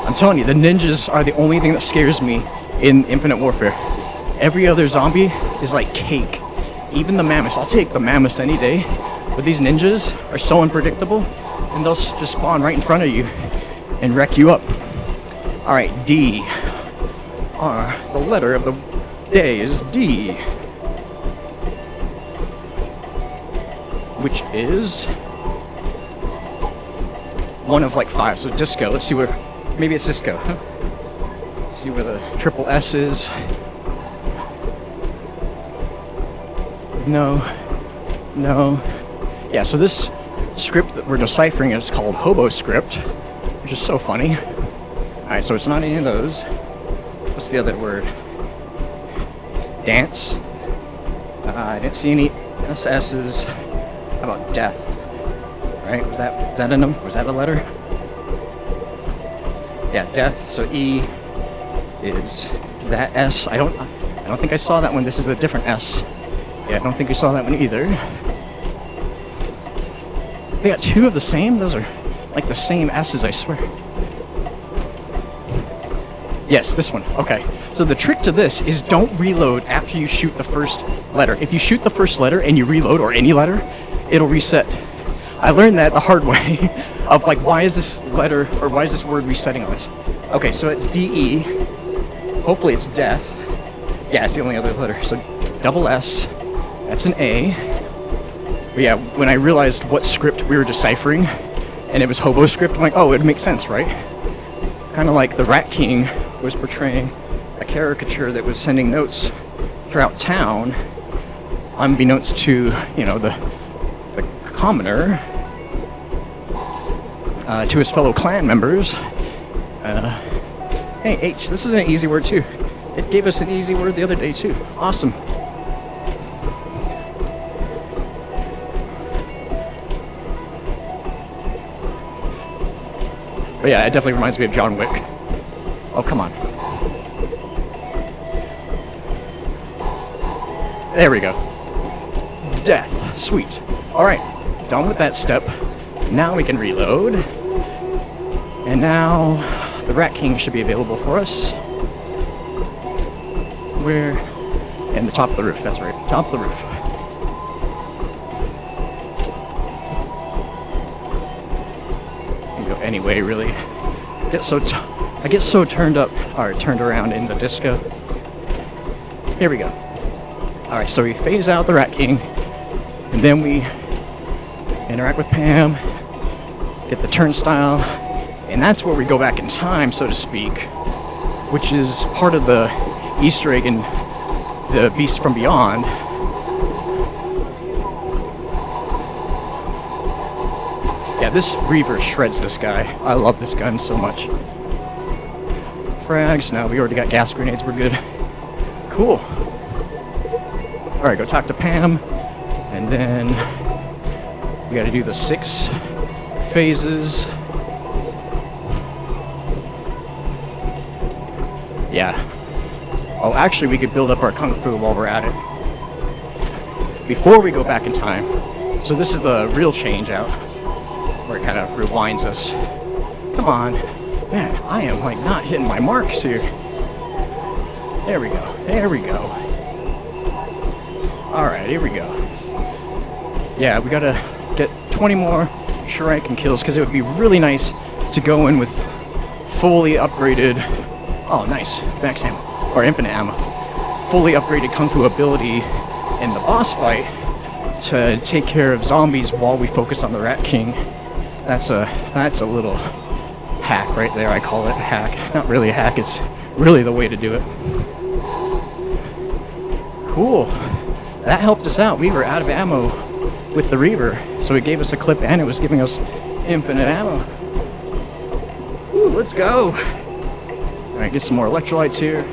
S2: I'm telling you, the ninjas are the only thing that scares me in Infinite Warfare. Every other zombie is like cake. Even the mammoths. I'll take the mammoths any day. But these ninjas are so unpredictable, and they'll just spawn right in front of you and wreck you up. Alright, D. The letter of the day is D. Which is one of like 5. So disco. Let's see where. Maybe it's disco. Huh? Let's see where the triple S is. No. Yeah, so this script that we're deciphering is called hobo script, which is so funny. Alright, so it's not any of those. What's the other word? Dance. I didn't see any SS's. How about death? Right? Was that a number? Was that a letter? Yeah, death. So E is that S. I don't think I saw that one. This is a different S. Yeah, I don't think we saw that one either. They got two of the same? Those are like the same S's, I swear. Yes, this one. Okay. So the trick to this is don't reload after you shoot the first letter. If you shoot the first letter and you reload, or any letter, it'll reset. I learned that the hard way of like, why is this letter, or why is this word resetting on us? Okay, so it's DE. Hopefully it's death. Yeah, it's the only other letter. So double S, that's an A. But yeah, when I realized what script we were deciphering, and it was hobo script, I'm like, oh, it makes sense, right? Kind of like the Rat King was portraying a caricature that was sending notes throughout town, unbeknownst to, the commoner, to his fellow clan members. Hey, H, this is an easy word too. It gave us an easy word the other day too. Awesome. But yeah, it definitely reminds me of John Wick. Oh, come on. There we go. Death. Sweet. Alright, done with that step. Now we can reload. And now the Rat King should be available for us. Where? In the top of the roof, that's right. Top of the roof. You can go anyway, really. I get so turned around in the disco. Here we go. Alright, so we phase out the Rat King, and then we interact with Pam, get the turnstile, and that's where we go back in time, so to speak, which is part of the Easter egg in the Beast from Beyond. Yeah, this Reaver shreds this guy. I love this gun so much. Frags, now we already got gas grenades, we're good. Cool. Alright, go talk to Pam, and then we gotta do the 6 phases. Yeah. Oh, actually, we could build up our Kung Fu while we're at it. Before we go back in time. So this is the real change out, where it kind of rewinds us. Come on. Man, I am like not hitting my marks here. There we go. There we go. Alright, here we go. Yeah, we gotta get 20 more Shuriken kills, because it would be really nice to go in with fully upgraded... Oh, nice. Max ammo. Or infinite ammo. Fully upgraded Kung Fu ability in the boss fight to take care of zombies while we focus on the Rat King. That's a little hack right there. I call it a hack. Not really a hack, it's really the way to do it. Cool. That helped us out. We were out of ammo with the Reaver, so it gave us a clip and it was giving us infinite ammo. Ooh, let's go. Alright, get some more electrolytes here.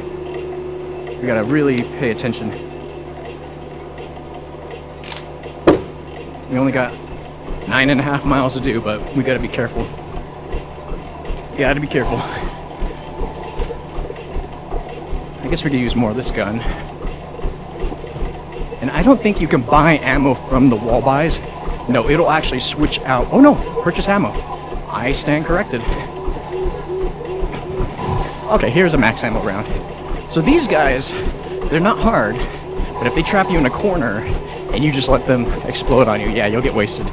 S2: We gotta really pay attention. We only got 9.5 miles to do, but we gotta be careful. Gotta be careful. I guess we could use more of this gun. And I don't think you can buy ammo from the wall buys. No, it'll actually switch out. Oh no, purchase ammo. I stand corrected. Okay, here's a max ammo round. So these guys, they're not hard, but if they trap you in a corner and you just let them explode on you, yeah, you'll get wasted.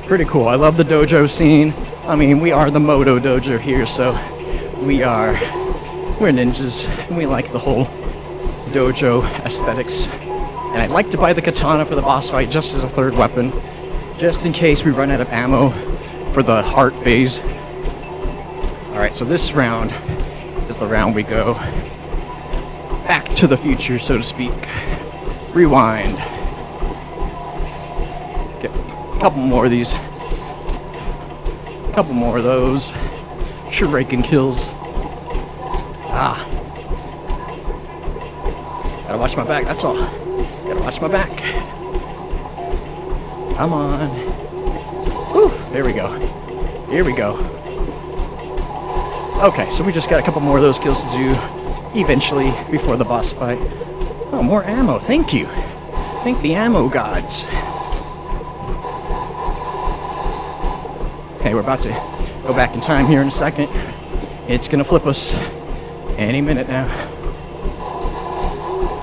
S2: Pretty cool. I love the dojo scene. I mean, we are the Moto Dojo here, so we're ninjas, and we like the whole dojo aesthetics. And I'd like to buy the katana for the boss fight just as a third weapon, just in case we run out of ammo for the heart phase. Alright, so this round is the round we go. Back to the future, so to speak. Rewind. Get a couple more of these. A couple more of those. Sure raking kills. Ah. Gotta watch my back, that's all. Gotta watch my back. Come on. Whew, there we go. Here we go. Okay, so we just got a couple more of those kills to do eventually before the boss fight. Oh, more ammo, thank you. Thank the ammo gods. Okay, we're about to go back in time here in a second. It's gonna flip us any minute now.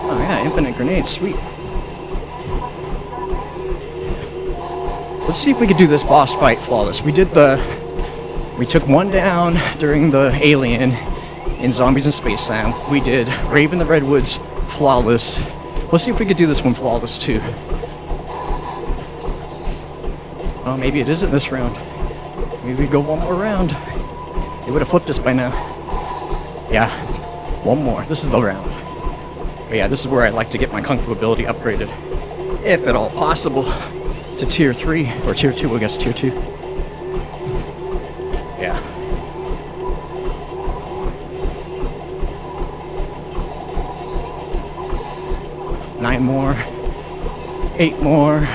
S2: Oh yeah, infinite grenades, sweet. Let's see if we could do this boss fight flawless. We took one down during the alien in Zombies in Spaceland. We did Rave in the Redwoods flawless. Let's see if we could do this one flawless too. Oh, maybe it isn't this round. Maybe we go one more round. It would have flipped us by now. Yeah, one more. This is the round. But yeah, this is where I like to get my Kung Fu ability upgraded, if at all possible, to Tier 3, or Tier 2, I guess Tier 2. Yeah. Nine more. 8 more.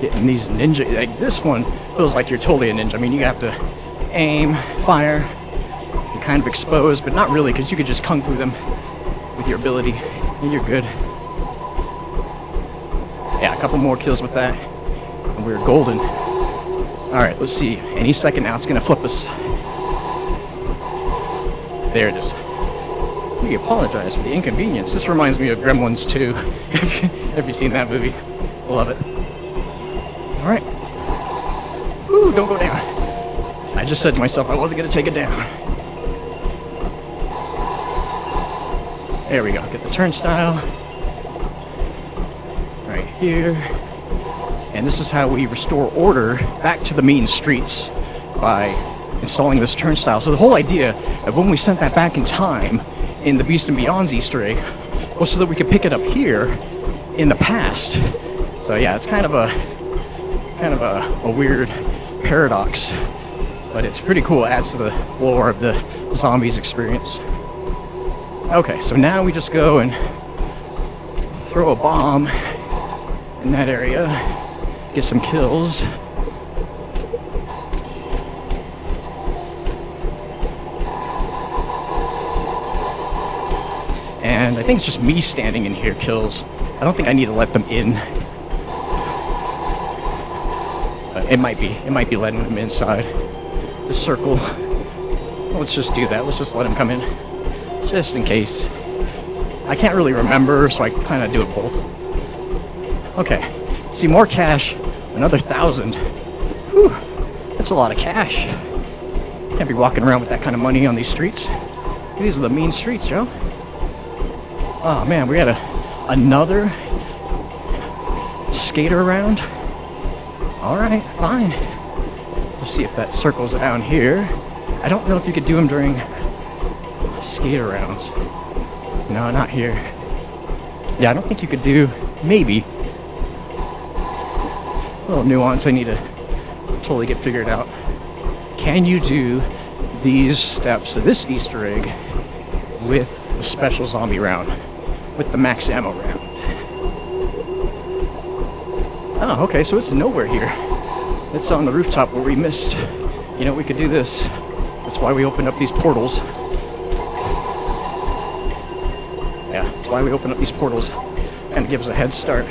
S2: Getting these ninja, like this one feels like you're totally a ninja. I mean, you have to aim, fire, and kind of expose, but not really, because you could just Kung Fu them with your ability, and you're good. Yeah, a couple more kills with that, and we're golden. Alright, let's see. Any second now, it's gonna flip us. There it is. We apologize for the inconvenience. This reminds me of Gremlins 2. Have you seen that movie? Love it. Alright. Ooh, don't go down. I just said to myself I wasn't gonna take it down. There we go. Get the turnstile. Right here. And this is how we restore order back to the main streets, by installing this turnstile. So the whole idea of when we sent that back in time in the Beast and Beyond's Easter egg was so that we could pick it up here in the past. So yeah, it's kind of a weird paradox, but it's pretty cool. It adds to the lore of the zombies experience. Okay, so now we just go and throw a bomb in that area, get some kills. And I think it's just me standing in here kills. I don't think I need to let them in. It might be letting them inside the circle. Let's just do that. Let's just let them come in, just in case. I can't really remember, so I kind of do it both. Okay, see, more cash, another 1,000. Whew, that's a lot of cash. Can't be walking around with that kind of money on these streets. These are the mean streets, yo. Oh man, we had another skater around. Alright, fine. Let's see if that circles down here. I don't know if you could do them during skater rounds. No, not here. Yeah, I don't think you could do, maybe. A little nuance I need to totally get figured out. Can you do these steps of this Easter egg with the special zombie round, with the max ammo round? Oh, okay, so it's nowhere here. It's on the rooftop where we missed. You know, we could do this. That's why we opened up these portals. Yeah, that's why we opened up these portals. Kind of gives us a head start.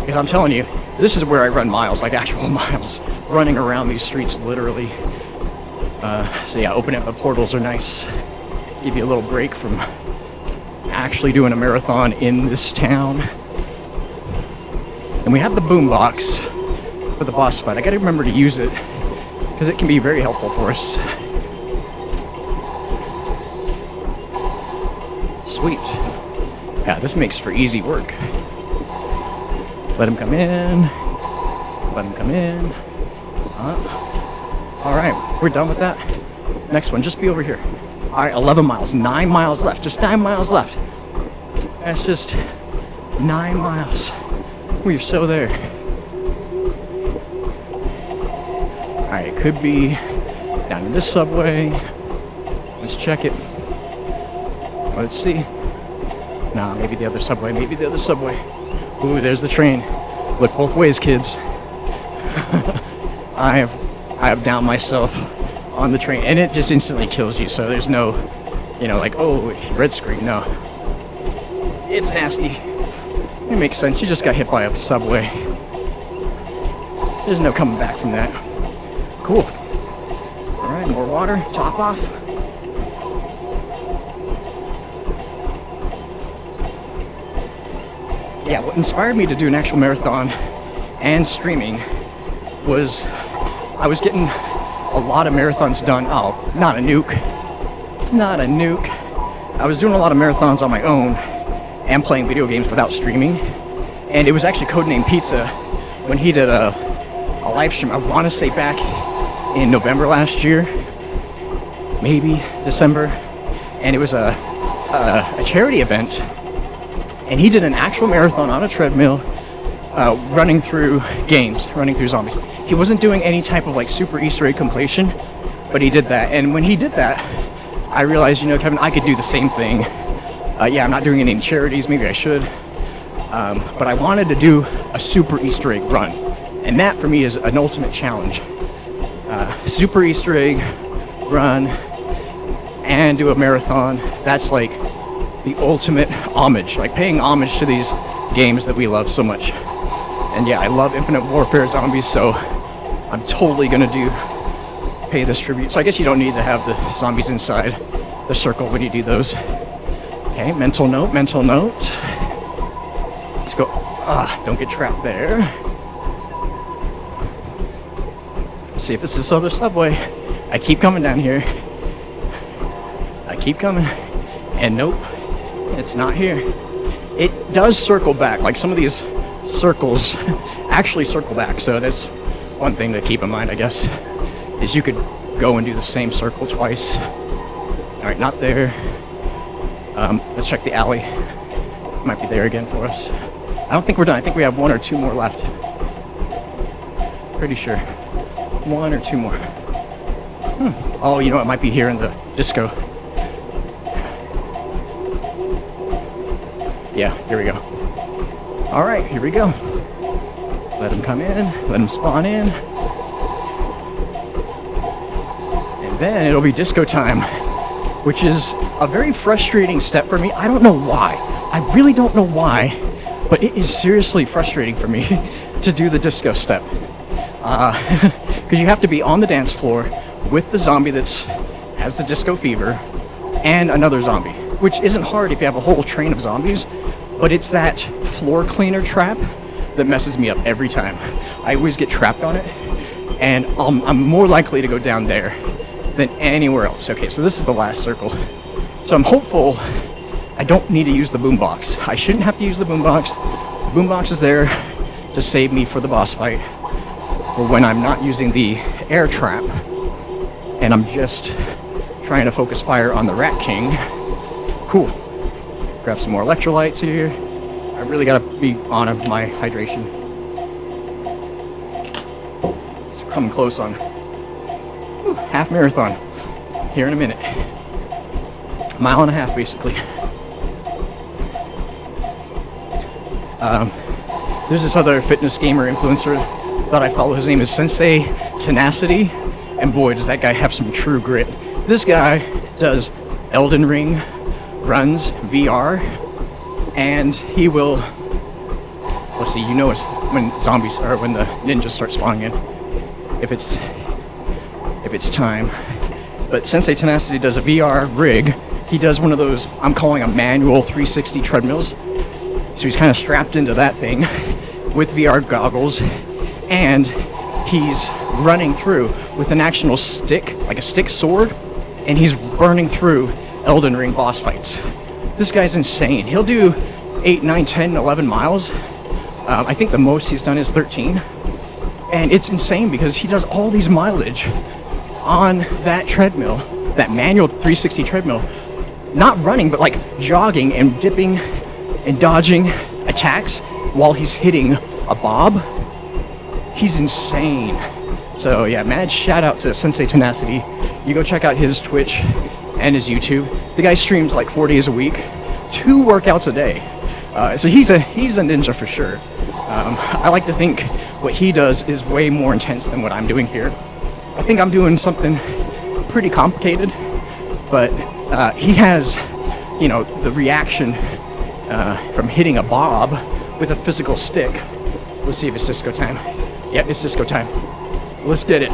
S2: Because I'm telling you, this is where I run miles, like actual miles. Running around these streets, literally. So yeah, opening up the portals are nice. Give you a little break from actually doing a marathon in this town. And we have the boombox for the boss fight. I gotta remember to use it, because it can be very helpful for us. Sweet. Yeah, this makes for easy work. Let him come in. Let him come in. Alright, we're done with that. Next one, just be over here. All right, 11 miles, 9 miles left, just 9 miles left. That's just 9 miles. We're so there. All right, it could be down in this subway. Let's check it. Let's see. Nah, maybe the other subway, maybe the other subway. Ooh, there's the train. Look both ways, kids. I have downed myself on the train, and it just instantly kills you, so there's no, like, oh, red screen, no. It's nasty. It makes sense, you just got hit by a subway. There's no coming back from that. Cool. Alright, more water, top off. Yeah, what inspired me to do an actual marathon and streaming was I was getting a lot of marathons done. Oh, not a nuke. Not a nuke. I was doing a lot of marathons on my own and playing video games without streaming. And it was actually Codename Pizza when he did a live stream, I want to say back in November last year, maybe December. And it was a charity event. And he did an actual marathon on a treadmill, running through games, running through zombies. He wasn't doing any type of like super Easter egg completion, but he did that. And when he did that, I realized, Kevin, I could do the same thing. Yeah, I'm not doing any charities, maybe I should. But I wanted to do a super Easter egg run. And that for me is an ultimate challenge. Super Easter egg run and do a marathon. That's like the ultimate homage, like paying homage to these games that we love so much. And yeah, I love Infinite Warfare zombies, so I'm totally gonna pay this tribute. So I guess you don't need to have the zombies inside the circle when you do those. Okay, mental note. Let's go. Don't get trapped there. Let's see if it's this other subway. I keep coming down here. I keep coming. And nope, it's not here. It does circle back, like some of these circles actually circle back, so that's one thing to keep in mind, I guess, is you could go and do the same circle twice. Alright, not there. Let's check the alley. Might be there again for us. I don't think we're done. I think we have 1 or 2 more left. Pretty sure. 1 or 2 more. Oh, it might be here in the disco. Yeah, here we go. All right, here we go. Let them come in, let them spawn in. And then it'll be disco time, which is a very frustrating step for me. I don't know why. I really don't know why, but it is seriously frustrating for me to do the disco step. Because you have to be on the dance floor with the zombie that has the disco fever and another zombie, which isn't hard if you have a whole train of zombies. But it's that floor cleaner trap that messes me up every time. I always get trapped on it, and I'm more likely to go down there than anywhere else. Okay, so this is the last circle. So I'm hopeful I don't need to use the boombox. I shouldn't have to use the boombox. The boombox is there to save me for the boss fight, or when I'm not using the air trap, and I'm just trying to focus fire on the Rat King. Cool. Grab some more electrolytes here. I really gotta be on my hydration. It's coming close on half marathon here in a minute. 1.5 miles basically. There's this other fitness gamer influencer that I follow. His name is Sensei Tenacity, and boy, does that guy have some true grit. This guy does Elden Ring runs VR, and he will, let's see, it's when zombies, or when the ninjas start spawning in, if it's time. But Sensei Tenacity does a VR rig. He does one of those, I'm calling a manual 360 treadmills. So he's kind of strapped into that thing with VR goggles, and he's running through with an actual stick, like a stick sword, and he's burning through Elden Ring boss fights. This guy's insane. He'll do 8, 9, 10, 11 miles. I think the most he's done is 13. And it's insane because he does all these mileage on that treadmill that manual 360 treadmill, not running, but like jogging and dipping and dodging attacks while he's hitting a bob. He's insane. So yeah, mad shout out to Sensei Tenacity. You go check out his Twitch and his YouTube. The guy streams like 4 days a week, 2 workouts a day. So he's a ninja for sure. I like to think what he does is way more intense than what I'm doing here. I think I'm doing something pretty complicated, but he has, you know, the reaction from hitting a bob with a physical stick. Let's see if it's disco time. Yeah, it's disco time. Let's get it.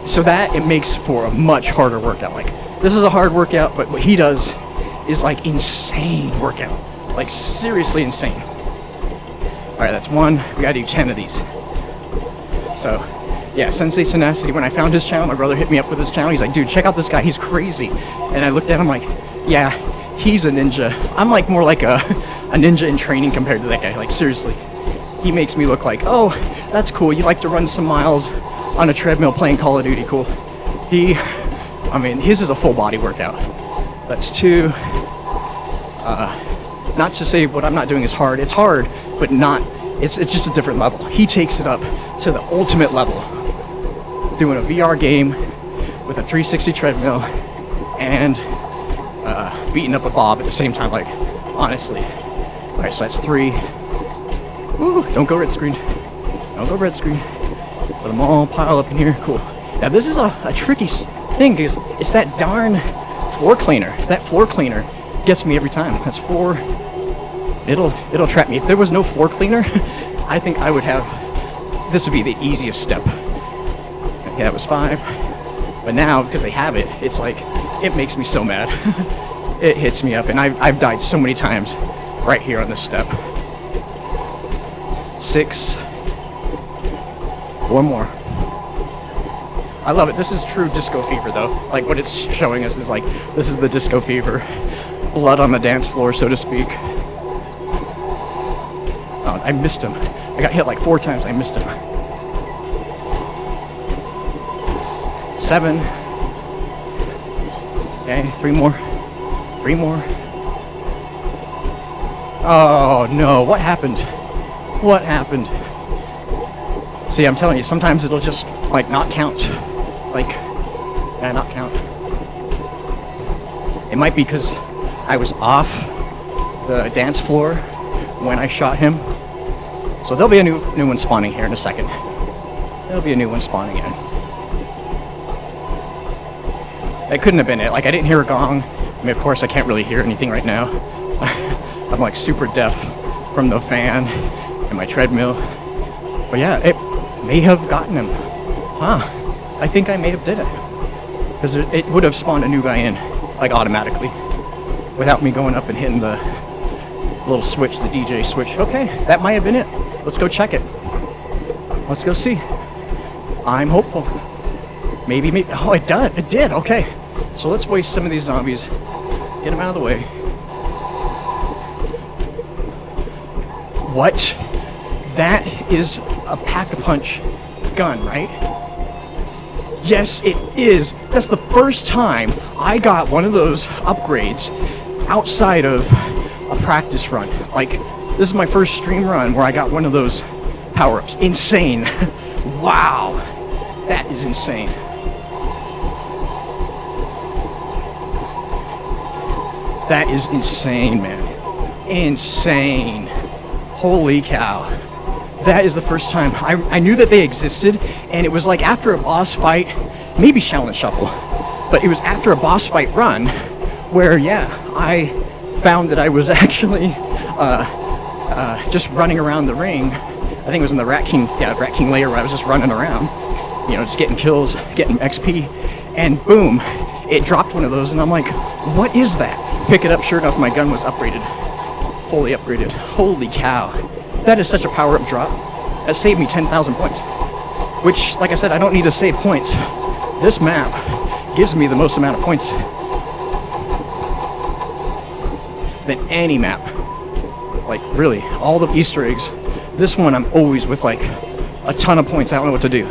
S2: So that it makes for a much harder workout. Like, this is a hard workout, but what he does is like insane workout. Like seriously insane. All right, that's 1. We gotta do 10 of these. So yeah, Sensei Tenacity, when I found his channel, my brother hit me up with his channel. He's like, dude, check out this guy, he's crazy. And I looked at him like, yeah, he's a ninja. I'm like more like a ninja in training compared to that guy. Like seriously, he makes me look like, oh, that's cool. You like to run some miles on a treadmill playing Call of Duty, cool. I mean, his is a full body workout. That's 2. Not to say what I'm not doing is hard. It's hard, but not, it's just a different level. He takes it up to the ultimate level. Doing a VR game with a 360 treadmill and beating up a bob at the same time, like, honestly. All right, so that's 3. Ooh, don't go red screen. Don't go red screen. Let them all pile up in here. Cool. Now this is a tricky thing because it's that darn floor cleaner. That floor cleaner gets me every time. That's 4. It'll trap me. If there was no floor cleaner, I think I would have, this would be the easiest step. Okay, that was 5. But now, because they have it, it's like, it makes me so mad. It hits me up, and I've died so many times right here on this step. 6. 1 more. I love it. This is true disco fever, though. Like, what it's showing us is like, this is the disco fever. Blood on the dance floor, so to speak. Oh, I missed him. I got hit like 4 times. I missed him. 7. Okay, 3 more. 3 more. Oh no, what happened? What happened? See, I'm telling you, sometimes it'll just like not count. Like, yeah, not count. It might be because I was off the dance floor when I shot him. So there'll be a new one spawning here in a second. There'll be a new one spawning in. That couldn't have been it. Like, I didn't hear a gong. I mean, of course, I can't really hear anything right now. I'm like super deaf from the fan and my treadmill. But yeah, it may have gotten him. Huh. I think I may have did it. Because it would have spawned a new guy in, like automatically, without me going up and hitting the little switch, the DJ switch. Okay, that might have been it. Let's go check it. Let's go see. I'm hopeful. Maybe. Oh, it did. It did. Okay. So let's waste some of these zombies. Get them out of the way. What? That is a pack-a-punch gun, right? Yes, it is. That's the first time I got one of those upgrades outside of a practice run. Like, this is my first stream run where I got one of those power-ups. Insane. Wow. That is insane. That is insane, man. Insane. Holy cow. That is the first time. I knew that they existed, and it was like after a boss fight, maybe Shaolin Shuffle, but it was after a boss fight run where, yeah, I found that I was actually just running around the ring. I think it was in the Rat King layer where I was just running around, you know, just getting kills, getting XP, and boom, it dropped one of those, and I'm like, what is that? Pick it up, sure enough, my gun was upgraded, fully upgraded. Holy cow. That is such a power-up drop. That saved me 10,000 points. Which, like I said, I don't need to save points. This map gives me the most amount of points than any map. Like, really, all the Easter eggs. This one, I'm always with, like, a ton of points. I don't know what to do.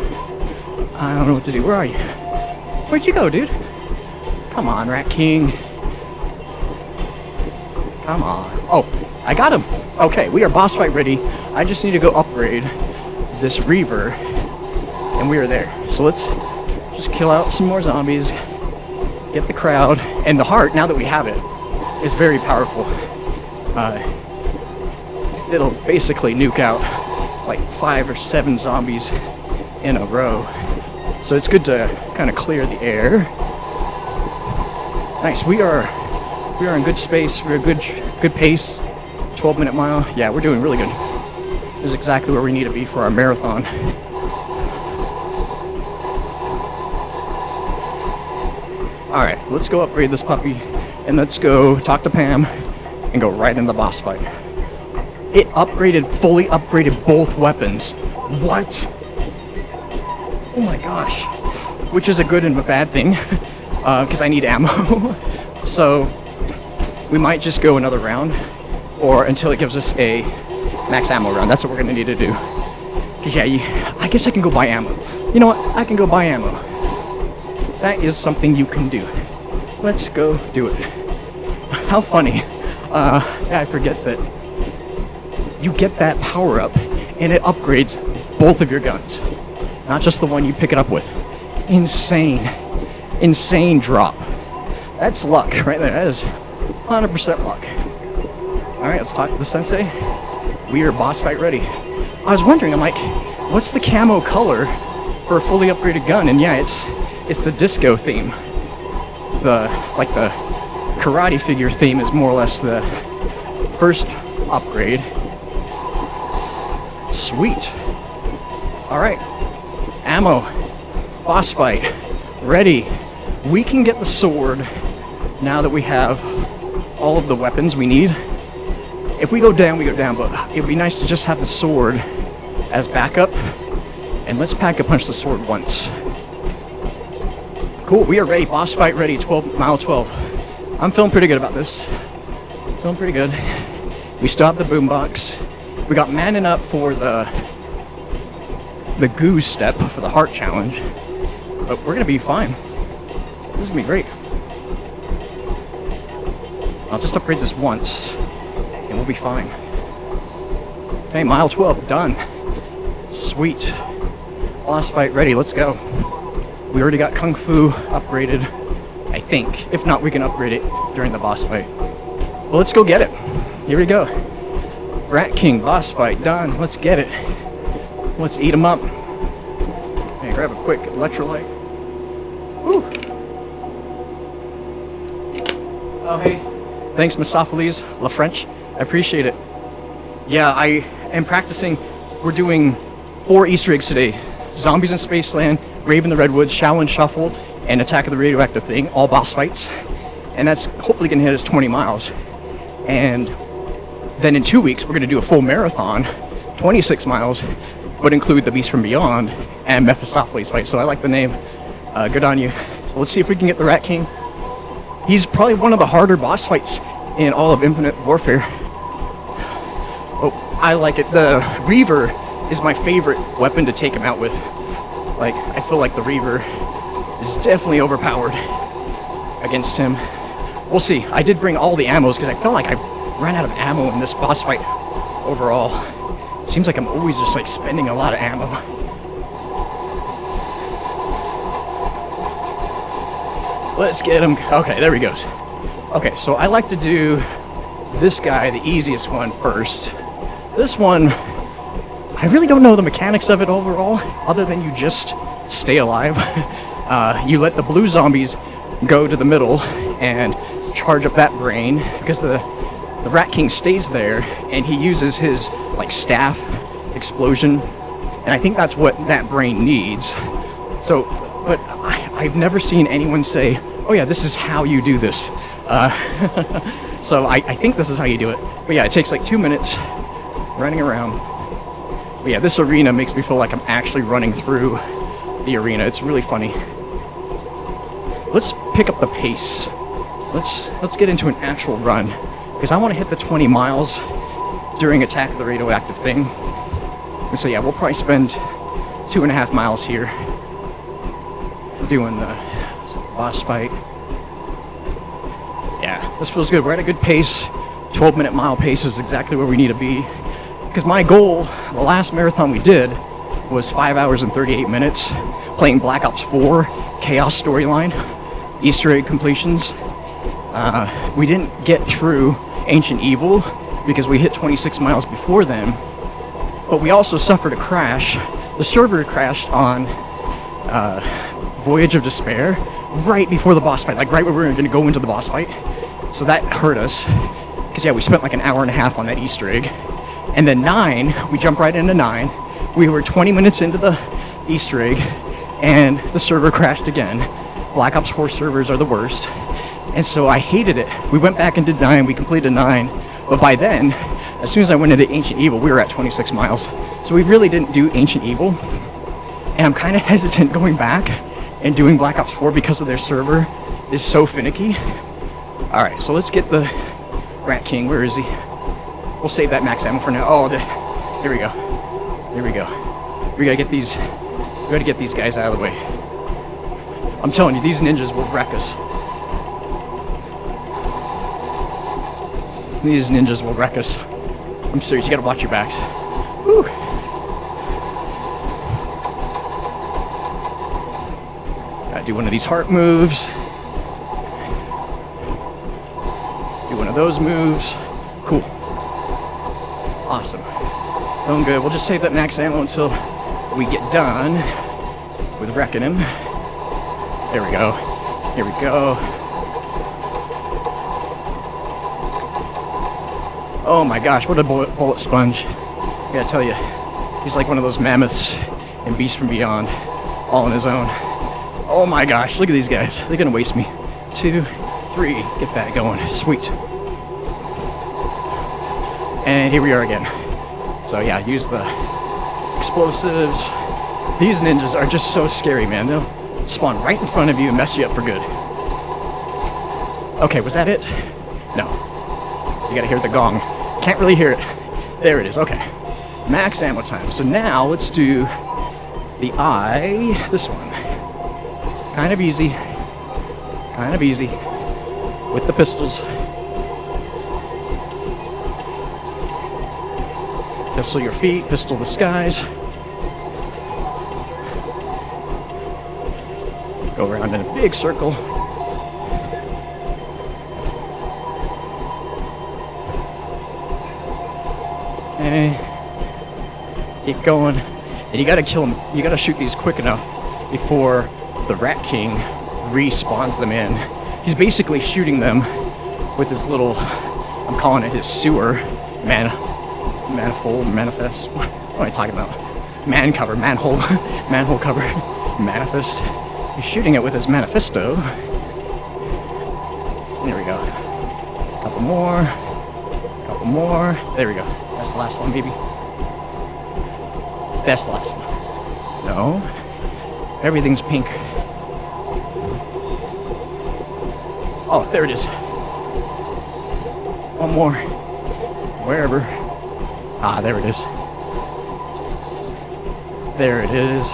S2: I don't know what to do. Where are you? Where'd you go, dude? Come on, Rat King. Come on. Oh, I got him. Okay, we are boss fight ready. I just need to go upgrade this Reaver, and we are there. So let's just kill out some more zombies, get the crowd, and the heart, now that we have it, is very powerful. It'll basically nuke out like 5 or 7 zombies in a row. So it's good to kind of clear the air. Nice, we are in good space, we're a good pace. 12-minute mile. Yeah, we're doing really good. This is exactly where we need to be for our marathon. Alright, let's go upgrade this puppy and let's go talk to Pam and go right into the boss fight. It fully upgraded both weapons. What? Oh my gosh. Which is a good and a bad thing, because I need ammo. So we might just go another round, or until it gives us a max ammo round. That's what we're gonna need to do. Cause yeah, I guess I can go buy ammo. You know what? I can go buy ammo. That is something you can do. Let's go do it. How funny. Yeah, I forget that you get that power up and it upgrades both of your guns. Not just the one you pick it up with. Insane drop. That's luck right there. That is 100% luck. Alright, let's talk to the sensei. We are boss fight ready. I was wondering, I'm like, what's the camo color for a fully upgraded gun? And yeah, it's the disco theme. The karate figure theme is more or less the first upgrade. Sweet. Alright. Ammo. Boss fight. Ready. We can get the sword now that we have all of the weapons we need. If we go down, we go down, but it would be nice to just have the sword as backup. And let's pack a punch the sword once. Cool, we are ready. Boss fight ready. Mile 12. I'm feeling pretty good about this. Feeling pretty good. We still have the boombox. We got manning up for the goo step for the heart challenge. But we're gonna be fine. This is gonna be great. I'll just upgrade this once and we'll be fine. Okay, mile 12 done. Sweet. Boss fight ready, let's go. We already got Kung Fu upgraded, I think. If not, we can upgrade it during the boss fight. Well, let's go get it. Here we go. Rat King boss fight done. Let's get it. Let's eat him up. Okay, grab a quick electrolyte. Woo. Oh, hey. Thanks, Misopheles, La French. I appreciate it. Yeah, I am practicing. We're doing 4 Easter eggs today. Zombies in Spaceland, Rave in the Redwoods, Shaolin Shuffle, and Attack of the Radioactive Thing. All boss fights. And that's hopefully going to hit us 20 miles. And then in 2 weeks, we're going to do a full marathon, 26 miles, but include the Beast from Beyond and Mephistopheles fight. So I like the name. Good on you. So let's see if we can get the Rat King. He's probably one of the harder boss fights in all of Infinite Warfare. Oh, I like it. The Reaver is my favorite weapon to take him out with. Like, I feel like the Reaver is definitely overpowered against him. We'll see. I did bring all the ammos because I felt like I ran out of ammo in this boss fight overall. It seems like I'm always just like spending a lot of ammo. Let's get him. Okay, there he goes. Okay, so I like to do this guy, the easiest one, first. This one, I really don't know the mechanics of it overall, other than you just stay alive. You let the blue zombies go to the middle and charge up that brain, because the Rat King stays there and he uses his like staff explosion, and I think that's what that brain needs. So, but I've never seen anyone say, oh yeah, this is how you do this. So I think this is how you do it. But yeah, it takes like 2 minutes running around. But yeah, this arena makes me feel like I'm actually running through the arena. It's really funny. Let's pick up the pace. Let's get into an actual run, because I want to hit the 20 miles during Attack of the Radioactive Thing. And so yeah, we'll probably spend 2.5 miles here doing the boss fight. This feels good. We're at a good pace. 12-minute mile pace is exactly where we need to be. Because my goal, the last marathon we did, was 5 hours and 38 minutes, playing Black Ops 4, Chaos Storyline, Easter egg completions. We didn't get through Ancient Evil because we hit 26 miles before then, but we also suffered a crash. The server crashed on Voyage of Despair right before the boss fight, like right when we were going to go into the boss fight. So that hurt us, because yeah, we spent like an hour and a half on that Easter egg. And then 9, we jumped right into 9. We were 20 minutes into the Easter egg, and the server crashed again. Black Ops 4 servers are the worst. And so I hated it. We went back and did 9, we completed 9. But by then, as soon as I went into Ancient Evil, we were at 26 miles. So we really didn't do Ancient Evil. And I'm kind of hesitant going back and doing Black Ops 4 because of their server is so finicky. Alright, so let's get the Rat King. Where is he? We'll save that max ammo for now. Oh, here we go. Here we go. We gotta get these guys out of the way. I'm telling you, these ninjas will wreck us. These ninjas will wreck us. I'm serious, you gotta watch your backs. Whew. Gotta do one of these heart moves. Do one of those moves. Cool. Awesome. Going good. We'll just save that max ammo until we get done with wrecking him. There we go. Here we go. Oh my gosh, what a bullet sponge. I gotta tell you, he's like one of those mammoths in Beast from Beyond, all on his own. Oh my gosh, look at these guys. They're gonna waste me. 2, 3, get that going. Sweet. And here we are again. So yeah, use the explosives. These ninjas are just so scary, man. They'll spawn right in front of you and mess you up for good. Okay, was that it? No. You gotta hear the gong. Can't really hear it. There it is, okay. Max ammo time. So now let's do the eye, this one. Kind of easy. Kind of easy. With the pistols. Pistol your feet, pistol the skies. Go around in a big circle. Okay. Keep going. And you gotta kill them. You gotta shoot these quick enough before the Rat King respawns them in. He's basically shooting them with his little, I'm calling it his sewer manifold, manifest. What am I talking about? Man cover, manhole, manhole cover, manifest. He's shooting it with his manifesto. There we go. Couple more. Couple more. There we go. That's the last one, maybe. That's the last one. No. Everything's pink. Oh, there it is. One more. Wherever. Ah, there it is. There it is.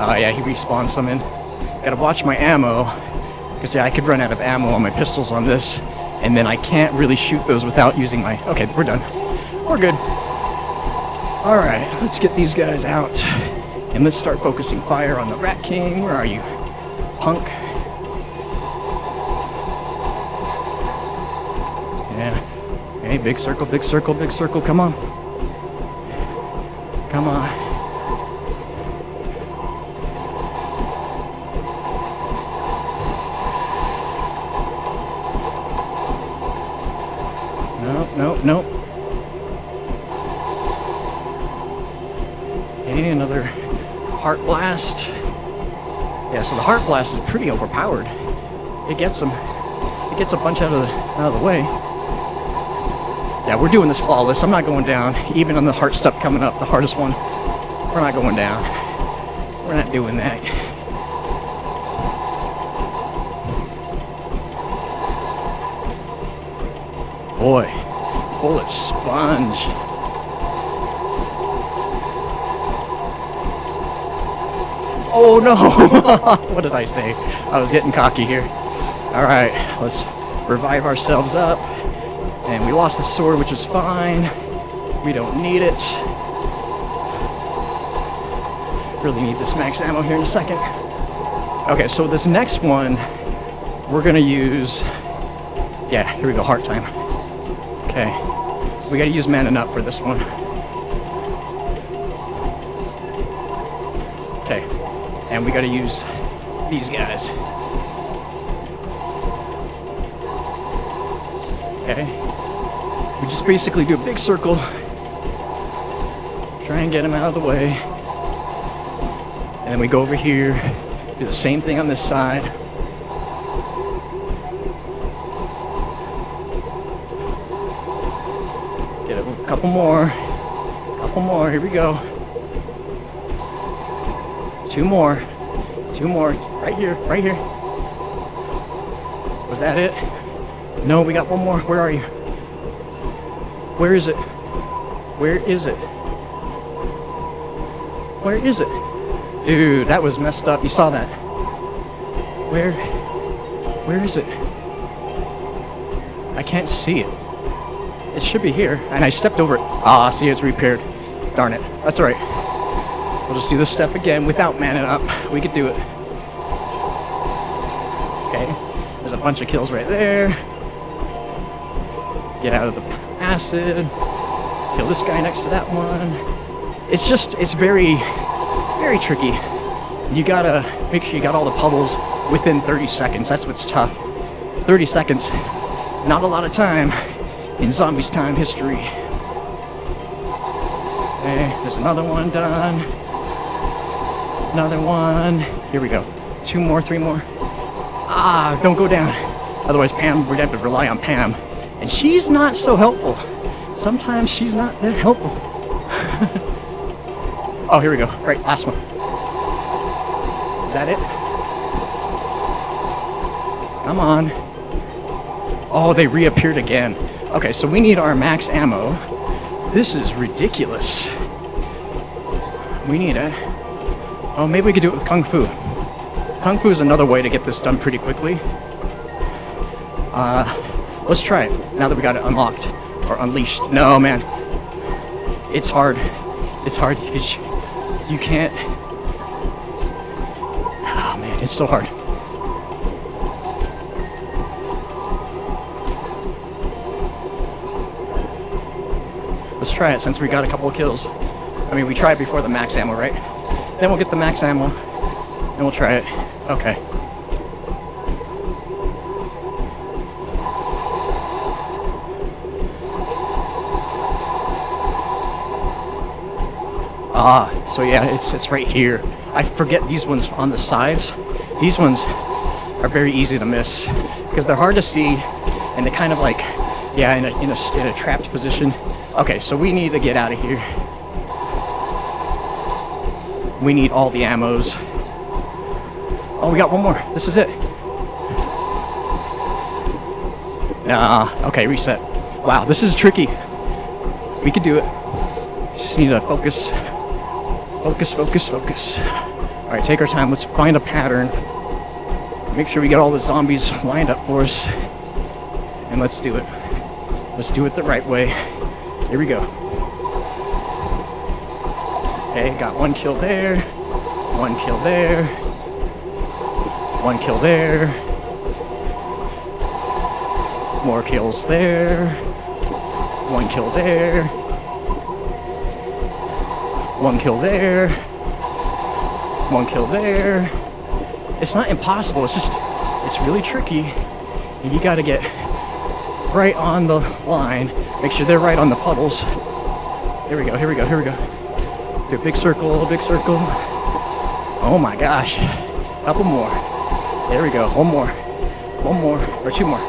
S2: Oh yeah, he respawns some in. Gotta watch my ammo, because yeah, I could run out of ammo on my pistols on this, and then I can't really shoot those without using my... Okay, we're done. We're good. Alright, let's get these guys out, and let's start focusing fire on the Rat King. Where are you? Punk. Yeah. Okay, big circle, big circle, big circle. Come on. Come on. Nope, nope, nope. Okay, another heart blast. Yeah, so the heart blast is pretty overpowered. It gets them. It gets a bunch out of the way. Yeah, we're doing this flawless. I'm not going down. Even on the heart stuff coming up, the hardest one, we're not going down. We're not doing that. Boy, bullet sponge. Oh no! What did I say? I was getting cocky here. Alright, let's revive ourselves up. And we lost the sword, which is fine. We don't need it. Really need this max ammo here in a second. Okay, so this next one, we're gonna use... Yeah, here we go, heart time. Okay, we gotta use man and up for this one. Okay, and we gotta use these guys. Okay, we just basically do a big circle. Try and get him out of the way. And then we go over here, do the same thing on this side. Get a couple more, here we go. Two more, right here. Was that it? No, we got one more. Where are you? Where is it? Dude, that was messed up. You saw that. Where is it? I can't see it. It should be here. And I stepped over it. Ah, see, it's repaired. Darn it. That's alright. We'll just do this step again without manning up. We could do it. Okay. There's a bunch of kills right there. Get out of the acid. Kill this guy next to that one. It's very tricky. You gotta make sure you got all the puddles within 30 seconds. That's what's tough. 30 seconds. Not a lot of time in Zombies time history. Okay, there's another one done. Another one. Here we go. 2 more, 3 more. Ah, don't go down. Otherwise, Pam, we're gonna have to rely on Pam. And she's not so helpful. Sometimes she's not that helpful. Oh, here we go. Right, last one. Is that it? Come on. Oh, they reappeared again. Okay, so we need our max ammo. This is ridiculous. We need it. Oh, maybe we could do it with Kung Fu. Kung Fu is another way to get this done pretty quickly. Let's try it, now that we got it unlocked. Or unleashed. No, man. It's hard. It's hard because you can't... Oh, man, it's so hard. Let's try it since we got a couple of kills. I mean, we tried before the max ammo, right? Then we'll get the max ammo, and we'll try it. Okay. So yeah, it's right here. I forget these ones on the sides. These ones are very easy to miss because they're hard to see, and they kind of like, yeah, in a trapped position. Okay, so we need to get out of here. We need all the ammos. Oh, we got one more. This is it. Okay, reset. Wow, this is tricky. We could do it. Just need to focus. Focus. Alright, take our time. Let's find a pattern. Make sure we get all the zombies lined up for us. And let's do it. Let's do it the right way. Here we go. Okay, got 1 kill there. 1 kill there. 1 kill there. More kills there. 1 kill there. 1 kill there. 1 kill there. It's not impossible, it's just, it's really tricky. And you gotta get right on the line. Make sure they're right on the puddles. Here we go. Do a big circle. Oh my gosh. Couple more. There we go. One more. Or 2 more.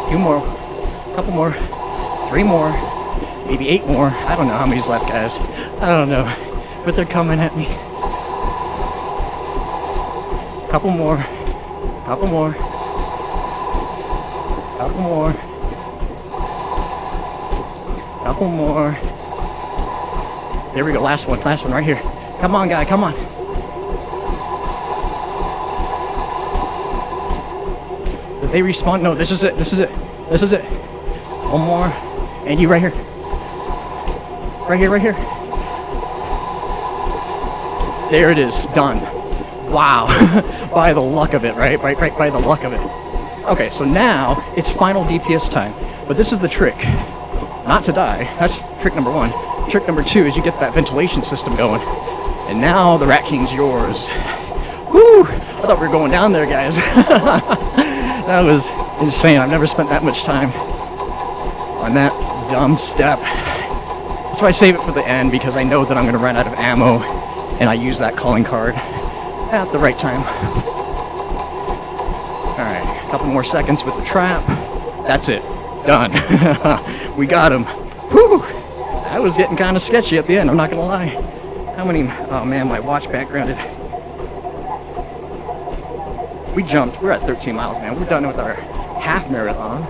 S2: 2 more. Couple more. 3 more. Maybe 8 more. I don't know how many's left, guys. I don't know. But they're coming at me. Couple more. There we go. Last one right here. Come on, guy. Come on. If they respawn, no, this is it. This is it. This is it. One more. And you right here. Right here, right here. There it is. Done. Wow. By the luck of it, right? Right by the luck of it. Okay, so now it's final DPS time. But this is the trick. Not to die. That's trick number 1. Trick number 2 is you get that ventilation system going. And now the Rat King's yours. Woo! I thought we were going down there, guys. That was insane. I've never spent that much time on that dumb step. That's why I save it for the end, because I know that I'm going to run out of ammo, and I use that calling card at the right time. Alright, a couple more seconds with the trap. That's it. Done. We got him. Whew! That was getting kind of sketchy at the end, I'm not going to lie. How many... Oh man, my watch backgrounded. We jumped. We're at 13 miles, man. We're done with our half marathon.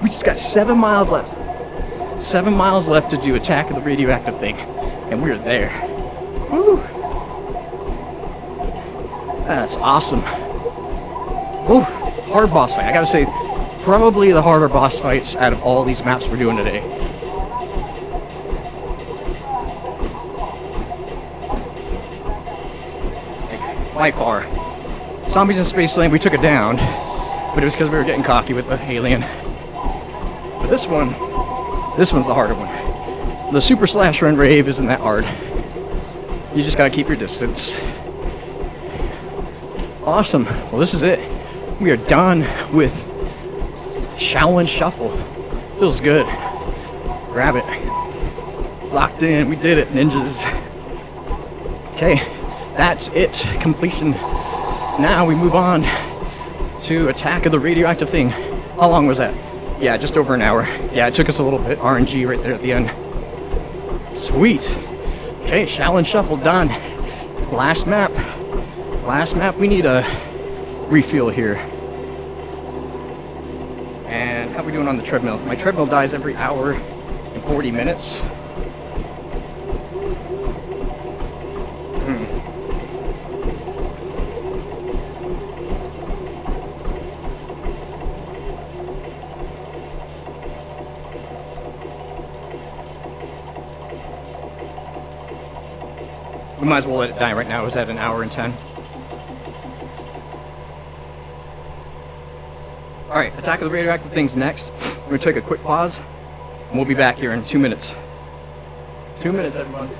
S2: We just got 7 miles left. 7 miles left to do Attack of the Radioactive Thing. And we're there. Woo! That's awesome. Woo! Hard boss fight. I gotta say, probably the harder boss fights out of all these maps we're doing today. By far. Zombies in Spaceland, we took it down, but it was because we were getting cocky with the alien. But this one's the harder one. The Super Slasher and Rave isn't that hard. You just gotta keep your distance. Awesome. Well, this is it. We are done with Shaolin Shuffle. Feels good. Grab it. Locked in. We did it, ninjas. Okay, that's it. Completion. Now we move on to Attack of the Radioactive Thing. How long was that? Yeah, just over an hour. Yeah, it took us a little bit. RNG right there at the end. Sweet. Okay, Shaolin Shuffle done. Last map. Last map. We need a refuel here. And how are we doing on the treadmill? My treadmill dies every hour and 40 minutes. We might as well let it die right now. It's at an hour and 10. Alright, Attack of the Radioactive Thing's next. We're going to take a quick pause, and we'll be back here in 2 minutes. 2 minutes, everyone.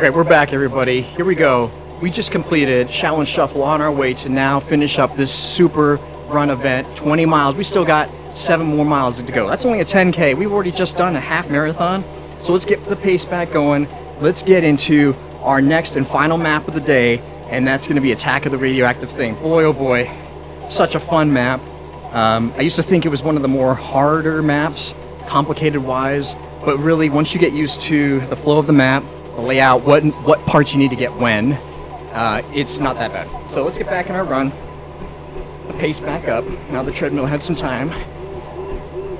S2: Okay, we're back, everybody. Here we go. We just completed Challenge Shuffle on our way to now finish up this super run event, 20 miles. We still got 7 more miles to go. That's only a 10K. We've already just done a half marathon. So let's get the pace back going. Let's get into our next and final map of the day, and that's going to be Attack of the Radioactive Thing. Boy, oh boy, such a fun map. I used to think it was one of the more harder maps, complicated-wise, but really, once you get used to the flow of the map, the layout, what parts you need to get when, it's not that bad. So let's get back in our run, the pace back up. Now the treadmill had some time,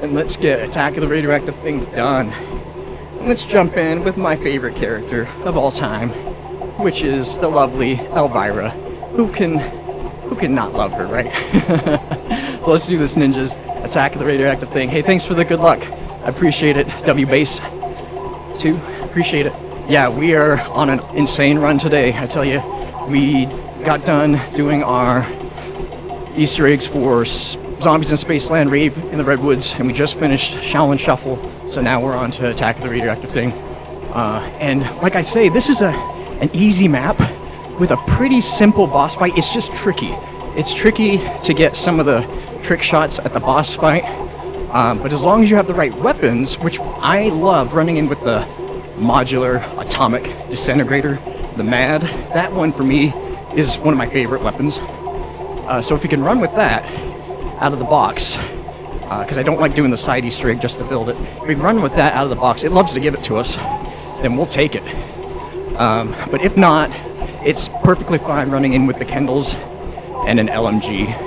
S2: and let's get Attack of the Radioactive Thing done. And let's jump in with my favorite character of all time, which is the lovely Elvira. Who can not love her, right? So let's do this, ninjas. Attack of the Radioactive Thing. Hey, thanks for the good luck. I appreciate it. W Base, too. Appreciate it. Yeah, we are on an insane run today. I tell you, we got done doing our Easter eggs for Zombies in Spaceland, Rave in the Redwoods, and we just finished Challenge Shuffle. So now we're on to Attack of the Radioactive Thing. And like I say, this is an easy map with a pretty simple boss fight. It's just tricky. It's tricky to get some of the trick shots at the boss fight. But as long as you have the right weapons, which I love running in with the modular atomic disintegrator, the MAD, that one for me is one of my favorite weapons. So if you can run with that out of the box, because I don't like doing the side Easter egg just to build it, if we run with that out of the box, it loves to give it to us, then we'll take it. But if not, it's perfectly fine running in with the Kendalls and an LMG.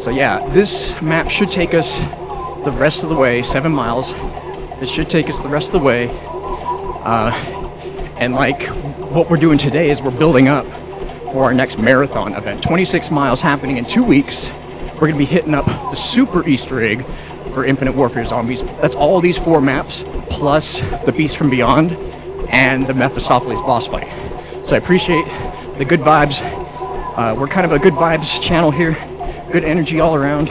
S2: So yeah, this map should take us the rest of the way, 7 miles. It should take us the rest of the way. And like what we're doing today is we're building up for our next marathon event. 26 miles happening in 2 weeks. We're gonna be hitting up the super Easter egg for Infinite Warfare Zombies. That's all these 4 maps, plus the Beast from Beyond and the Mephistopheles boss fight. So I appreciate the good vibes. We're kind of a good vibes channel here. Good energy all around,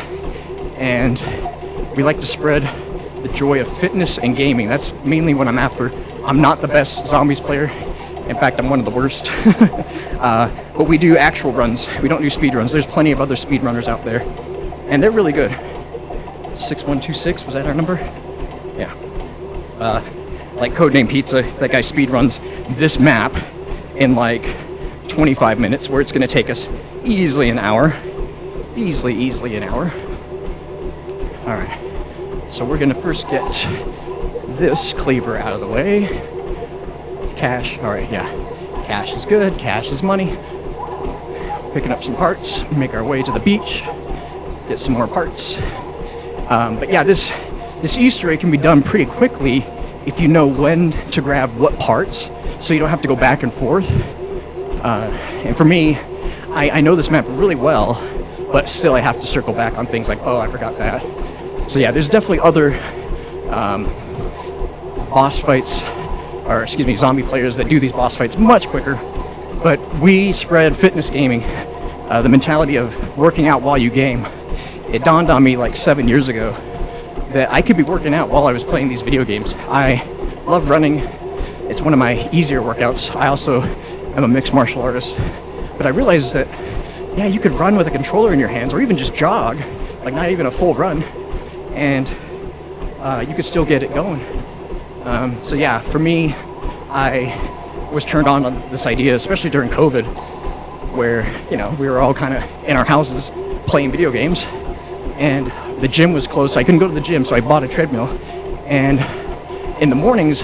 S2: and we like to spread the joy of fitness and gaming. That's mainly what I'm after. I'm not the best Zombies player. In fact, I'm one of the worst. But we do actual runs. We don't do speed runs. There's plenty of other speed runners out there, and they're really good. 6126, was that our number? Yeah. Like Codename Pizza, that guy speed runs this map in like 25 minutes, where it's going to take us easily an hour. Easily an hour. Alright, so we're gonna first get this cleaver out of the way. Cash, alright, yeah. Cash is good, cash is money. Picking up some parts, make our way to the beach, get some more parts. But yeah, this Easter egg can be done pretty quickly if you know when to grab what parts, so you don't have to go back and forth. And for me, I know this map really well, but still I have to circle back on things like, oh, I forgot that. So yeah, there's definitely other boss fights, or excuse me, zombie players that do these boss fights much quicker. But we spread fitness gaming, the mentality of working out while you game. It dawned on me like 7 years ago that I could be working out while I was playing these video games. I love running. It's one of my easier workouts. I also am a mixed martial artist. But I realized that, yeah, you could run with a controller in your hands, or even just jog, like not even a full run, and you could still get it going. So yeah, for me, I was turned on this idea, especially during COVID, where, you know, we were all kind of in our houses playing video games, and the gym was closed, so I couldn't go to the gym, so I bought a treadmill. And in the mornings,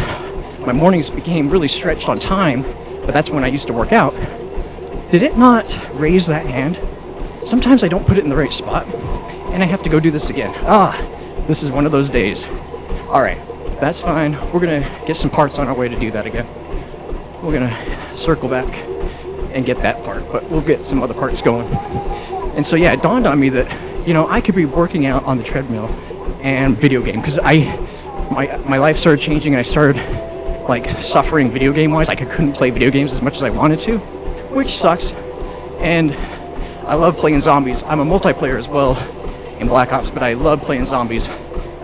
S2: my mornings became really stretched on time, but that's when I used to work out. Did it not raise that hand? Sometimes I don't put it in the right spot, and I have to go do this again. This is one of those days. Alright, that's fine. We're gonna get some parts on our way to do that again. We're gonna circle back and get that part, but we'll get some other parts going. And so yeah, it dawned on me that, you know, I could be working out on the treadmill and video game, because my life started changing, and I started like suffering video game wise. Like I couldn't play video games as much as I wanted to, which sucks. And I love playing zombies. I'm a multiplayer as well in Black Ops, but I love playing zombies.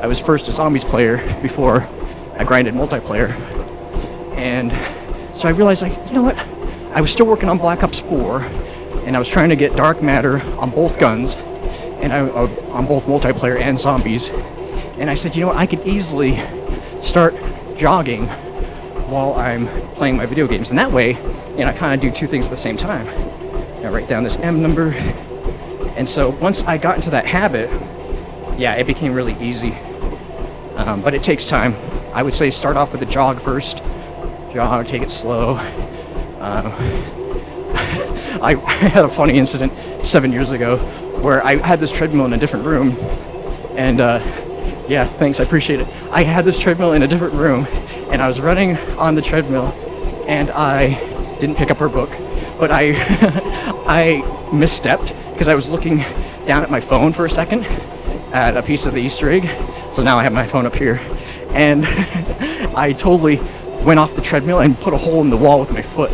S2: I was first a zombies player before I grinded multiplayer. And So I realized, like, you know what? I was still working on Black Ops 4, and I was trying to get dark matter on both guns, and on both multiplayer and zombies. And I said, you know what? I could easily start jogging while I'm playing my video games, and that way, I kind of do two things at the same time. I write down this M number, and so once I got into that habit, yeah, it became really easy. But it takes time. I would say start off with a jog first. Jog, take it slow. I had a funny incident 7 years ago where I had this treadmill in a different room, and yeah, thanks, I appreciate it. I had this treadmill in a different room, and I was running on the treadmill, and I didn't pick up her book, but I I misstepped because I was looking down at my phone for a second at a piece of the Easter egg. So now I have my phone up here, and I totally went off the treadmill and put a hole in the wall with my foot.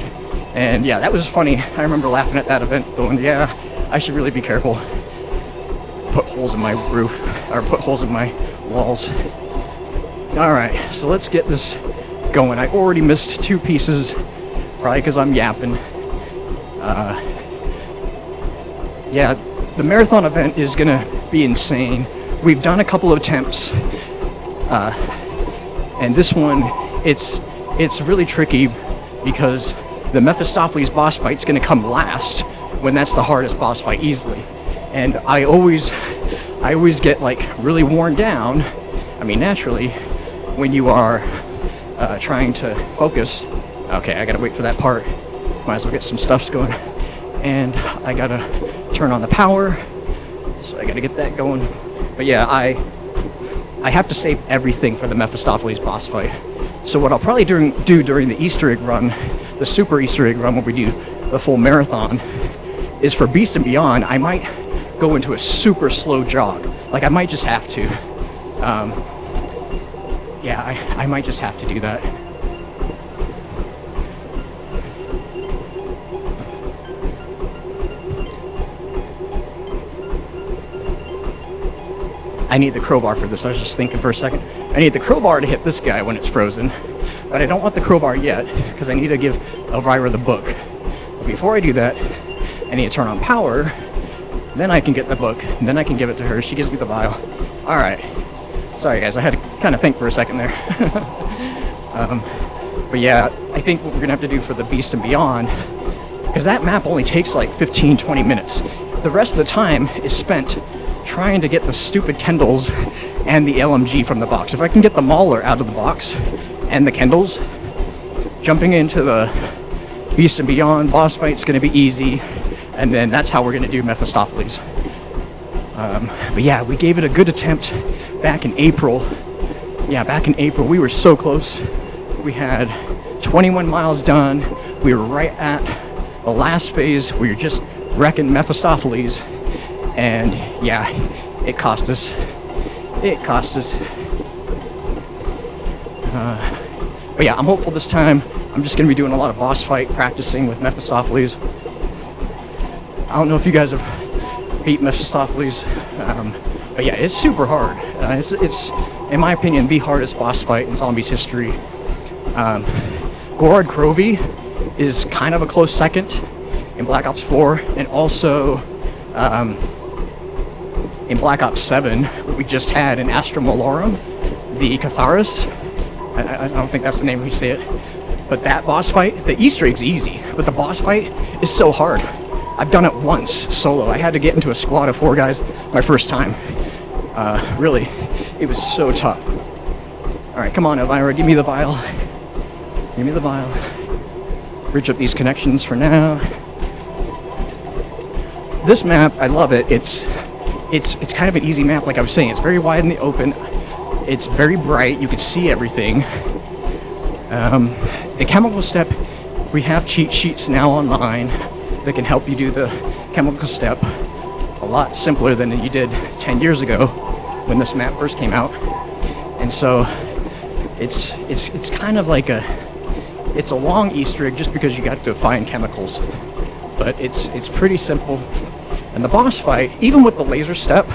S2: And yeah, that was funny. I remember laughing at that event, going, yeah, I should really be careful. Put holes in my roof, or put holes in my walls. Alright, so let's get this going. I already missed 2 pieces, probably because I'm yapping. Yeah, the marathon event is gonna be insane. We've done a couple of attempts, and this one, it's really tricky because the Mephistopheles boss fight's gonna come last when that's the hardest boss fight easily. And I always get like really worn down, I mean naturally, when you are trying to focus. Okay, I gotta wait for that part. Might as well get some stuffs going. And I gotta turn on the power, so I gotta get that going. But yeah, I have to save everything for the Mephistopheles boss fight. So what I'll probably do during the Easter egg run, the super Easter egg run, when we do the full marathon, is for Beast and Beyond, I might go into a super slow jog. Like, I might just have to. Yeah, I might just have to do that. I need the crowbar for this. I was just thinking for a second. I need the crowbar to hit this guy when it's frozen. But I don't want the crowbar yet, because I need to give Elvira the book. But before I do that, I need to turn on power. Then I can get the book. And then I can give it to her. She gives me the vial. Alright. Sorry guys, I had to kind of think for a second there. But yeah, I think what we're going to have to do for the Beast and Beyond, because that map only takes like 15-20 minutes. The rest of the time is spent trying to get the stupid Kendalls and the LMG from the box. If I can get the Mauler out of the box and the Kendalls, jumping into the Beast and Beyond boss fight's going to be easy, and then that's how we're going to do Mephistopheles. But yeah, we gave it a good attempt back in April. Yeah, back in April, we were so close. We had 21 miles done. We were right at the last phase. We were just wrecking Mephistopheles. And yeah, it cost us. It cost us. But yeah, I'm hopeful this time. I'm just going to be doing a lot of boss fight practicing with Mephistopheles. I don't know if you guys have beat Mephistopheles, but yeah, it's super hard. It's, in my opinion, the hardest boss fight in Zombies history. Gorod Krovi is kind of a close second in Black Ops 4, and also in Black Ops 7, what we just had in Astra Malorum, the Catharis. I don't think that's the name we say it. But that boss fight, the Easter egg's easy, but the boss fight is so hard. I've done it once, solo. I had to get into a squad of 4 guys my first time. Really, it was so tough. Alright, come on, Elvira, give me the vial. Give me the vial. Bridge up these connections for now. This map, I love it. It's kind of an easy map, like I was saying. It's very wide in the open. It's very bright. You can see everything. The chemical step, we have cheat sheets now online that can help you do the chemical step a lot simpler than you did 10 years ago when this map first came out. And so it's kind of like it's a long Easter egg just because you got to find chemicals, but it's pretty simple. And the boss fight, even with the laser step,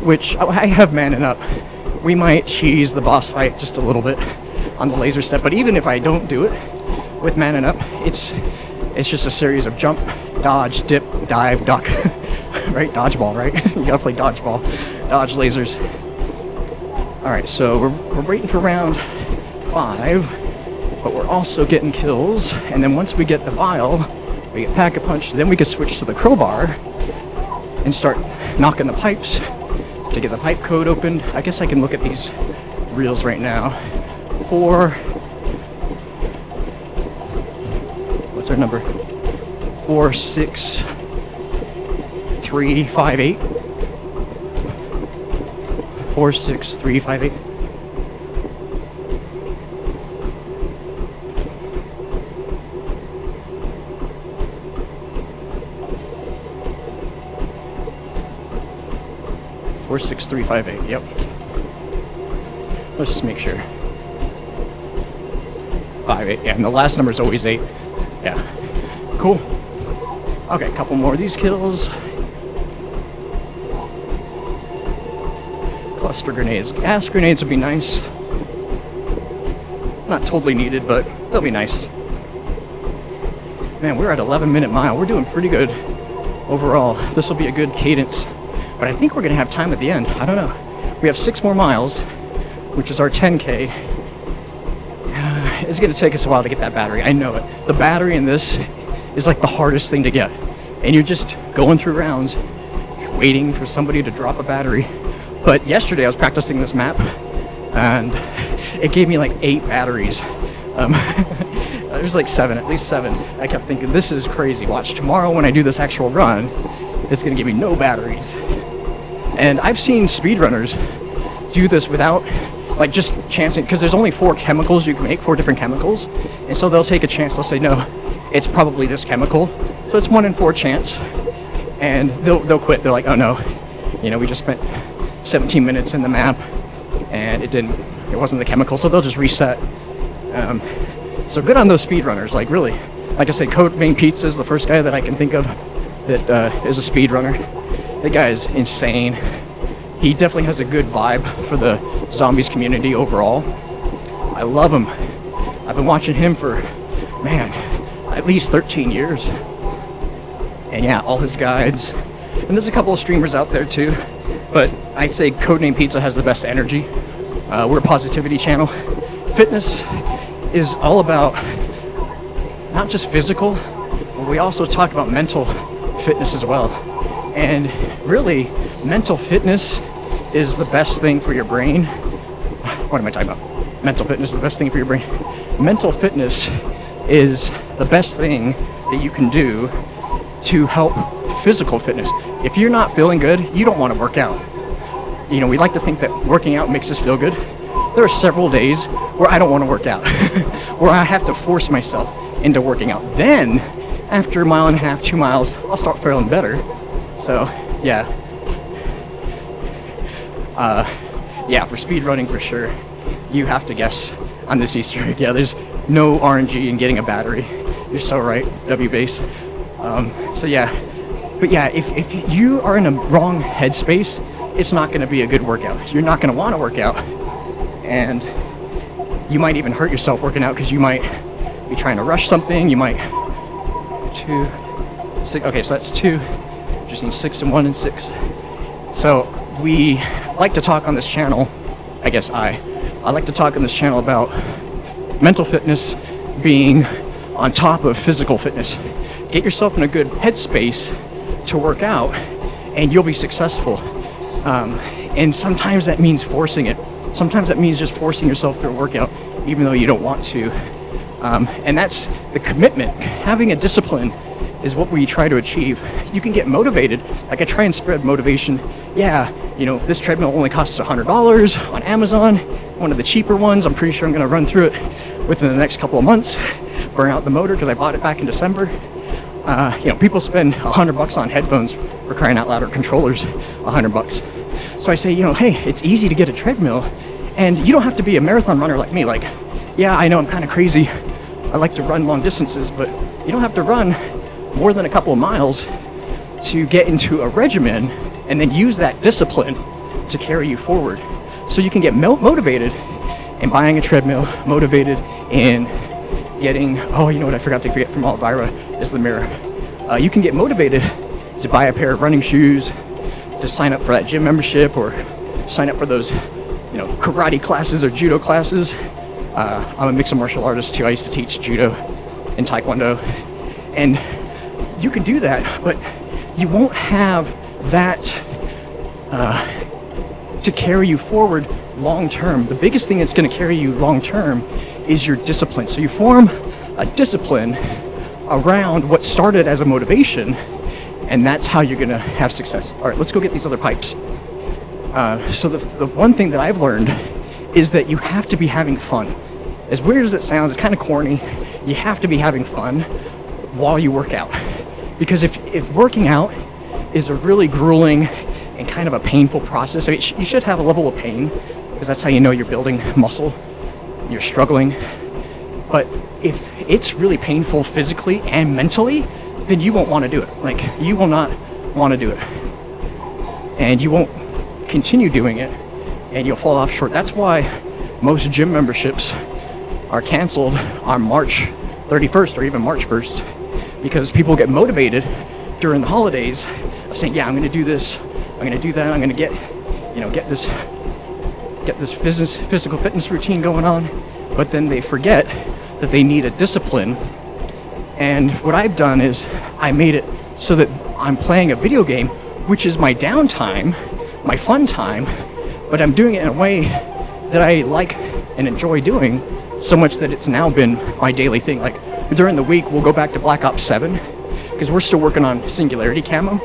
S2: which I have manning up, we might cheese the boss fight just a little bit on the laser step, but even if I don't do it, with manning up. It's just a series of jump, dodge, dip, dive, duck. Right? Dodgeball, right? You gotta play dodgeball. Dodge lasers. Alright, so we're waiting for round 5, but we're also getting kills, and then once we get the vial, we get Pack-a-Punch, then we can switch to the crowbar and start knocking the pipes to get the pipe code opened. I guess I can look at these reels right now. What's our number? 46358. 46358. Or 6358, yep. Let's just make sure. 58, yeah, and the last number is always 8. Yeah. Cool. Okay, a couple more of these kills. Cluster grenades. Gas grenades would be nice. Not totally needed, but they'll be nice. Man, we're at 11-minute mile. We're doing pretty good overall. This will be a good cadence. But I think we're going to have time at the end. I don't know. We have 6 more miles, which is our 10K. It's going to take us a while to get that battery. I know it. The battery in this is like the hardest thing to get. And you're just going through rounds, waiting for somebody to drop a battery. But yesterday I was practicing this map, and it gave me like 8 batteries. There's like 7, at least 7. I kept thinking, this is crazy. Watch, tomorrow when I do this actual run, it's going to give me no batteries. And I've seen speedrunners do this without, like, just chancing, because there's only 4 chemicals you can make, 4 different chemicals. And so they'll take a chance, they'll say, no, it's probably this chemical. So it's 1 in 4 chance. And they'll quit. They're like, oh no, you know, we just spent 17 minutes in the map and it wasn't the chemical, so they'll just reset. So good on those speedrunners, like really. Like I say, Codename Pizza is the first guy that I can think of that is a speedrunner. The guy is insane. He definitely has a good vibe for the zombies community overall. I love him. I've been watching him for, man, at least 13 years. And yeah, all his guides. And there's a couple of streamers out there too. But I'd say Codename Pizza has the best energy. We're a positivity channel. Fitness is all about not just physical, but we also talk about mental fitness as well. And really, mental fitness is the best thing for your brain. What am I talking about? Mental fitness is the best thing for your brain. Mental fitness is the best thing that you can do to help physical fitness. If you're not feeling good, you don't want to work out. You know, we like to think that working out makes us feel good. There are several days where I don't want to work out, where I have to force myself into working out. Then, after a mile and a half, 2 miles, I'll start feeling better. So, yeah. Yeah, for speed running for sure, you have to guess on this Easter egg. Yeah, there's no RNG in getting a battery. You're so right, W-base. So yeah, but yeah, if you are in a wrong headspace, it's not going to be a good workout. You're not going to want to work out, and you might even hurt yourself working out because you might be trying to rush something. You might 2, 6. Okay, so that's 2. Just need 6 and 1 and 6. So we like to talk on this channel. I guess I like to talk on this channel about mental fitness being on top of physical fitness. Get yourself in a good headspace to work out, and you'll be successful. And sometimes that means forcing it. Sometimes that means just forcing yourself through a workout, even though you don't want to. And that's the commitment. Having a discipline is what we try to achieve. You can get motivated. Like, I try and spread motivation. Yeah, you know, this treadmill only costs $100 on Amazon. One of the cheaper ones. I'm pretty sure I'm going to run through it within the next couple of months. Burn out the motor because I bought it back in December. You know, people spend $100 on headphones, for crying out loud, or controllers, $100. So I say, you know, hey, it's easy to get a treadmill, and you don't have to be a marathon runner like me. Like, yeah, I know I'm kind of crazy. I like to run long distances, but you don't have to run more than a couple of miles to get into a regimen and then use that discipline to carry you forward. So you can get motivated in buying a treadmill, motivated in getting, oh, you know what I forgot to forget from Elvira is the mirror. You can get motivated to buy a pair of running shoes, to sign up for that gym membership, or sign up for those, you know, karate classes or judo classes. I'm a mixed martial artist too. I used to teach judo and taekwondo, and you can do that, but you won't have that to carry you forward long term. The biggest thing that's going to carry you long term is your discipline. So you form a discipline around what started as a motivation, and that's how you're going to have success. All right, let's go get these other pipes. So the one thing that I've learned is that you have to be having fun. As weird as it sounds, it's kind of corny. You have to be having fun while you work out. Because if working out is a really grueling and kind of a painful process, I mean, you should have a level of pain, because that's how you know you're building muscle, you're struggling. But if it's really painful physically and mentally, then you won't want to do it. Like, you will not want to do it. And you won't continue doing it, and you'll fall off short. That's why most gym memberships are canceled on March 31st or even March 1st, because people get motivated during the holidays of saying, yeah, I'm going to do this, I'm going to do that, I'm going to get this physical fitness routine going on, but then they forget that they need a discipline. And what I've done is I made it so that I'm playing a video game, which is my downtime, my fun time, but I'm doing it in a way that I like and enjoy doing, so much that it's now been my daily thing. Like, during the week, we'll go back to Black Ops 7, because we're still working on Singularity camo.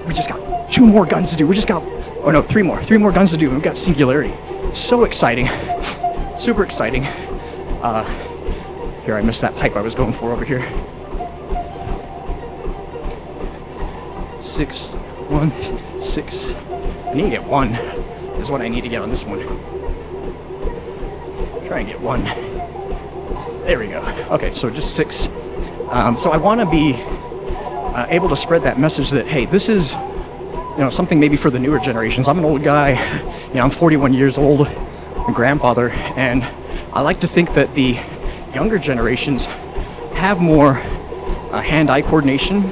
S2: We just got 2 more guns to do. We just got, oh no, 3 more guns to do. We've got Singularity. So exciting. Super exciting. Here, I missed that pipe I was going for over here. 6, 1, 6. I need to get 1. Is what I need to get on this one. Try and get 1. There we go. Okay, so just 6. So I want to be able to spread that message that, hey, this is, you know, something maybe for the newer generations. I'm an old guy. You know, I'm 41 years old, a grandfather, and I like to think that the younger generations have more hand-eye coordination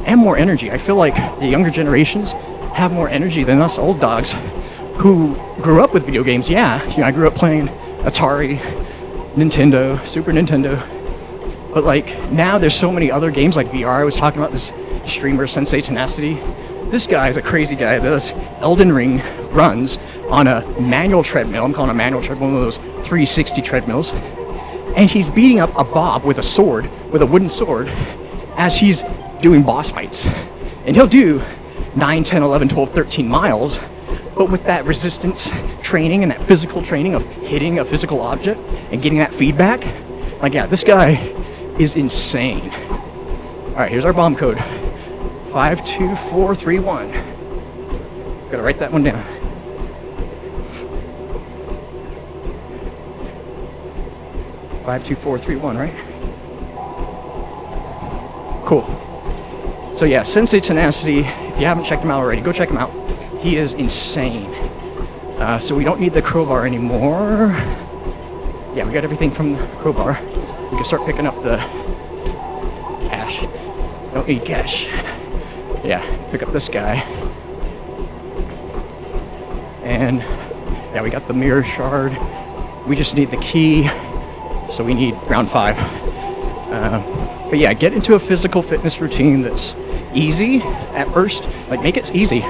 S2: and more energy. I feel like the younger generations have more energy than us old dogs who grew up with video games. Yeah, you know, I grew up playing Atari, Nintendo, Super Nintendo, but like now there's so many other games like VR. I was talking about this streamer, Sensei Tenacity. This guy is a crazy guy that does Elden Ring runs on a manual treadmill. I'm calling it a manual treadmill, one of those 360 treadmills. And he's beating up a Bob with a sword, with a wooden sword, as he's doing boss fights. And he'll do 9, 10, 11, 12, 13 miles, but with that resistance training and that physical training of hitting a physical object and getting that feedback, like, yeah, this guy is insane. All right, here's our bomb code. 52431. Gotta write that one down. Five, 2, 4, 3, 1, right? Cool. So yeah, Sensei Tenacity, if you haven't checked him out already, go check him out. He is insane. So we don't need the crowbar anymore. Yeah, we got everything from the crowbar. We can start picking up the cash. Don't need cash. Yeah, pick up this guy. And yeah, we got the mirror shard. We just need the key. So we need round 5. But yeah, get into a physical fitness routine that's easy at first. Like, make it easy.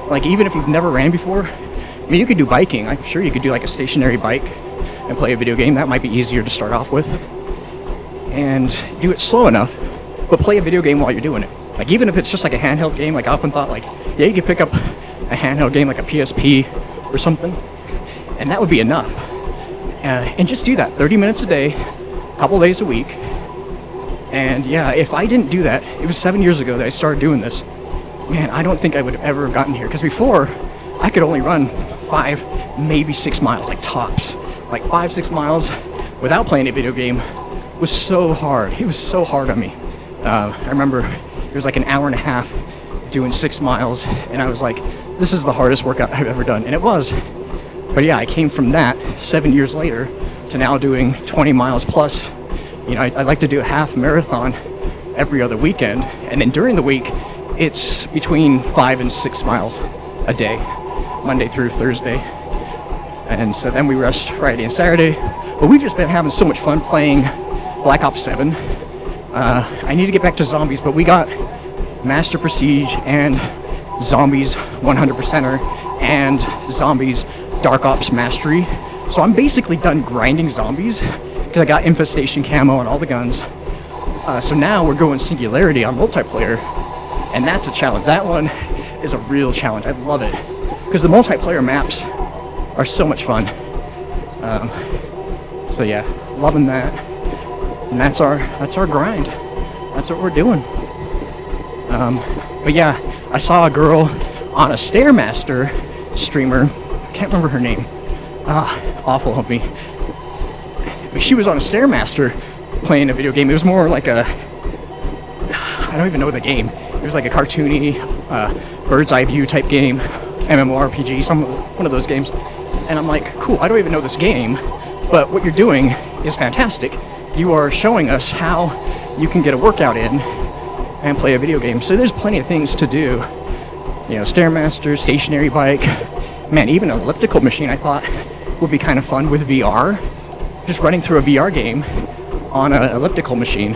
S2: Like, even if you've never ran before, I mean, you could do biking. I'm sure you could do like a stationary bike and play a video game. That might be easier to start off with. And do it slow enough, but play a video game while you're doing it. Like, even if it's just like a handheld game, like I often thought, like, yeah, you could pick up a handheld game like a PSP or something, and that would be enough. And just do that 30 minutes a day, a couple days a week. And yeah, if I didn't do that, it was 7 years ago that I started doing this. Man, I don't think I would have ever gotten here, because before I could only run 5, maybe 6 miles, like tops. Like 5, 6 miles without playing a video game was so hard. It was so hard on me. I remember it was like an hour and a half doing 6 miles, and I was like, this is the hardest workout I've ever done. And it was. But yeah, I came from that 7 years later to now doing 20 miles plus You know, I like to do a half marathon every other weekend, and then during the week, it's between 5 and 6 miles a day, Monday through Thursday. And so then we rest Friday and Saturday. But we've just been having so much fun playing Black Ops 7. I need to get back to zombies, but we got Master Prestige and Zombies 100%er and Zombies Dark Ops Mastery. So I'm basically done grinding zombies because I got Infestation camo and all the guns. So now we're going Singularity on multiplayer, and that's a challenge. That one is a real challenge. I love it because the multiplayer maps are so much fun. So yeah, loving that. And that's our grind. That's what we're doing. But yeah, I saw a girl on a Stairmaster streamer. I can't remember her name. Awful of me. But she was on a Stairmaster playing a video game. It was more like a, I don't even know the game. It was like a cartoony, bird's eye view type game, MMORPG, one of those games. And I'm like, cool, I don't even know this game, but what you're doing is fantastic. You are showing us how you can get a workout in and play a video game. So there's plenty of things to do. You know, Stairmaster, stationary bike, man, even an elliptical machine I thought would be kind of fun with VR. Just running through a VR game on an elliptical machine.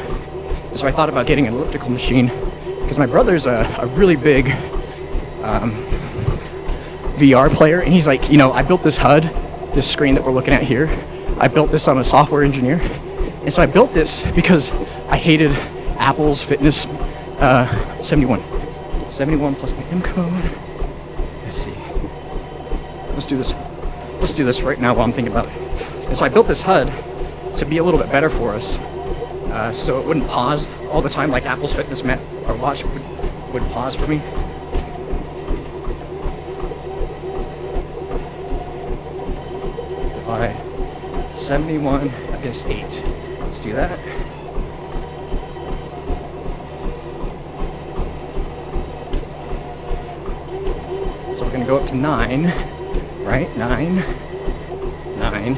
S2: So I thought about getting an elliptical machine because my brother's a really big VR player, and he's like, you know, I built this HUD, this screen that we're looking at here. I built this. I'm a software engineer, and so I built this because I hated Apple's Fitness 71 plus my M code. Let's see. Let's do this. Let's do this right now while I'm thinking about it. And so I built this HUD to be a little bit better for us, so it wouldn't pause all the time like Apple's Fitness or watch would pause for me. By 71 against 8. Let's do that. So we're going to go up to 9, right? 9,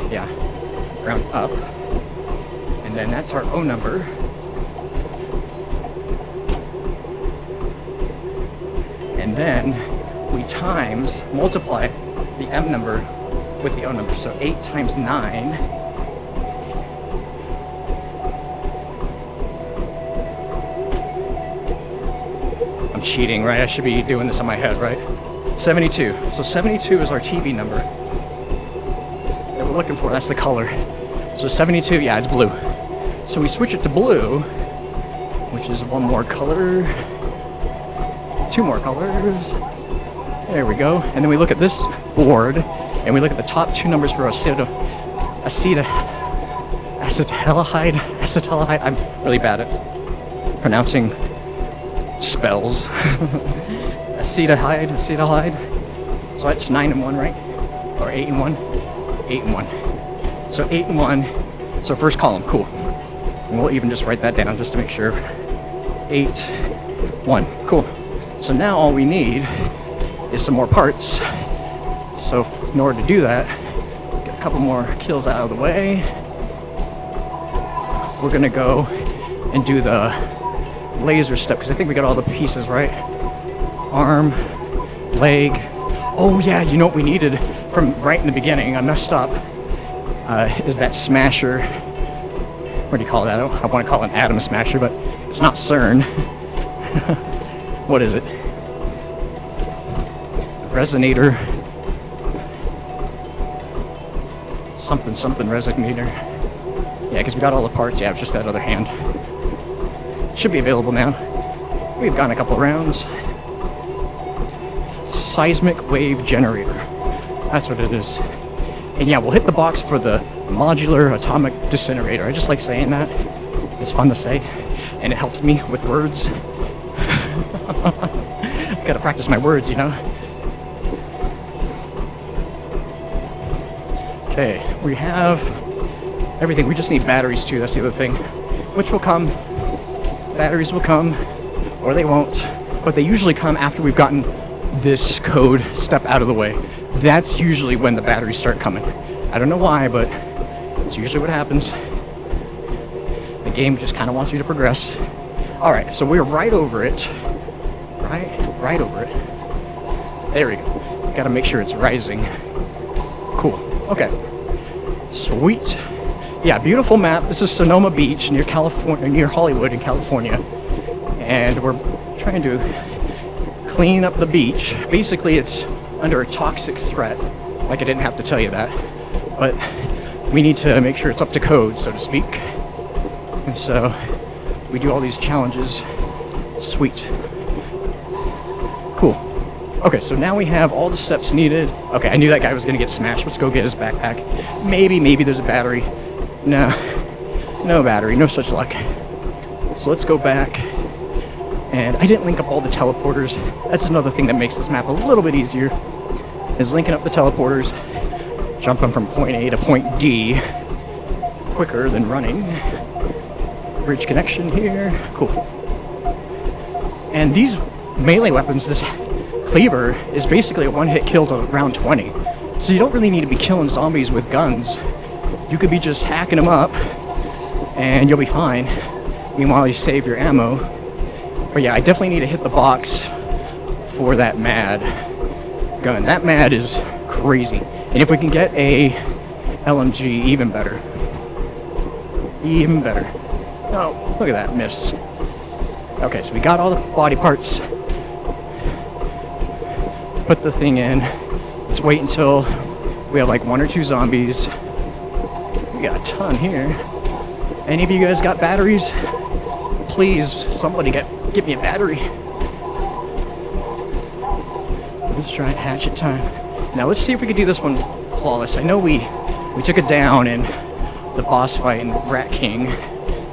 S2: yeah. Round up. And then that's our O number. And then we multiply the M number with the O number. So 8 times 9. I'm cheating, right? I should be doing this in my head, right? 72. So 72 is our TV number that we're looking for. That's the color. So 72, yeah, it's blue. So we switch it to blue, which is one more color, 2 more colors. There we go. And then we look at this board, and we look at the top 2 numbers for acetaldehyde. I'm really bad at pronouncing spells. Acetaldehyde. So that's 9 and 1, right? Or 8 and 1? 8 and 1. So 8 and 1. So first column, cool. And we'll even just write that down just to make sure. 8, 1, cool. So now all we need is some more parts. So in order to do that, get a couple more kills out of the way. We're gonna go and do the laser step because I think we got all the pieces, right? Arm, leg. Oh yeah, you know what we needed from right in the beginning? I messed up. Is that smasher? What do you call that? I want to call it an atom smasher, but it's not CERN. What is it? Resonator. Something resonator. Yeah, because we got all the parts. Yeah, it's just that other hand. Should be available now. We've gotten a couple rounds. Seismic wave generator. That's what it is. And yeah, we'll hit the box for the modular atomic disintegrator. I just like saying that. It's fun to say, and it helps me with words. Gotta practice my words, you know. Okay, we have everything. We just need batteries too, that's the other thing. Which will come. Batteries will come, or they won't. But they usually come after we've gotten this code step out of the way. That's usually when the batteries start coming. I don't know why, but it's usually what happens. The game just kind of wants you to progress. All right, so we're right over it. Right over it. There we go. Got to make sure it's rising. Cool. Okay. Sweet. Yeah, beautiful map. This is Sonoma Beach near California, near Hollywood in California, and we're trying to clean up the beach. Basically, it's under a toxic threat. Like I didn't have to tell you that, but we need to make sure it's up to code, so to speak. And so we do all these challenges. Sweet. Cool. Okay, so now we have all the steps needed. Okay, I knew that guy was gonna get smashed. Let's go get his backpack. Maybe there's a battery. No, no battery, no such luck. So let's go back. And I didn't link up all the teleporters. That's another thing that makes this map a little bit easier, is linking up the teleporters, jumping from point A to point D quicker than running. Bridge connection here, cool. And these melee weapons, this cleaver, is basically a one-hit kill to round 20. So you don't really need to be killing zombies with guns. You could be just hacking them up, and you'll be fine. Meanwhile, you save your ammo. But yeah, I definitely need to hit the box for that MAD gun. That MAD is crazy. And if we can get a LMG, even better. Even better. Oh, look at that, missed. Okay, so we got all the body parts. Put the thing in. Let's wait until we have like 1 or 2 zombies. We got a ton here. Any of you guys got batteries? Please, somebody get me a battery. Let's try hatchet time. Now let's see if we can do this one flawless. I know we took it down in the boss fight in Rat King,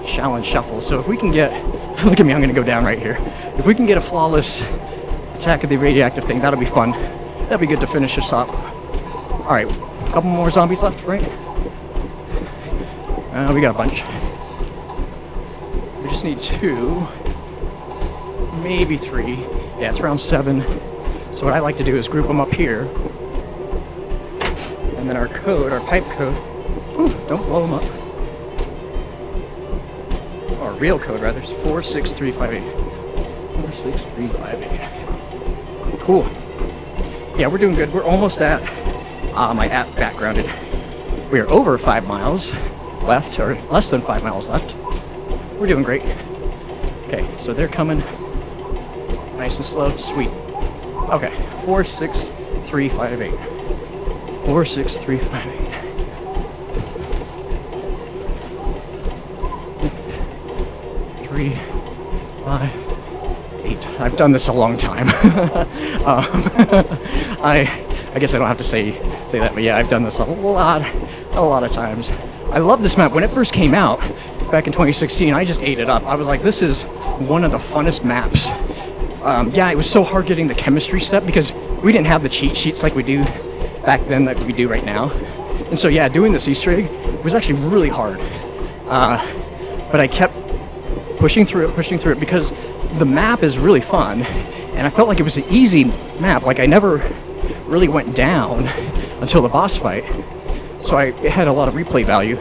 S2: Challenge Shuffle. So if we can get, look at me, I'm gonna go down right here. If we can get a flawless attack of the radioactive thing, that'll be fun. That'll be good to finish this up. All right, a couple more zombies left, right? We got a bunch. We just need 2, maybe 3. Yeah, it's around 7. So what I like to do is group them up here. And then our code, our pipe code, ooh, don't blow them up. Or real code rather, is 46358. 46358. Cool. Yeah, we're doing good. We're almost at my app backgrounded. We are over 5 miles left, or less than 5 miles left. We're doing great. Okay, so they're coming nice and slow. Sweet. Okay, 46358. 46358. 3, 5, 8. I've done this a long time. I guess I don't have to say that, but yeah, I've done this a lot of times. I love this map. When it first came out back in 2016, I just ate it up. I was like, this is one of the funnest maps. Yeah, it was so hard getting the chemistry step because we didn't have the cheat sheets like we do back then that we do right now. And so yeah, doing this Easter egg was actually really hard. But I kept pushing through it because the map is really fun. And I felt like it was an easy map. Like I never really went down until the boss fight. So it had a lot of replay value.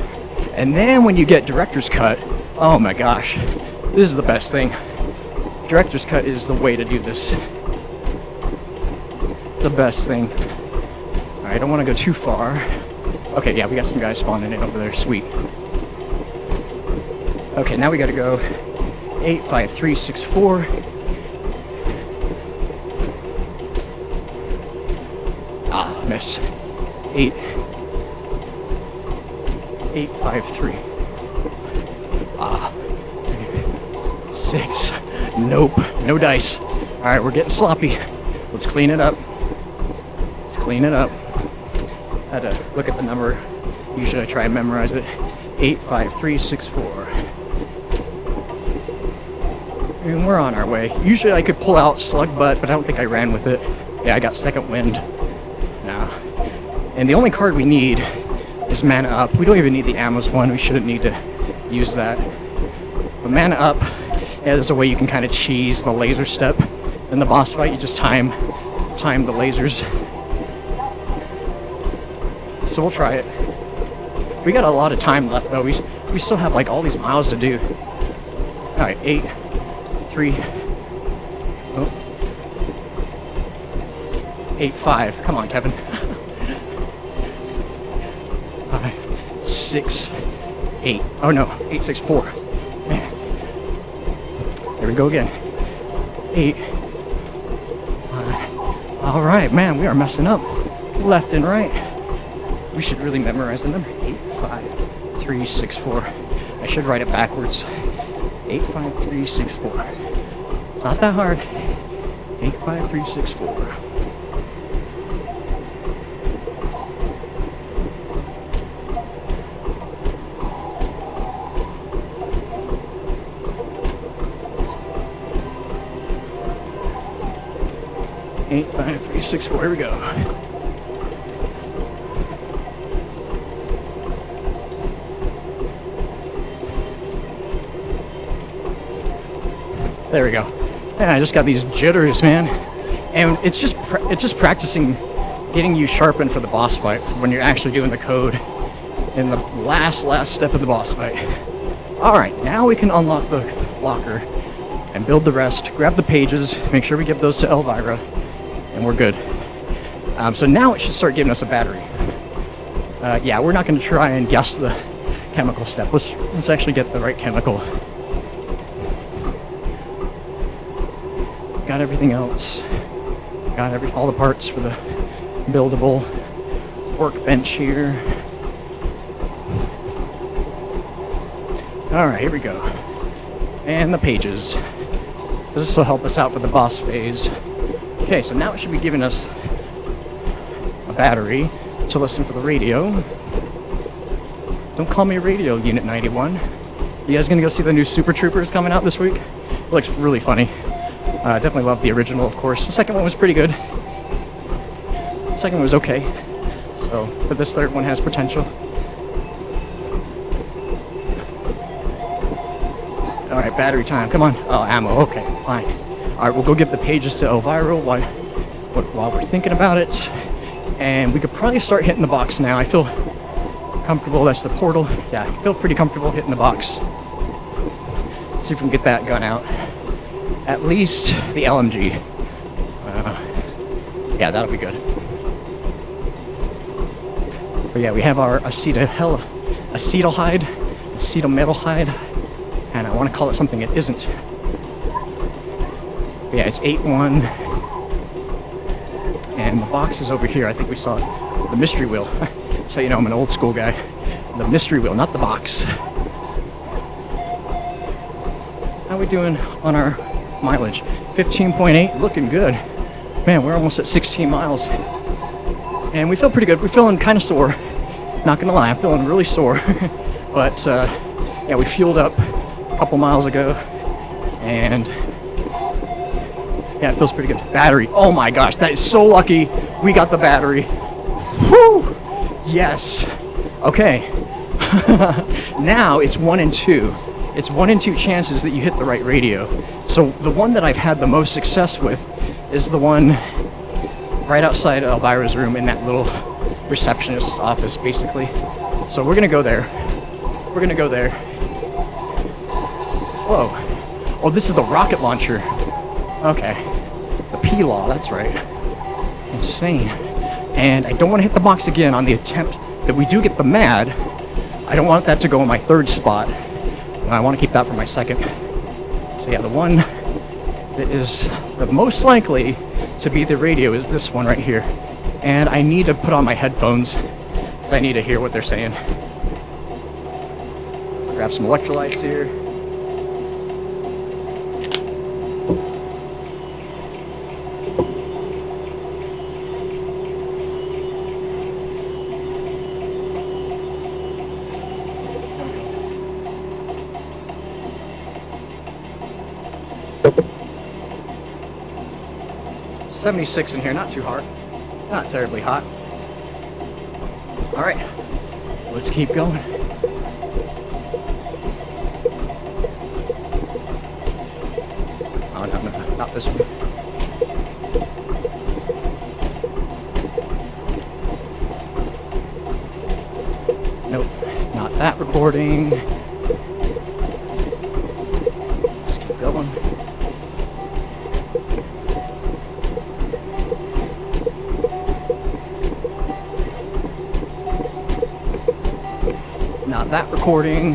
S2: And then when you get director's cut, oh my gosh, this is the best thing. Director's cut is the way to do this. The best thing. Alright, I don't want to go too far. Okay, yeah, we got some guys spawning in over there. Sweet. Okay, now we gotta go 85364. Ah, miss. 853. Ah. 6. Nope. No dice. Alright, we're getting sloppy. Let's clean it up. Let's clean it up. I had to look at the number. Usually I try and memorize it. 85364. And we're on our way. Usually I could pull out Slug Butt, but I don't think I ran with it. Yeah, I got second wind. Nah. And the only card we need is Mana Up. We don't even need the Ammos one. We shouldn't need to use that. But Mana Up, yeah, there's a way you can kind of cheese the laser step in the boss fight. You just time the lasers. So we'll try it. We got a lot of time left though. We still have like all these miles to do. All right, 8, 3, oh, 8, 5. Come on, Kevin. 5, 6, 8. Oh no, 8, 6, 4. Man. There we go again. 8, 5. All right, man, we are messing up left and right. We should really memorize the number. 8, 5, 3, 6, 4. I should write it backwards. 8, 5, 3, 6, 4. It's not that hard. 8, 5, 3, 6, 4. Eight, 5, 3, 6, 4. Here we go. There we go. Yeah, I just got these jitters, man, and it's just practicing getting you sharpened for the boss fight when you're actually doing the code in the last step of the boss fight. All right, now we can unlock the locker and build the rest. Grab the pages. Make sure we give those to Elvira, and we're good. So now it should start giving us a battery. Yeah, we're not going to try and guess the chemical step. Let's actually get the right chemical. Got everything else. Got all the parts for the buildable workbench here. All right, here we go. And the pages. This will help us out for the boss phase. Okay, so now it should be giving us a battery to listen for the radio. Don't call me Radio Unit 91. You guys gonna go see the new Super Troopers coming out this week? It looks really funny. Definitely love the original, of course. The second one was pretty good. The second one was okay. So, but this third one has potential. All right, battery time. Come on. Oh, ammo. Okay, fine. All right, we'll go give the pages to Elvira while we're thinking about it. And we could probably start hitting the box now. I feel comfortable. That's the portal. Yeah, I feel pretty comfortable hitting the box. See if we can get that gun out. At least the LMG. Yeah, that'll be good. But yeah, we have our acetal metal hide, and I want to call it something it isn't. But yeah, it's 8-1, and the box is over here. I think we saw the mystery wheel. So you know I'm an old school guy. The mystery wheel, not the box. How are we doing on our mileage? 15.8, looking good. Man, we're almost at 16 miles. And we feel pretty good. We're feeling kind of sore. Not gonna lie, I'm feeling really sore. But yeah, we fueled up a couple miles ago. And yeah, it feels pretty good. Battery. Oh my gosh, that is so lucky. We got the battery. Whew! Yes. Okay. Now it's 1 and 2. It's 1 in 2 chances that you hit the right radio. So the one that I've had the most success with is the one right outside Elvira's room in that little receptionist office, basically. So we're gonna go there. We're gonna go there. Whoa. Oh, this is the rocket launcher. Okay. The P-Law, that's right. Insane. And I don't want to hit the box again on the attempt that we do get the MAD. I don't want that to go in my third spot. I want to keep that for my second. So yeah, the one that is the most likely to be the radio is this one right here. And I need to put on my headphones. I need to hear what they're saying. Grab some electrolytes here. .76 in here, not too hot, not terribly hot. All right, let's keep going. Oh no, not this one. Nope, not that recording. got that recording.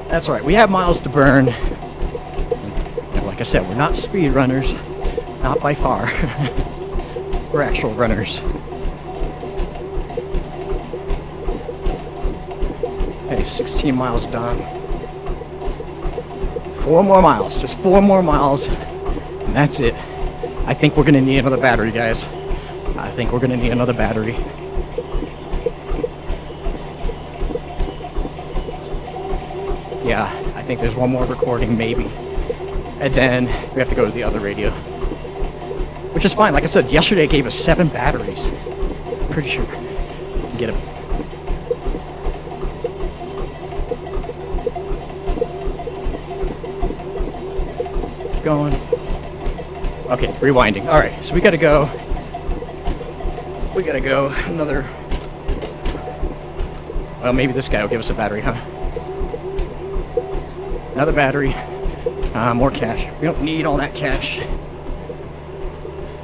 S2: That's all right. We have miles to burn. And like I said, we're not speed runners. Not by far. We're actual runners. Okay, 16 miles done. 4 more miles. Just 4 more miles. And that's it. I think we're going to need another battery, guys. I think we're going to need another battery. Yeah, I think there's one more recording, maybe. And then we have to go to the other radio. Which is fine. Like I said, yesterday it gave us 7 batteries. I'm pretty sure. Get them. Going. Okay, rewinding. All right, so we gotta go. We gotta go another. Well, maybe this guy will give us a battery, huh? Another battery. More cash. We don't need all that cash.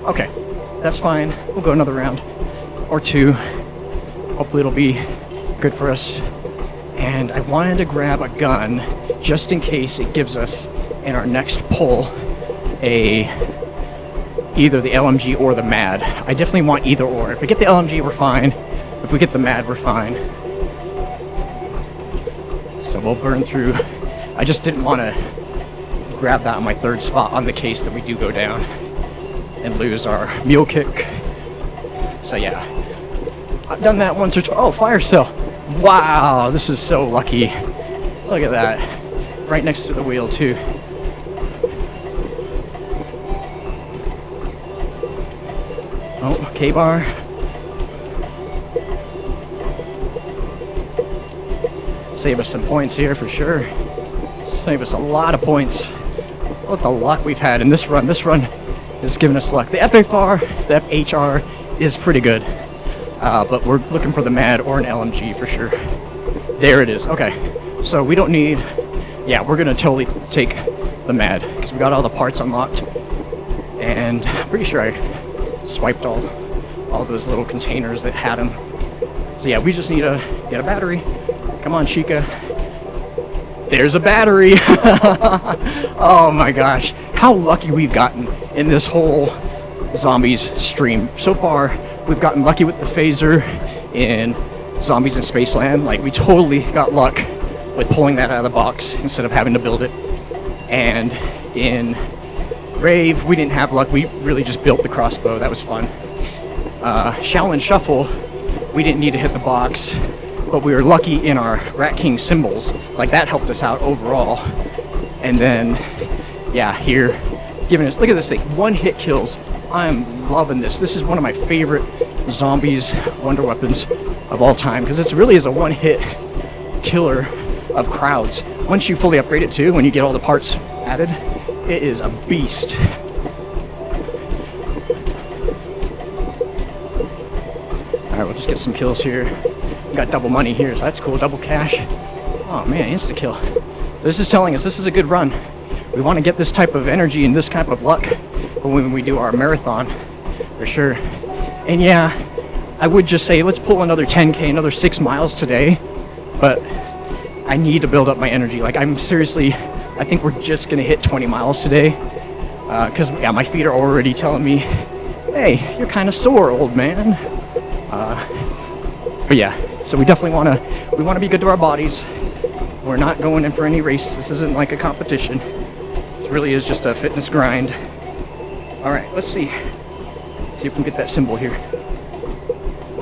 S2: Okay, that's fine. We'll go another round or 2. Hopefully it'll be good for us. And I wanted to grab a gun just in case it gives us in our next pull either the LMG or the MAD. I definitely want either or. If we get the LMG, we're fine. If we get the MAD, we're fine. So we'll burn through. I just didn't want to grab that on my 3rd spot on the case that we do go down and lose our mule kick. So yeah, I've done that once or twice. Oh, fire cell. Wow, this is so lucky. Look at that. Right next to the wheel too. Oh, K-bar. Save us some points here for sure. Save us a lot of points. What the luck we've had in this run. This run has given us luck. The FFR, the FHR is pretty good. But we're looking for the MAD or an LMG for sure. There it is. Okay. So we don't need... Yeah, we're going to totally take the MAD because we got all the parts unlocked. And I'm pretty sure I swiped all those little containers that had them. So yeah, we just need to get a battery. Come on, Chica. There's a battery. Oh my gosh. How lucky we've gotten in this whole zombies stream. So far, we've gotten lucky with the phaser in Zombies in Spaceland. Like, we totally got luck with pulling that out of the box instead of having to build it. And in Rave, we didn't have luck. We really just built the crossbow. That was fun. Shaolin Shuffle, we didn't need to hit the box, but we were lucky in our Rat King symbols. Like, that helped us out overall. And then, yeah, here, giving us, look at this thing, 1-hit kills. I'm loving this. This is one of my favorite zombies wonder weapons of all time, because it really is a 1-hit killer of crowds. Once you fully upgrade it too, when you get all the parts added, it is a beast. Alright, we'll just get some kills here. We got double money here, so that's cool. Double cash. Oh man, insta kill. This is telling us this is a good run. We want to get this type of energy and this type of luck when we do our marathon, for sure. And yeah, I would just say let's pull another 10K, another 6 miles today, but I need to build up my energy. Like, I'm seriously, I think we're just gonna hit 20 miles today, because yeah, my feet are already telling me, hey, you're kind of sore, old man. But yeah, so we definitely want to be good to our bodies. We're not going in for any race. This isn't like a competition. It really is just a fitness grind. All right, let's see if we can get that symbol here.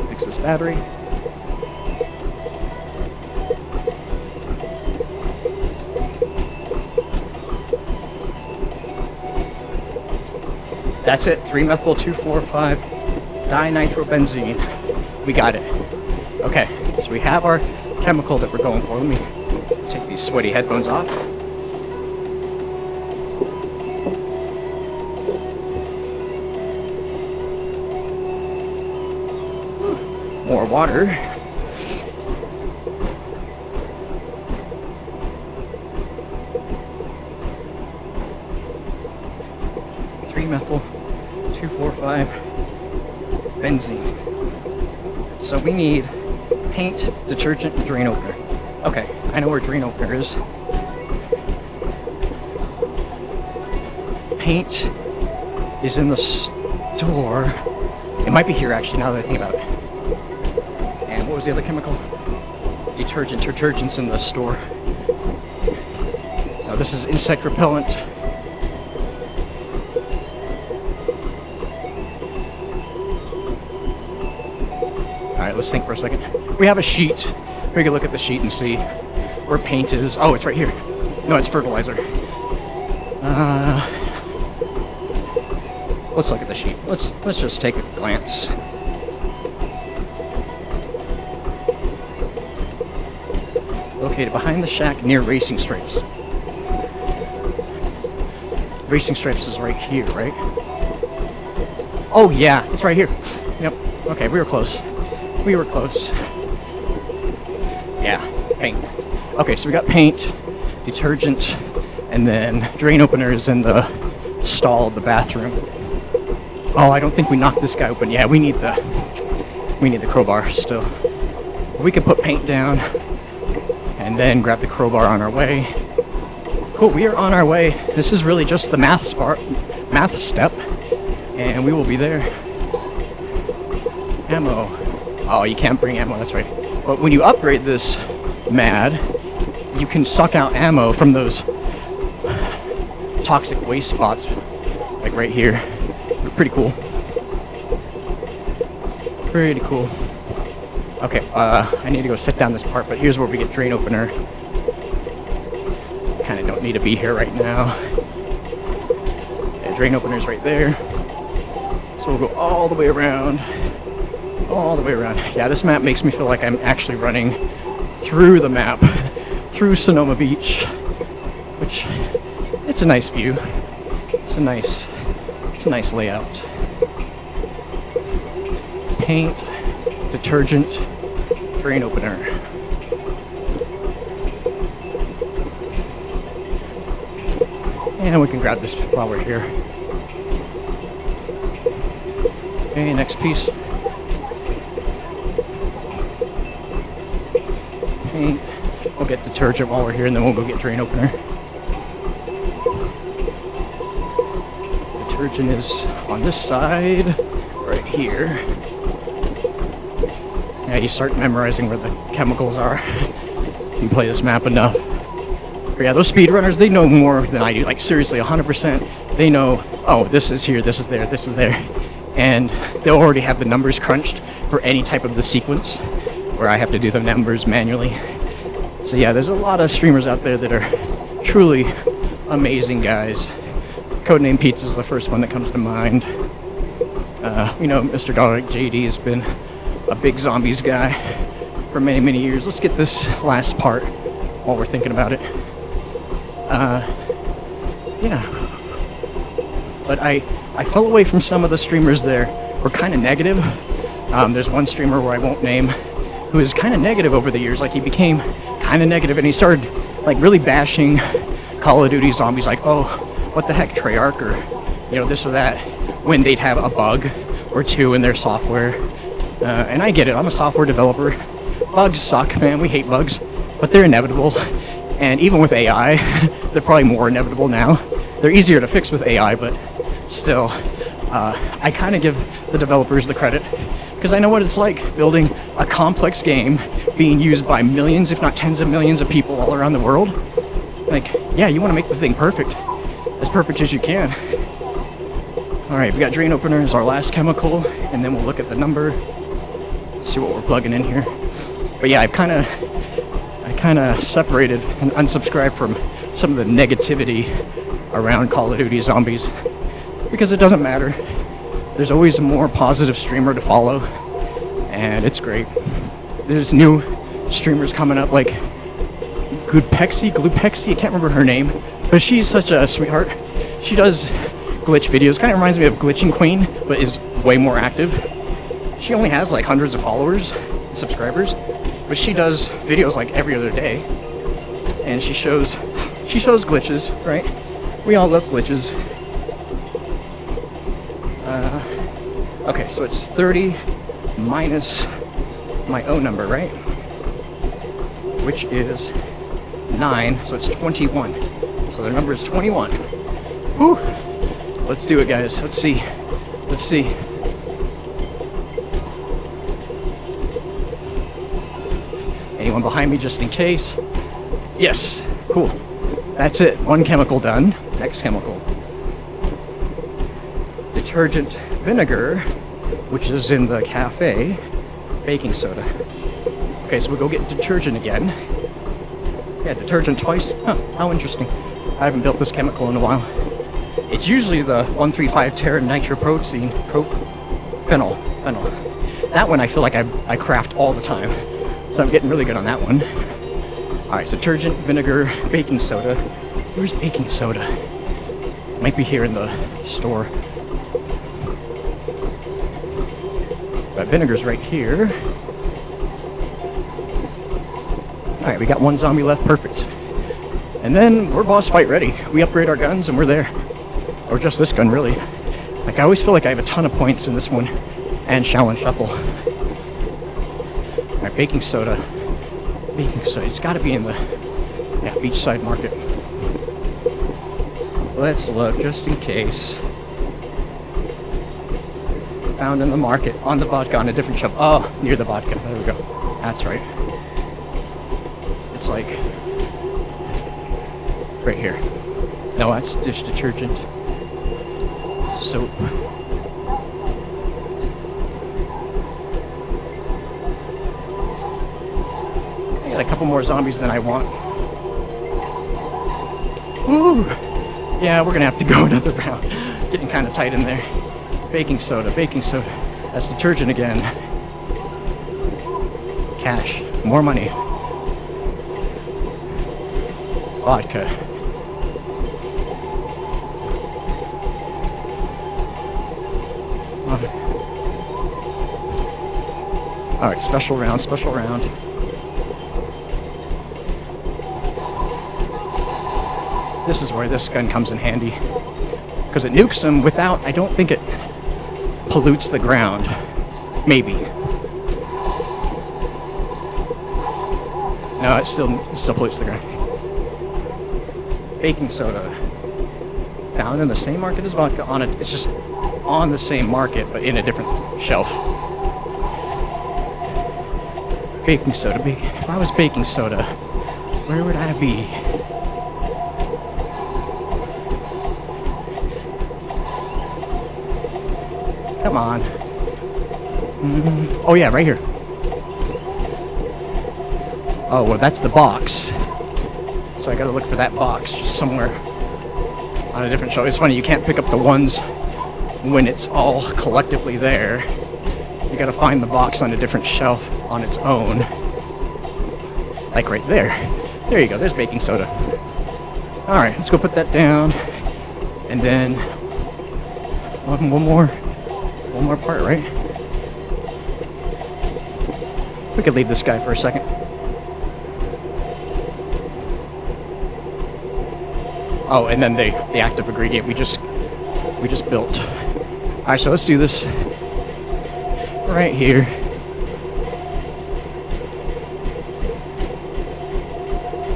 S2: Fix this battery. That's it, 3-methyl-2,4,5 dinitrobenzene. We got it. Okay, so we have our chemical that we're going for. Let me take these sweaty headphones off. More water. Methyl 2,4,5 benzene. So we need Paint, detergent, drain opener. Okay, I know where drain opener is. Paint is in the store. It might be here actually, now that I think about it. And what was the other chemical? Detergent. Detergent's in the store. Now this is insect repellent. Alright, let's think for a second. We have a sheet. We can look at the sheet and see where paint is. Oh, it's right here. No, it's fertilizer. Let's look at the sheet. Let's just take a glance. Located behind the shack near racing stripes. Racing stripes is right here, right? Oh yeah, it's right here. Yep. Okay, we were close. We were close. Yeah, paint. Okay, so we got paint, detergent, and then drain opener is in the stall of the bathroom. Oh, I don't think we knocked this guy open. Yeah, we need the crowbar still. We could put paint down and then grab the crowbar on our way. Cool, we are on our way. This is really just the math step, and we will be there. Ammo. Oh, you can't bring ammo, that's right. But when you upgrade this MAD, you can suck out ammo from those toxic waste spots, like right here. Pretty cool. Pretty cool. Okay, I need to go set down this part, but here's where we get drain opener. Kinda don't need to be here right now. Yeah, drain opener's right there. So we'll go all the way around. All the way around. Yeah, this map makes me feel like I'm actually running through the map, through Sonoma Beach, which, it's a nice view. It's a nice layout. Paint, detergent, drain opener. And we can grab this while we're here. Okay, next piece. Paint. We'll get detergent while we're here, and then we'll go get drain opener. Detergent is on this side, right here. Yeah, you start memorizing where the chemicals are. You play this map enough. But yeah, those speedrunners, they know more than I do. Like seriously, 100%. They know, oh, this is here, this is there, this is there. And they'll already have the numbers crunched for any type of the sequence, where I have to do the numbers manually. So yeah, there's a lot of streamers out there that are truly amazing guys. Codename Pizza is the first one that comes to mind. You know, Mr. Garlic JD has been a big zombies guy for many, many years. Let's get this last part while we're thinking about it. Yeah. But I fell away from some of the streamers there who were kind of negative. There's one streamer where I won't name who is kind of negative over the years. Like, he became kind of negative, and he started like really bashing Call of Duty zombies, like, oh, what the heck, Treyarch, or you know, this or that, when they'd have a bug or two in their software. And I get it, I'm a software developer. Bugs suck, man, we hate bugs, but they're inevitable. And even with AI, they're probably more inevitable now. They're easier to fix with AI, but still, I kind of give the developers the credit, because I know what it's like building a complex game being used by millions, if not tens of millions of people all around the world. Like, yeah, you want to make the thing perfect, as perfect as you can. Alright, we got drain opener as our last chemical, and then we'll look at the number, see what we're plugging in here. But yeah, I kind of separated and unsubscribed from some of the negativity around Call of Duty Zombies, because it doesn't matter. There's always a more positive streamer to follow, and it's great. There's new streamers coming up, like Glupexy, I can't remember her name, but she's such a sweetheart. She does glitch videos, kind of reminds me of Glitching Queen, but is way more active. She only has like hundreds of followers, subscribers, but she does videos like every other day, and she shows glitches, right? We all love glitches. Okay, so it's 30 minus my own number, right? Which is 9, so it's 21. So their number is 21. Whew! Let's do it, guys. Let's see. Let's see. Anyone behind me just in case? Yes. Cool. That's it. One chemical done. Next chemical. Detergent vinegar, which is in the cafe. Baking soda. Okay, so we'll go get detergent again. Yeah, detergent twice. Huh, how interesting. I haven't built this chemical in a while. It's usually the 1,3,5-ternitropropene, phenyl. That one I feel like I craft all the time. So I'm getting really good on that one. Alright, detergent, vinegar, baking soda. Where's baking soda? Might be here in the store. But vinegar's right here. Alright, we got one zombie left, perfect. And then we're boss fight ready. We upgrade our guns and we're there. Or just this gun, really. Like, I always feel like I have a ton of points in this one. And Shaolin Shuffle. Alright, baking soda. Baking soda. It's gotta be in the beachside market. Let's look, just in case. Found in the market, on the vodka, on a different shelf. Oh, near the vodka. There we go. That's right. It's like right here. No, that's dish detergent. Soap. I got a couple more zombies than I want. Woo! Yeah, we're gonna have to go another round. Getting kind of tight in there. Baking soda, baking soda. That's detergent again. Cash. More money. Vodka. Alright, special round, special round. This is where this gun comes in handy. Because it nukes them without, I don't think it pollutes the ground. Maybe. No, it still pollutes the ground. Baking soda. Found in the same market as vodka. It's just on the same market, but in a different shelf. Baking soda. If I was baking soda, where would I be? Come on. Oh yeah, right here. Oh, well, that's the box. So I gotta look for that box just somewhere on a different shelf. It's funny, you can't pick up the ones when it's all collectively there. You gotta find the box on a different shelf on its own. Like right there. There you go, there's baking soda. Alright, let's go put that down. And then one more part, right? We could leave this guy for a second. Oh, and then the active ingredient we just built. Alright, so let's do this right here.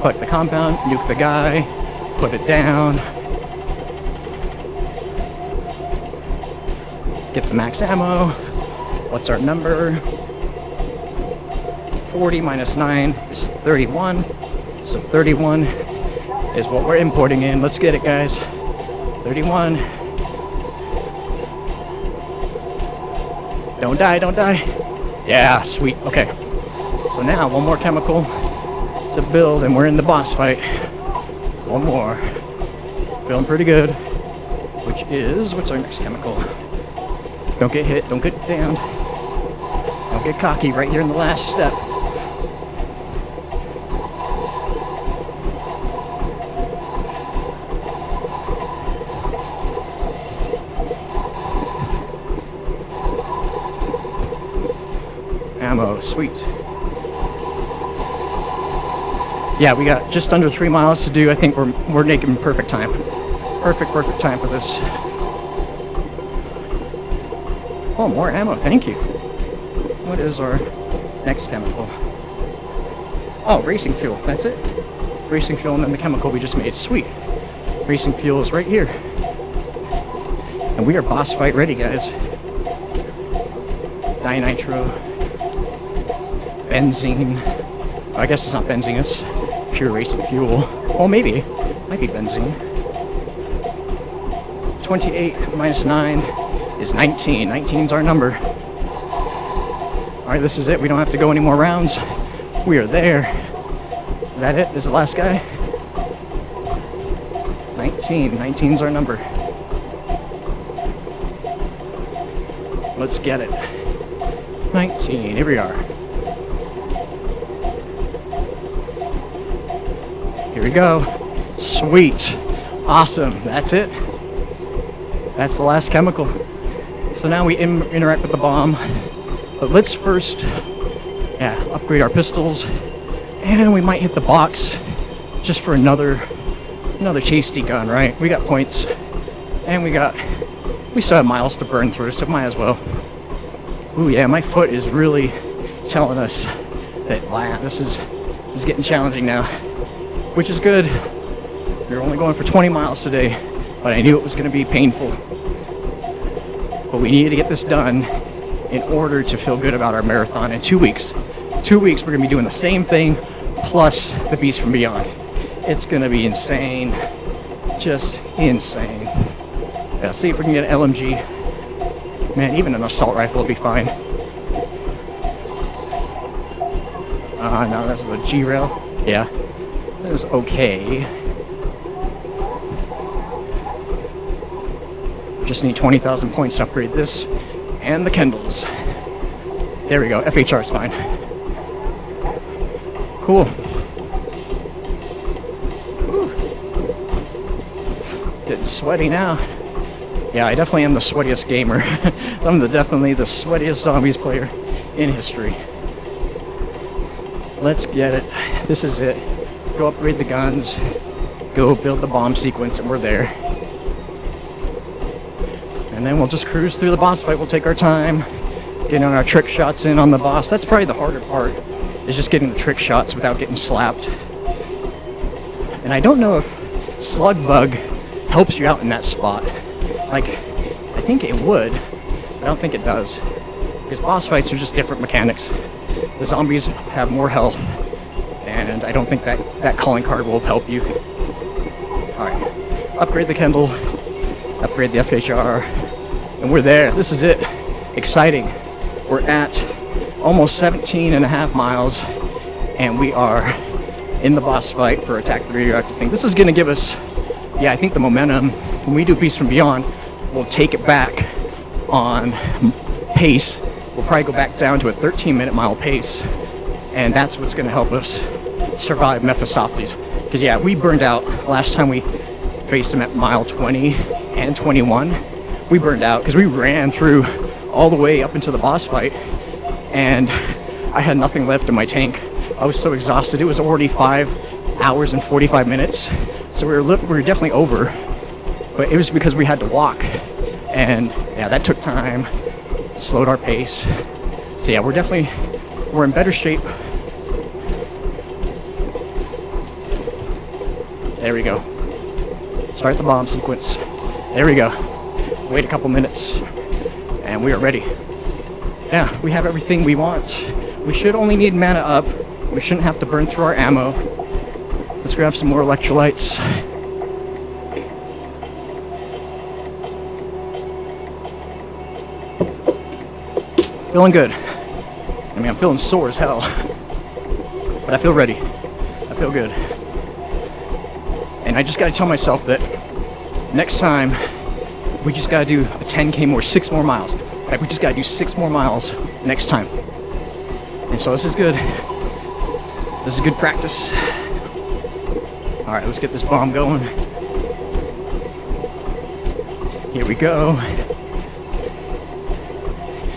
S2: Collect the compound, nuke the guy, put it down. Get the max ammo. What's our number? 40 minus 9 is 31. So 31 is what we're importing in. Let's get it, guys. 31. Don't die, don't die. Yeah, sweet. Okay. So now, one more chemical to build, and we're in the boss fight. One more. Feeling pretty good. Which is, what's our next chemical? Don't get hit, don't get downed. Don't get cocky right here in the last step. Ammo, sweet. Yeah, we got just under 3 miles to do. I think we're making perfect time. Perfect time for this. Oh, more ammo, thank you. What is our Next chemical. Oh, racing fuel. That's it. Racing fuel and then the chemical we just made. Sweet. Racing fuel is right here. And we are boss fight ready, guys. Dinitro. Benzene. I guess it's not benzene, it's pure racing fuel. Well, maybe. Might be benzene. 28 minus 9 is 19. 19's our number. Alright, this is it. We don't have to go any more rounds. We are there. Is that it? This is the last guy? 19. 19's our number. Let's get it. 19. Here we are. Here we go. Sweet. Awesome. That's it. That's the last chemical. So now we interact with the bomb. But let's first upgrade our pistols. And we might hit the box just for another chasty gun, right? We got points. And we still have miles to burn through, so might as well. Ooh yeah, my foot is really telling us that wow, this is getting challenging now. Which is good. We were only going for 20 miles today, but I knew it was going to be painful. But we needed to get this done in order to feel good about our marathon in 2 weeks. 2 weeks we're going to be doing the same thing plus the Beast from Beyond. It's going to be insane. Just insane. Yeah, see if we can get an LMG. Man, even an assault rifle will be fine. No, that's the G-Rail. Yeah. That is okay. Just need 20,000 points to upgrade this and the Kendalls. There we go. FHR is fine. Cool. Whew. Getting sweaty now. Yeah, I definitely am the sweatiest gamer. I'm definitely the sweatiest zombies player in history. Let's get it. This is it. Go upgrade the guns. Go build the bomb sequence, and we're there. And then we'll just cruise through the boss fight. We'll take our time, getting our trick shots in on the boss. That's probably the harder part, is just getting the trick shots without getting slapped. And I don't know if Slug Bug helps you out in that spot. Like, I think it would, but I don't think it does. Because boss fights are just different mechanics. The zombies have more health, and I don't think that calling card will help you. Alright, upgrade the Kendall, upgrade the FHR, and we're there. This is it. Exciting. We're at almost 17.5 miles, and we are in the boss fight for Attack the Radioactive thing. This is going to give us, yeah, I think the momentum. When we do Beast from Beyond, we'll take it back on pace. We'll probably go back down to a 13-minute mile pace, and that's what's going to help us survive Mephistopheles. Because yeah, we burned out last time we faced him at mile 20 and 21. We burned out because we ran through all the way up into the boss fight, and I had nothing left in my tank. I was so exhausted. It was already 5 hours and 45 minutes, so we were definitely over. But it was because we had to walk, and yeah, that took time, slowed our pace. So yeah, we're in better shape. There we go. Start the bomb sequence. There we go. Wait a couple minutes, and we are ready. Yeah, we have everything we want. We should only need mana up. We shouldn't have to burn through our ammo. Let's grab some more electrolytes. Feeling good. I mean, I'm feeling sore as hell, but I feel ready. I feel good. And I just gotta tell myself that next time we just gotta do a 10K more, 6 more miles. Like, we just gotta do 6 more miles next time. And so this is good. This is good practice. All right, let's get this bomb going. Here we go.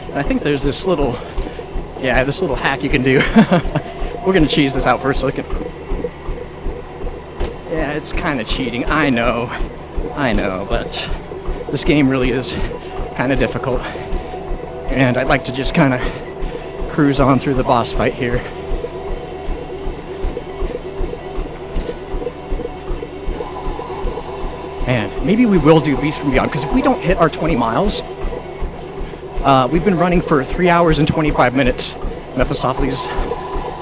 S2: And I think there's this little hack you can do. We're gonna cheese this out first so I can. Yeah, it's kind of cheating. I know, but this game really is kind of difficult. And I'd like to just kind of cruise on through the boss fight here. Man, maybe we will do Beast from Beyond, because if we don't hit our 20 miles, we've been running for 3 hours and 25 minutes. Mephistopheles,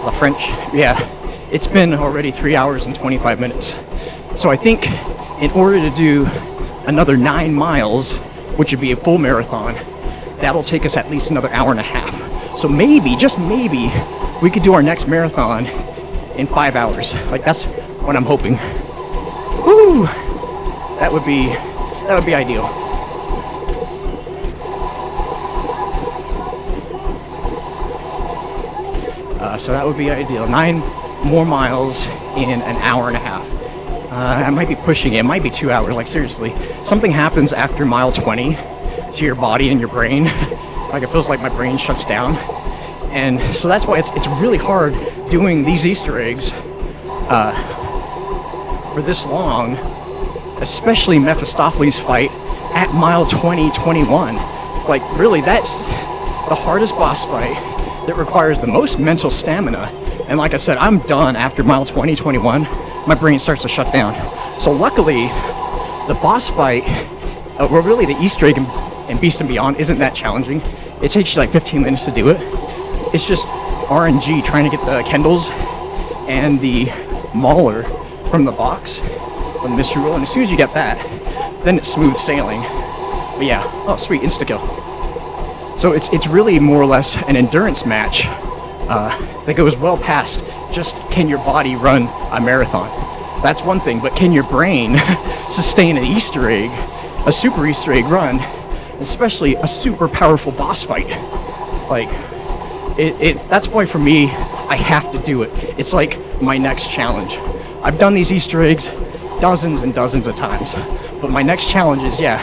S2: La French, yeah, it's been already 3 hours and 25 minutes. So I think in order to do another 9 miles, which would be a full marathon, that'll take us at least another hour and a half. So maybe, just maybe, we could do our next marathon in 5 hours. Like, that's what I'm hoping. Woo! That would be ideal. So that would be ideal. 9 more miles in an hour and a half. I might be pushing it. It might be 2 hours. Like, seriously, something happens after mile 20 to your body and your brain. Like, it feels like my brain shuts down. And so that's why it's really hard doing these Easter eggs for this long. Especially Mephistopheles fight at mile 20, 21. Like, really, that's the hardest boss fight that requires the most mental stamina. And like I said, I'm done after mile 20, 21. My brain starts to shut down. So luckily, the boss fight, well, really the Easter egg in Beast and Beyond isn't that challenging. It takes you like 15 minutes to do it. It's just RNG trying to get the Kendalls and the Mauler from the box. The mystery roll, and as soon as you get that, then it's smooth sailing. But yeah, oh sweet, insta-kill. So it's really more or less an endurance match that goes well past just can your body run a marathon. That's one thing, but can your brain sustain an Easter egg, a super Easter egg run, especially a super powerful boss fight? Like, that's why for me, I have to do it. It's like my next challenge. I've done these Easter eggs dozens and dozens of times, but my next challenge is, yeah,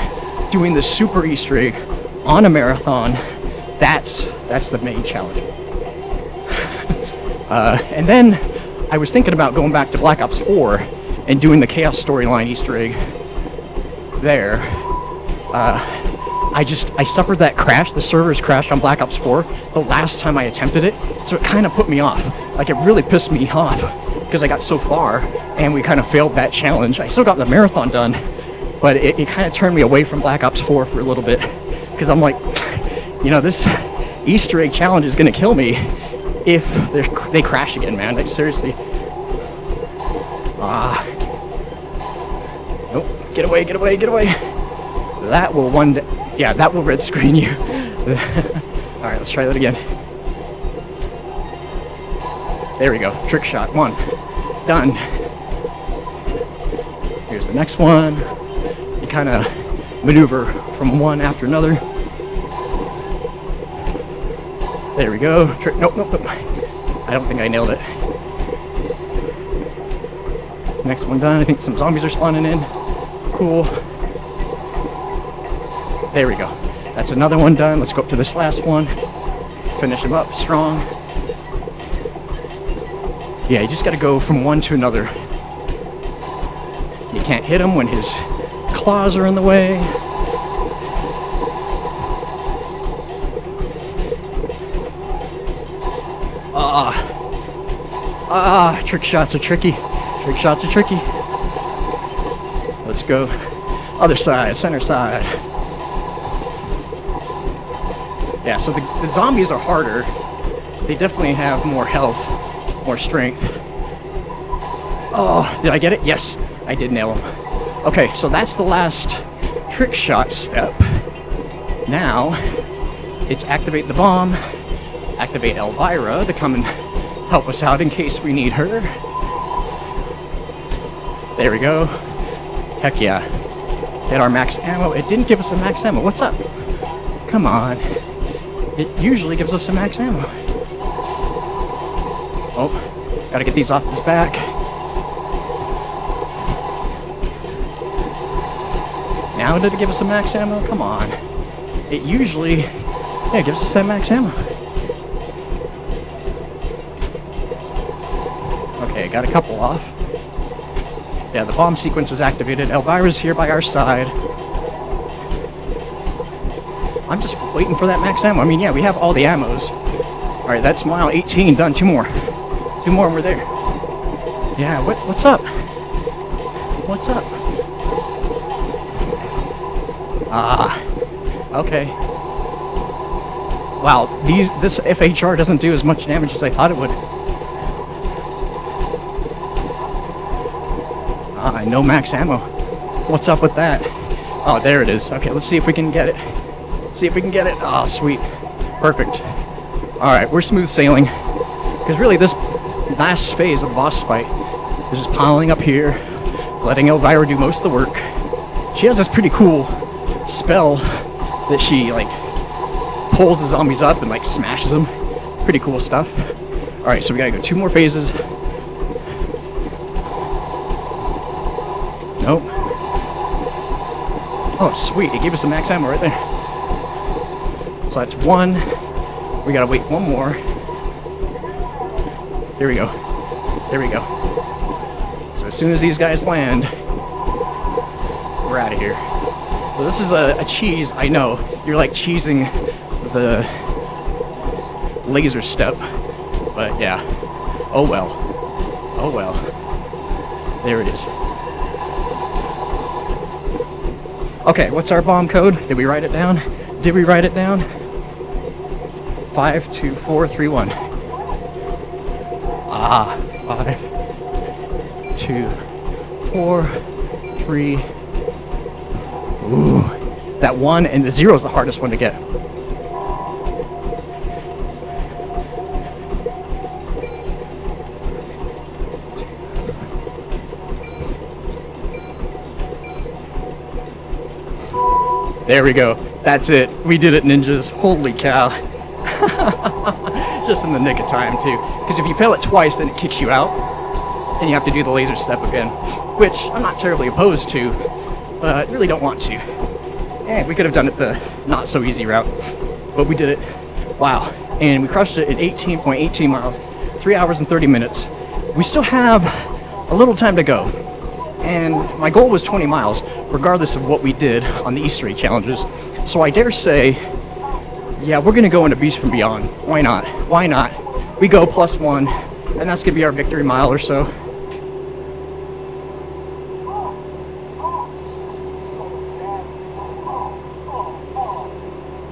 S2: doing the super Easter egg on a marathon. That's the main challenge. And then I was thinking about going back to Black Ops 4 and doing the Chaos storyline Easter egg there. I suffered that crash. The servers crashed on Black Ops 4 the last time I attempted it, so it kind of put me off. Like, it really pissed me off because I got so far and we kind of failed that challenge. I still got the marathon done, but it kind of turned me away from Black Ops 4 for a little bit, because I'm like, you know, this Easter egg challenge is going to kill me if they crash again, man. Like, seriously. Nope. Get away, get away, get away. That will one day, yeah, that will red screen you. Alright, let's try that again. There we go. Trick shot. 1. Done. Here's the next one. You kind of maneuver from one after another. There we go. Trick. Nope, nope, nope. I don't think I nailed it. Next one done. I think some zombies are spawning in. Cool. There we go. That's another one done. Let's go up to this last one. Finish him up strong. Yeah, you just gotta go from one to another. You can't hit him when his claws are in the way. Trick shots are tricky. Trick shots are tricky. Let's go. Other side, center side. Yeah, so the zombies are harder. They definitely have more health, more strength. Oh, did I get it? Yes, I did nail them. Okay, so that's the last trick shot step. Now, it's activate the bomb, activate Elvira to come and help us out in case we need her. There we go. Heck yeah. Hit our max ammo. It didn't give us a max ammo. What's up? Come on. It usually gives us some max ammo. Oh, gotta get these off this back. Now did it give us some max ammo? Come on. It usually, yeah, it gives us that max ammo. Okay, got a couple off. Yeah, the bomb sequence is activated. Elvira's here by our side. I'm just waiting for that max ammo. I mean, yeah, we have all the ammos. All right, that's mile 18 done. Two more and we're there. Yeah, what's up? What's up? Okay. Wow, this FHR doesn't do as much damage as I thought it would. No max ammo. What's up with that? Oh, there it is. Okay, let's see if we can get it. Oh, sweet. Perfect. Alright, we're smooth sailing. Because really, this last phase of the boss fight is just piling up here, letting Elvira do most of the work. She has this pretty cool spell that she, like, pulls the zombies up and, like, smashes them. Pretty cool stuff. Alright, so we gotta go 2 more phases. Nope. Oh, sweet. It gave us a max ammo right there. So that's 1. We gotta wait 1 more. There we go. So as soon as these guys land, we're out of here. So this is a cheese, I know. You're like cheesing the laser step. But yeah. Oh well. There it is. Okay, what's our bomb code? Did we write it down? 52431. 5, 2, 4, 3. Ooh, that 1 and the 0 is the hardest one to get. There we go. That's it. We did it, ninjas. Holy cow. Just in the nick of time, too. Because if you fail it twice, then it kicks you out. And you have to do the laser step again. Which I'm not terribly opposed to, but really don't want to. And we could have done it the not so easy route. But we did it. Wow. And we crushed it in 18.18 miles. 3 hours and 30 minutes. We still have a little time to go. And my goal was 20 miles, regardless of what we did on the Easter egg challenges. So I dare say, yeah, we're gonna go into Beast from Beyond. Why not? We go +1, and that's gonna be our victory mile or so.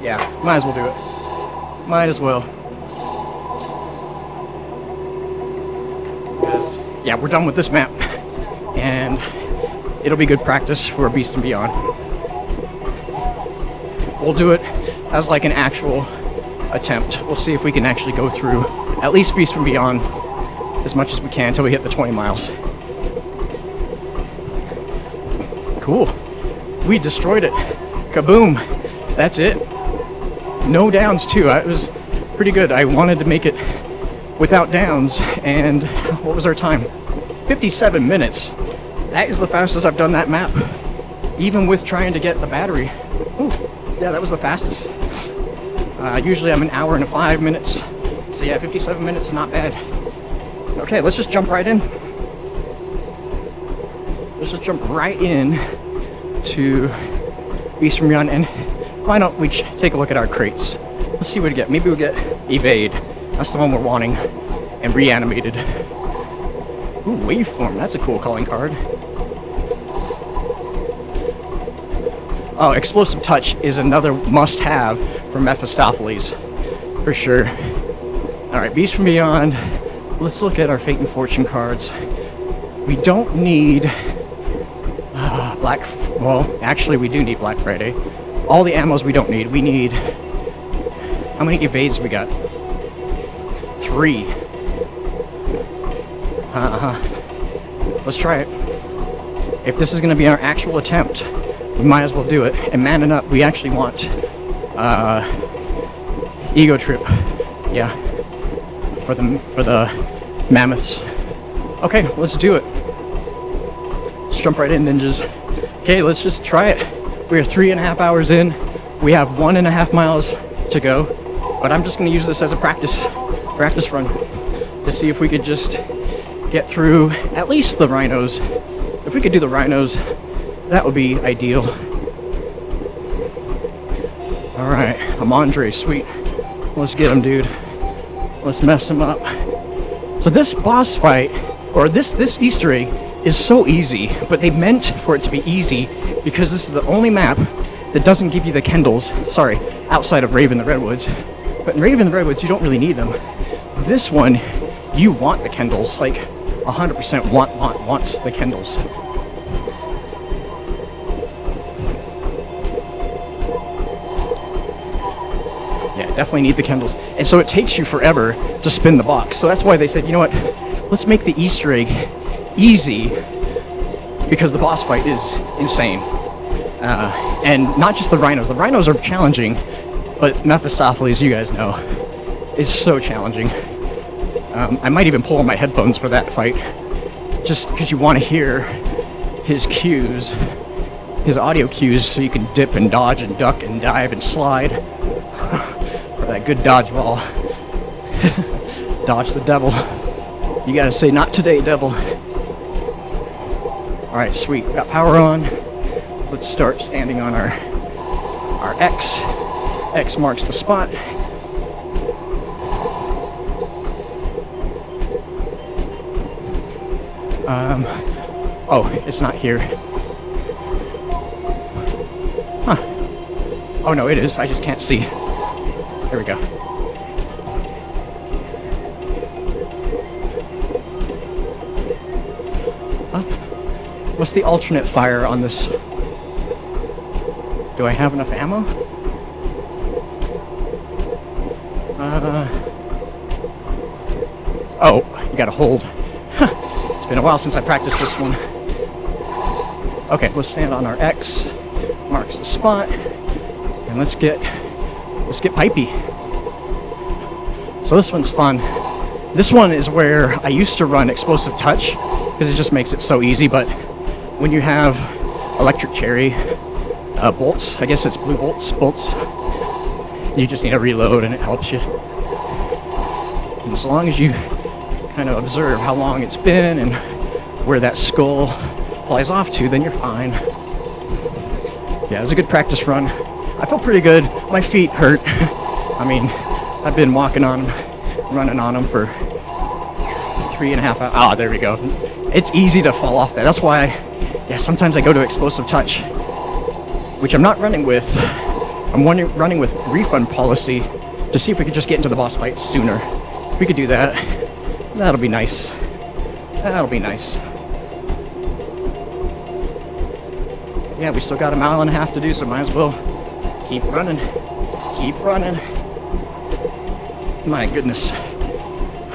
S2: Yeah, might as well do it. Might as well. Because, yeah, we're done with this map. And it'll be good practice for Beast and Beyond. We'll do it as like an actual attempt. We'll see if we can actually go through at least Beast from Beyond as much as we can until we hit the 20 miles. Cool. We destroyed it. Kaboom. That's it. No downs too. It was pretty good. I wanted to make it without downs. And what was our time? 57 minutes. That is the fastest I've done that map, even with trying to get the battery. Ooh, yeah, that was the fastest. Usually I'm an hour and 5 minutes, so yeah, 57 minutes is not bad. Okay, let's just jump right in. Let's just jump right in to Beast from Beyond, and why don't we take a look at our crates? Let's see what we get. Maybe we'll get Evade. That's the one we're wanting, and Reanimated. Ooh, Waveform, that's a cool calling card. Oh, Explosive Touch is another must-have for Mephistopheles, for sure. Alright, Beast from Beyond. Let's look at our Fate and Fortune cards. We don't need well, actually we do need Black Friday. All the ammos we don't need. We need... How many evades we got? 3. Let's try it. If this is going to be our actual attempt, we might as well do it. And manning up, we actually want Ego Trip. Yeah. For the mammoths. Okay, let's do it. Let's jump right in, ninjas. Okay, let's just try it. We are 3.5 hours in. We have 1.5 miles to go. But I'm just going to use this as a practice run to see if we could just get through at least the rhinos. If we could do the rhinos, that would be ideal. Alright, I'm Andre, sweet. Let's get him, dude. Let's mess them up. So this boss fight, or this Easter egg, is so easy, but they meant for it to be easy because this is the only map that doesn't give you the Kendalls. Sorry, outside of Rave in the Redwoods. But in Rave in the Redwoods, you don't really need them. This one, you want the Kendalls, like 100% wants the Kendalls. Yeah, definitely need the Kendalls. And so it takes you forever to spin the box. So that's why they said, you know what, let's make the Easter egg easy because the boss fight is insane. And not just the rhinos. The rhinos are challenging, but Mephistopheles, you guys know, is so challenging. I might even pull on my headphones for that fight, just because you want to hear his cues, his audio cues, so you can dip and dodge and duck and dive and slide. Or that good dodgeball. Dodge the devil. You gotta say, not today, devil. Alright, sweet. Got power on. Let's start standing on our X. X marks the spot. Oh, it's not here. Huh. Oh no, it is. I just can't see. There we go. Huh? What's the alternate fire on this? Do I have enough ammo? Oh, you gotta hold. It's been a while since I practiced this one. Okay, let's stand on our X, marks the spot, and let's get pipey. So this one's fun. This one is where I used to run explosive touch because it just makes it so easy. But when you have electric cherry bolts, I guess it's blue bolts, you just need to reload and it helps you. And as long as you kind of observe how long it's been and where that skull flies off to, then you're fine. Yeah, it was a good practice run. I felt pretty good. My feet hurt. I mean, I've been walking on them, running on them for 3.5 hours. Ah, there we go. It's easy to fall off that. That's why, yeah, sometimes I go to explosive touch, which I'm not running with. I'm running with refund policy to see if we could just get into the boss fight sooner. If we could do that, that'll be nice. That'll be nice. Yeah, we still got 1.5 miles to do, so might as well keep running. Keep running. My goodness.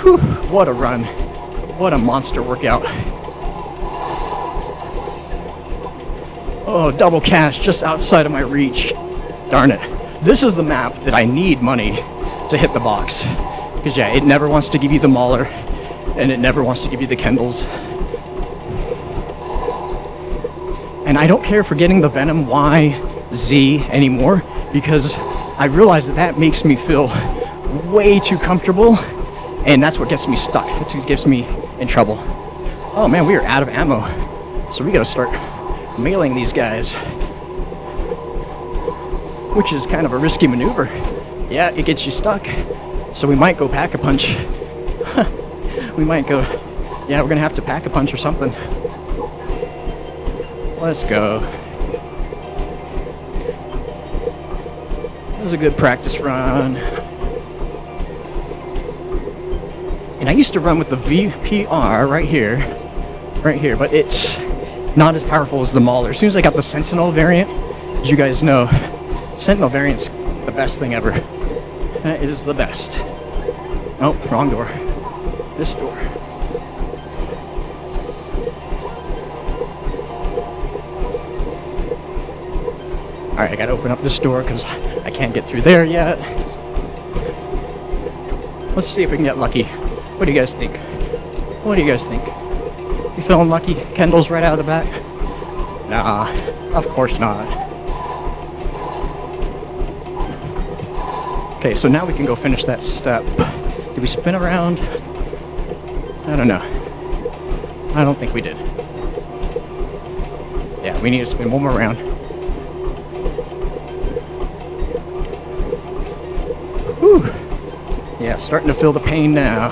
S2: Whew, what a run. What a monster workout. Oh, double cash just outside of my reach. Darn it. This is the map that I need money to hit the box. Because yeah, it never wants to give you the Mauler, and it never wants to give you the Kendalls. And I don't care for getting the Venom YZ anymore, because I realize that makes me feel way too comfortable, and that's what gets me stuck. That's what gets me in trouble. Oh man, we are out of ammo. So we gotta start mailing these guys. Which is kind of a risky maneuver. Yeah, it gets you stuck. So we might go pack-a-punch. We might go, yeah, we're gonna have to pack-a-punch or something. Let's go. That was a good practice run. And I used to run with the VPR right here, but it's not as powerful as the Mauler. As soon as I got the Sentinel variant, as you guys know, Sentinel variant's the best thing ever. It is the best. Oh, wrong door. This door. Alright, I gotta open up this door because I can't get through there yet. Let's see if we can get lucky. What do you guys think? What do you guys think? You feeling lucky? Kendall's right out of the back? Nah, of course not. Okay, so now we can go finish that step. Did we spin around? I don't know. I don't think we did. Yeah, we need to spin one more round. Whew. Yeah, starting to feel the pain now.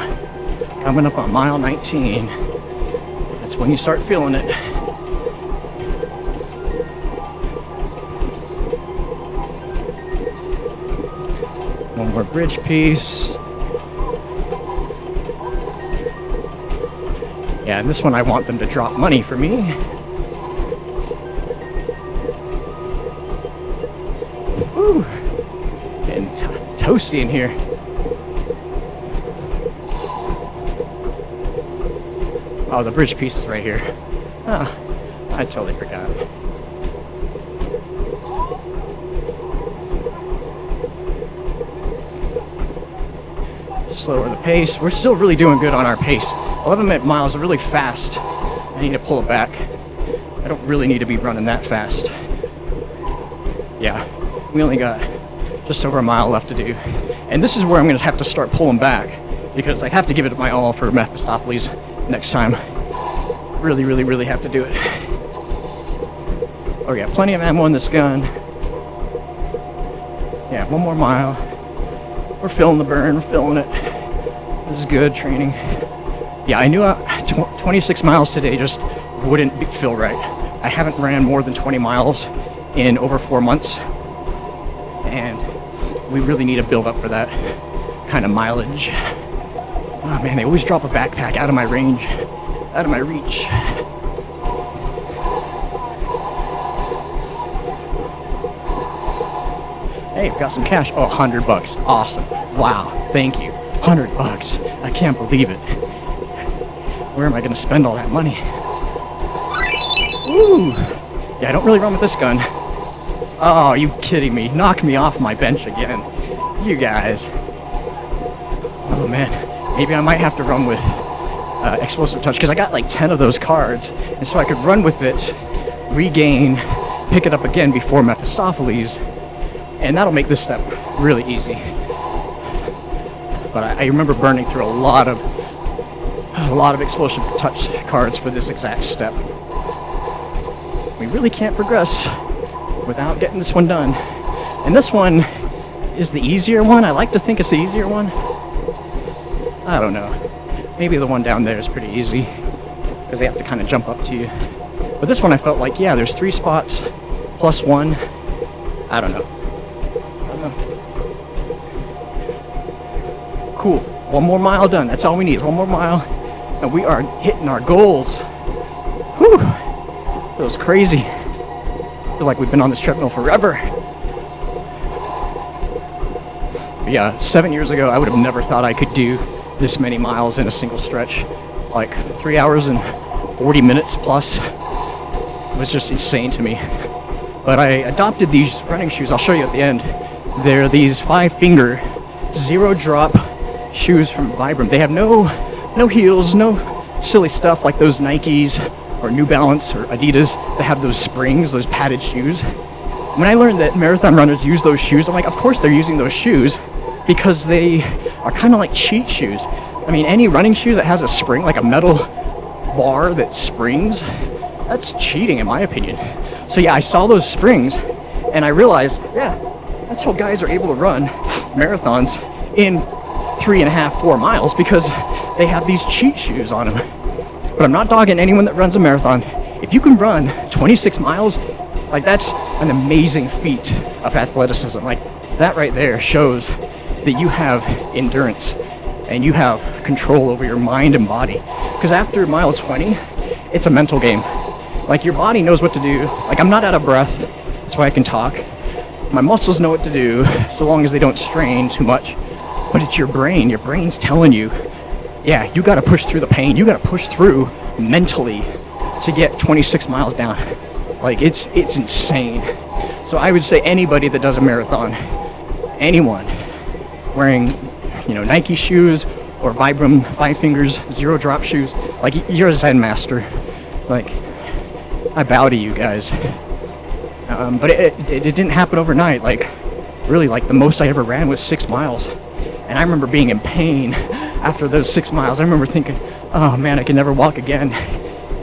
S2: Coming up on mile 19. That's when you start feeling it. One more bridge piece. Yeah, and this one I want them to drop money for me. Woo! Getting toasty in here. Oh, the bridge piece is right here. Ah, I totally forgot. Slower the pace. We're still really doing good on our pace. 11 miles are really fast. I need to pull it back. I don't really need to be running that fast. Yeah, we only got just over a mile left to do. And this is where I'm going to have to start pulling back, because I have to give it my all for Mephistopheles next time. Really, really, really have to do it. Oh yeah, plenty of ammo in this gun. Yeah, one more mile. We're feeling the burn, we're feeling it. This is good training. Yeah, I knew 26 miles today just wouldn't feel right. I haven't ran more than 20 miles in over 4 months. And we really need to build up for that kind of mileage. Oh man, they always drop a backpack out of my range, out of my reach. Hey, we got some cash. Oh, $100. Awesome. Wow, thank you. $100. I can't believe it. Where am I going to spend all that money? Ooh. Yeah, I don't really run with this gun. Oh, are you kidding me? Knock me off my bench again. You guys. Oh man, maybe I might have to run with explosive touch, because I got like 10 of those cards, and so I could run with it, regain, pick it up again before Mephistopheles, and that'll make this step really easy. But I remember burning through a lot of explosive touch cards for this exact step. We really can't progress without getting this one done. And this one is the easier one. I like to think it's the easier one. I don't know. Maybe the one down there is pretty easy, because they have to kind of jump up to you. But this one I felt like, yeah, there's 3 spots plus 1. I don't know. Cool. 1 more mile done. That's all we need. 1 more mile, and we are hitting our goals. Whew. Feels crazy. I feel like we've been on this treadmill forever. But yeah, 7 years ago, I would have never thought I could do this many miles in a single stretch. Like 3 hours and 40 minutes plus. It was just insane to me. But I adopted these running shoes. I'll show you at the end. They're these 5-finger, 0-drop shoes from Vibram. They have no heels, no silly stuff like those Nikes or New Balance or Adidas that have those springs, those padded shoes. When I learned that marathon runners use those shoes, I'm like, of course they're using those shoes, because they are kind of like cheat shoes. I mean, any running shoe that has a spring, like a metal bar that springs, that's cheating in my opinion. So yeah, I saw those springs and I realized, yeah, that's how guys are able to run marathons in 3.5, 4 miles, because they have these cheat shoes on them. But I'm not dogging anyone that runs a marathon. If you can run 26 miles, like, that's an amazing feat of athleticism. Like, that right there shows that you have endurance and you have control over your mind and body. Because after mile 20, it's a mental game. Like, your body knows what to do. Like, I'm not out of breath, that's why I can talk. My muscles know what to do, so long as they don't strain too much. But it's your brain. Your brain's telling you, yeah, you gotta push through the pain. You gotta push through mentally to get 26 miles down. Like, it's insane. So I would say anybody that does a marathon, anyone wearing, Nike shoes or Vibram 5 fingers 0-drop shoes, like, you're a Zen master. Like, I bow to you guys. But it didn't happen overnight. Like, really, like, the most I ever ran was 6 miles. And I remember being in pain after those 6 miles. I remember thinking, oh man, I can never walk again.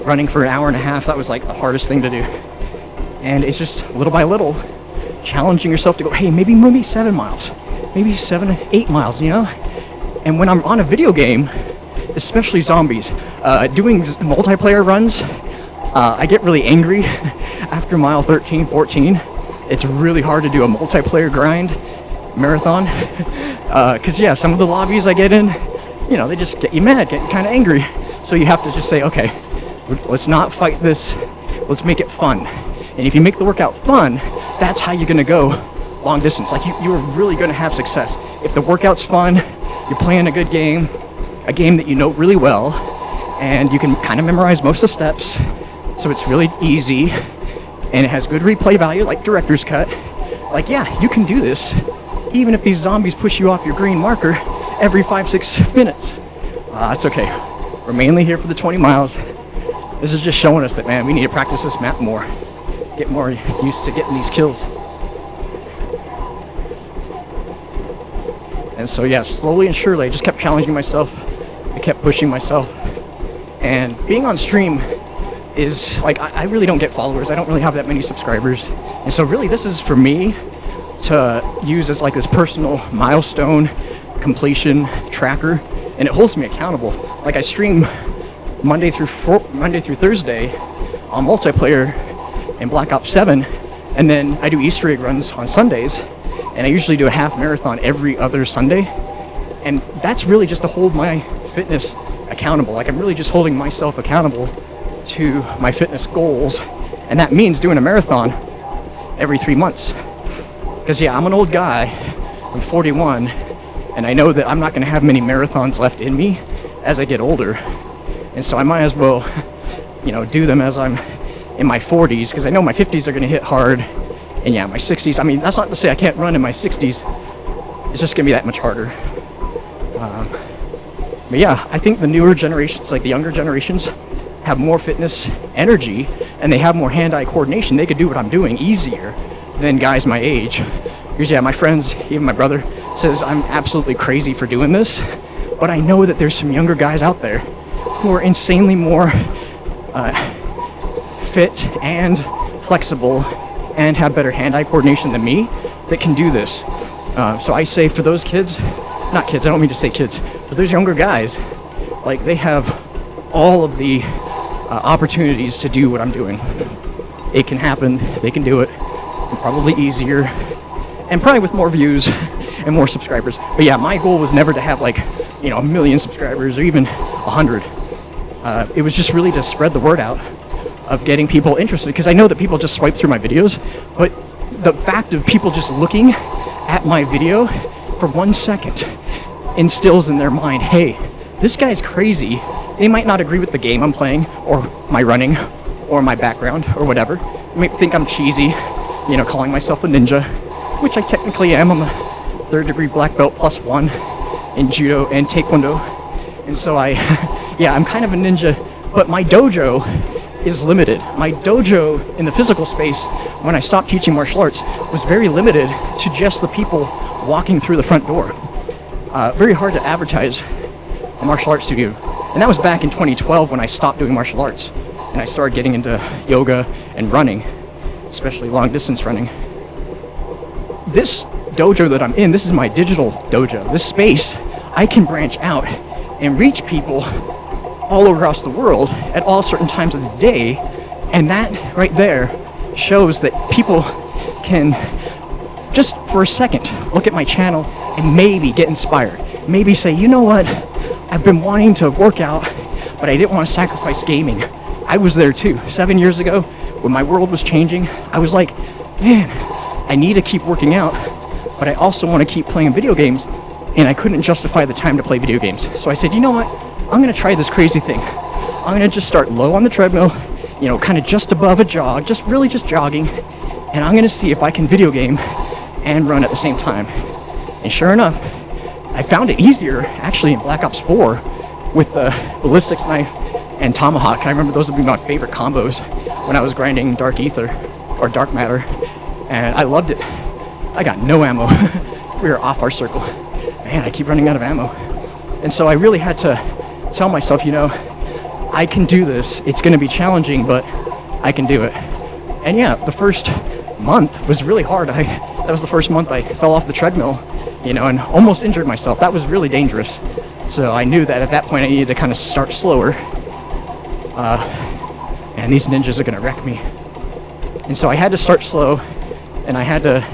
S2: Running for 1.5 hours, that was like the hardest thing to do. And it's just little by little challenging yourself to go, hey, maybe 7 miles, maybe 7, 8 miles, And when I'm on a video game, especially zombies, doing multiplayer runs, I get really angry after mile 13, 14. It's really hard to do a multiplayer grind marathon. Because, yeah, some of the lobbies I get in, you know, they just get you mad, get you kind of angry. So you have to just say, okay, let's not fight this. Let's make it fun. And if you make the workout fun, that's how you're going to go long distance. Like, you're really going to have success. If the workout's fun, you're playing a good game, a game that you know really well, and you can kind of memorize most of the steps, so it's really easy, and it has good replay value, like director's cut. Like, yeah, you can do this, even if these zombies push you off your green marker every 5-6 minutes. That's okay. We're mainly here for the 20 miles. This is just showing us that, man, we need to practice this map more. Get more used to getting these kills. And so, yeah, slowly and surely, I just kept challenging myself. I kept pushing myself. And being on stream is, like, I really don't get followers. I don't really have that many subscribers. And so really, this is for me to use as, like, this personal milestone completion tracker. And it holds me accountable. Like, I stream Monday through Thursday on multiplayer in Black Ops 7. And then I do Easter egg runs on Sundays. And I usually do a half marathon every other Sunday. And that's really just to hold my fitness accountable. Like, I'm really just holding myself accountable to my fitness goals. And that means doing a marathon every 3 months. Because, yeah, I'm an old guy. I'm 41. And I know that I'm not going to have many marathons left in me as I get older. And so I might as well, you know, do them as I'm in my 40s. Because I know my 50s are going to hit hard. And yeah, my 60s, I mean, that's not to say I can't run in my 60s. It's just going to be that much harder. But yeah, I think the newer generations, like the younger generations, have more fitness energy, and they have more hand-eye coordination. They could do what I'm doing easier than guys my age. Because yeah, my friends, even my brother, says I'm absolutely crazy for doing this. But I know that there's some younger guys out there who are insanely more fit and flexible and have better hand-eye coordination than me that can do this. So I say for those kids, not kids, I don't mean to say kids, but those younger guys, like, they have all of the opportunities to do what I'm doing. It can happen, they can do it, probably easier, and probably with more views and more subscribers. But yeah, my goal was never to have, like, you know, 1 million subscribers or even 100. It was just really to spread the word out of getting people interested, because I know that people just swipe through my videos, but the fact of people just looking at my video for 1 second instills in their mind, hey, this guy's crazy. They might not agree with the game I'm playing, or my running, or my background, or whatever. They might think I'm cheesy, you know, calling myself a ninja, which I technically am. I'm a 3rd degree black belt +1 in judo and taekwondo. And so yeah, I'm kind of a ninja, but my dojo is limited. My dojo in the physical space, when I stopped teaching martial arts, was very limited to just the people walking through the front door. Very hard to advertise a martial arts studio. And that was back in 2012 when I stopped doing martial arts and I started getting into yoga and running, especially long distance running. This dojo that I'm in, this is my digital dojo. This space, I can branch out and reach people all across the world at all certain times of the day, and that right there shows that people can just for a second look at my channel and maybe get inspired, maybe say, you know what, I've been wanting to work out, but I didn't want to sacrifice gaming. I was there too. 7 years ago, when my world was changing, I was like, man, I need to keep working out, but I also want to keep playing video games, and I couldn't justify the time to play video games. So I said, you know what, I'm going to try this crazy thing. I'm going to just start low on the treadmill, you know, kind of just above a jog, just jogging, and I'm going to see if I can video game and run at the same time. And sure enough, I found it easier actually in Black Ops 4 with the ballistics knife and tomahawk. I remember those would be my favorite combos when I was grinding dark ether or dark matter, and I loved it. I got no ammo. We were off our circle. Man, I keep running out of ammo. And so I really had to tell myself, you know, I can do this. It's going to be challenging, but I can do it. And yeah, the first month was really hard. That was the first month I fell off the treadmill you know, and almost injured myself. That was really dangerous. So I knew that at that point I needed to kind of start slower. And these ninjas are gonna wreck me. And so I had to start slow, and I had to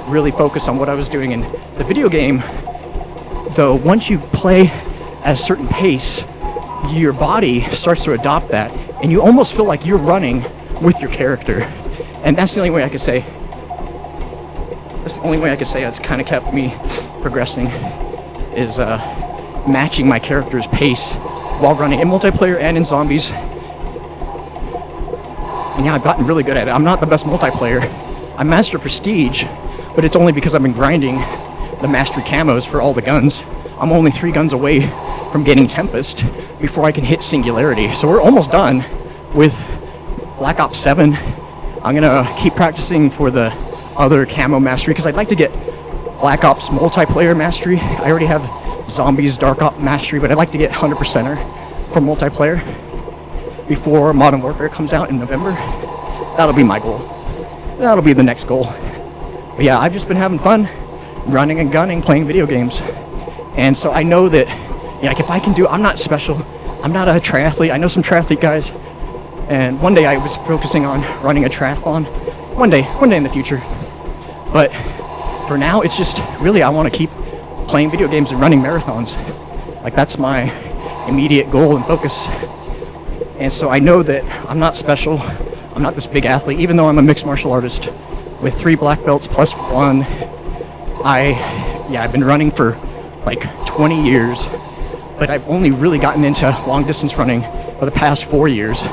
S2: really focus on what I was doing. In the video game, though, once you play at a certain pace, your body starts to adopt that, and you almost feel like you're running with your character. And that's the only way I could say, it's kind of kept me progressing, is matching my character's pace while running in multiplayer and in zombies. And yeah, I've gotten really good at it. I'm not the best multiplayer. I master prestige, but it's only because I've been grinding the mastery camos for all the guns. I'm only 3 guns away from getting Tempest before I can hit Singularity. So we're almost done with Black Ops 7. I'm gonna keep practicing for the other camo mastery, because I'd like to get Black Ops multiplayer mastery. I already have Zombies Dark Ops mastery, but I'd like to get 100%er for multiplayer before Modern Warfare comes out in November. That'll be my goal. That'll be the next goal. But yeah, I've just been having fun running and gunning, playing video games. And so I know that, yeah, like if I can do, I'm not special. I'm not a triathlete. I know some triathlete guys. And one day I was focusing on running a triathlon. One day in the future. But for now, it's just really, I want to keep playing video games and running marathons. Like, that's my immediate goal and focus. And so I know that I'm not special. I'm not this big athlete, even though I'm a mixed martial artist with 3 black belts plus 1. I've been running for like 20 years, but I've only really gotten into long distance running for the past 4 years,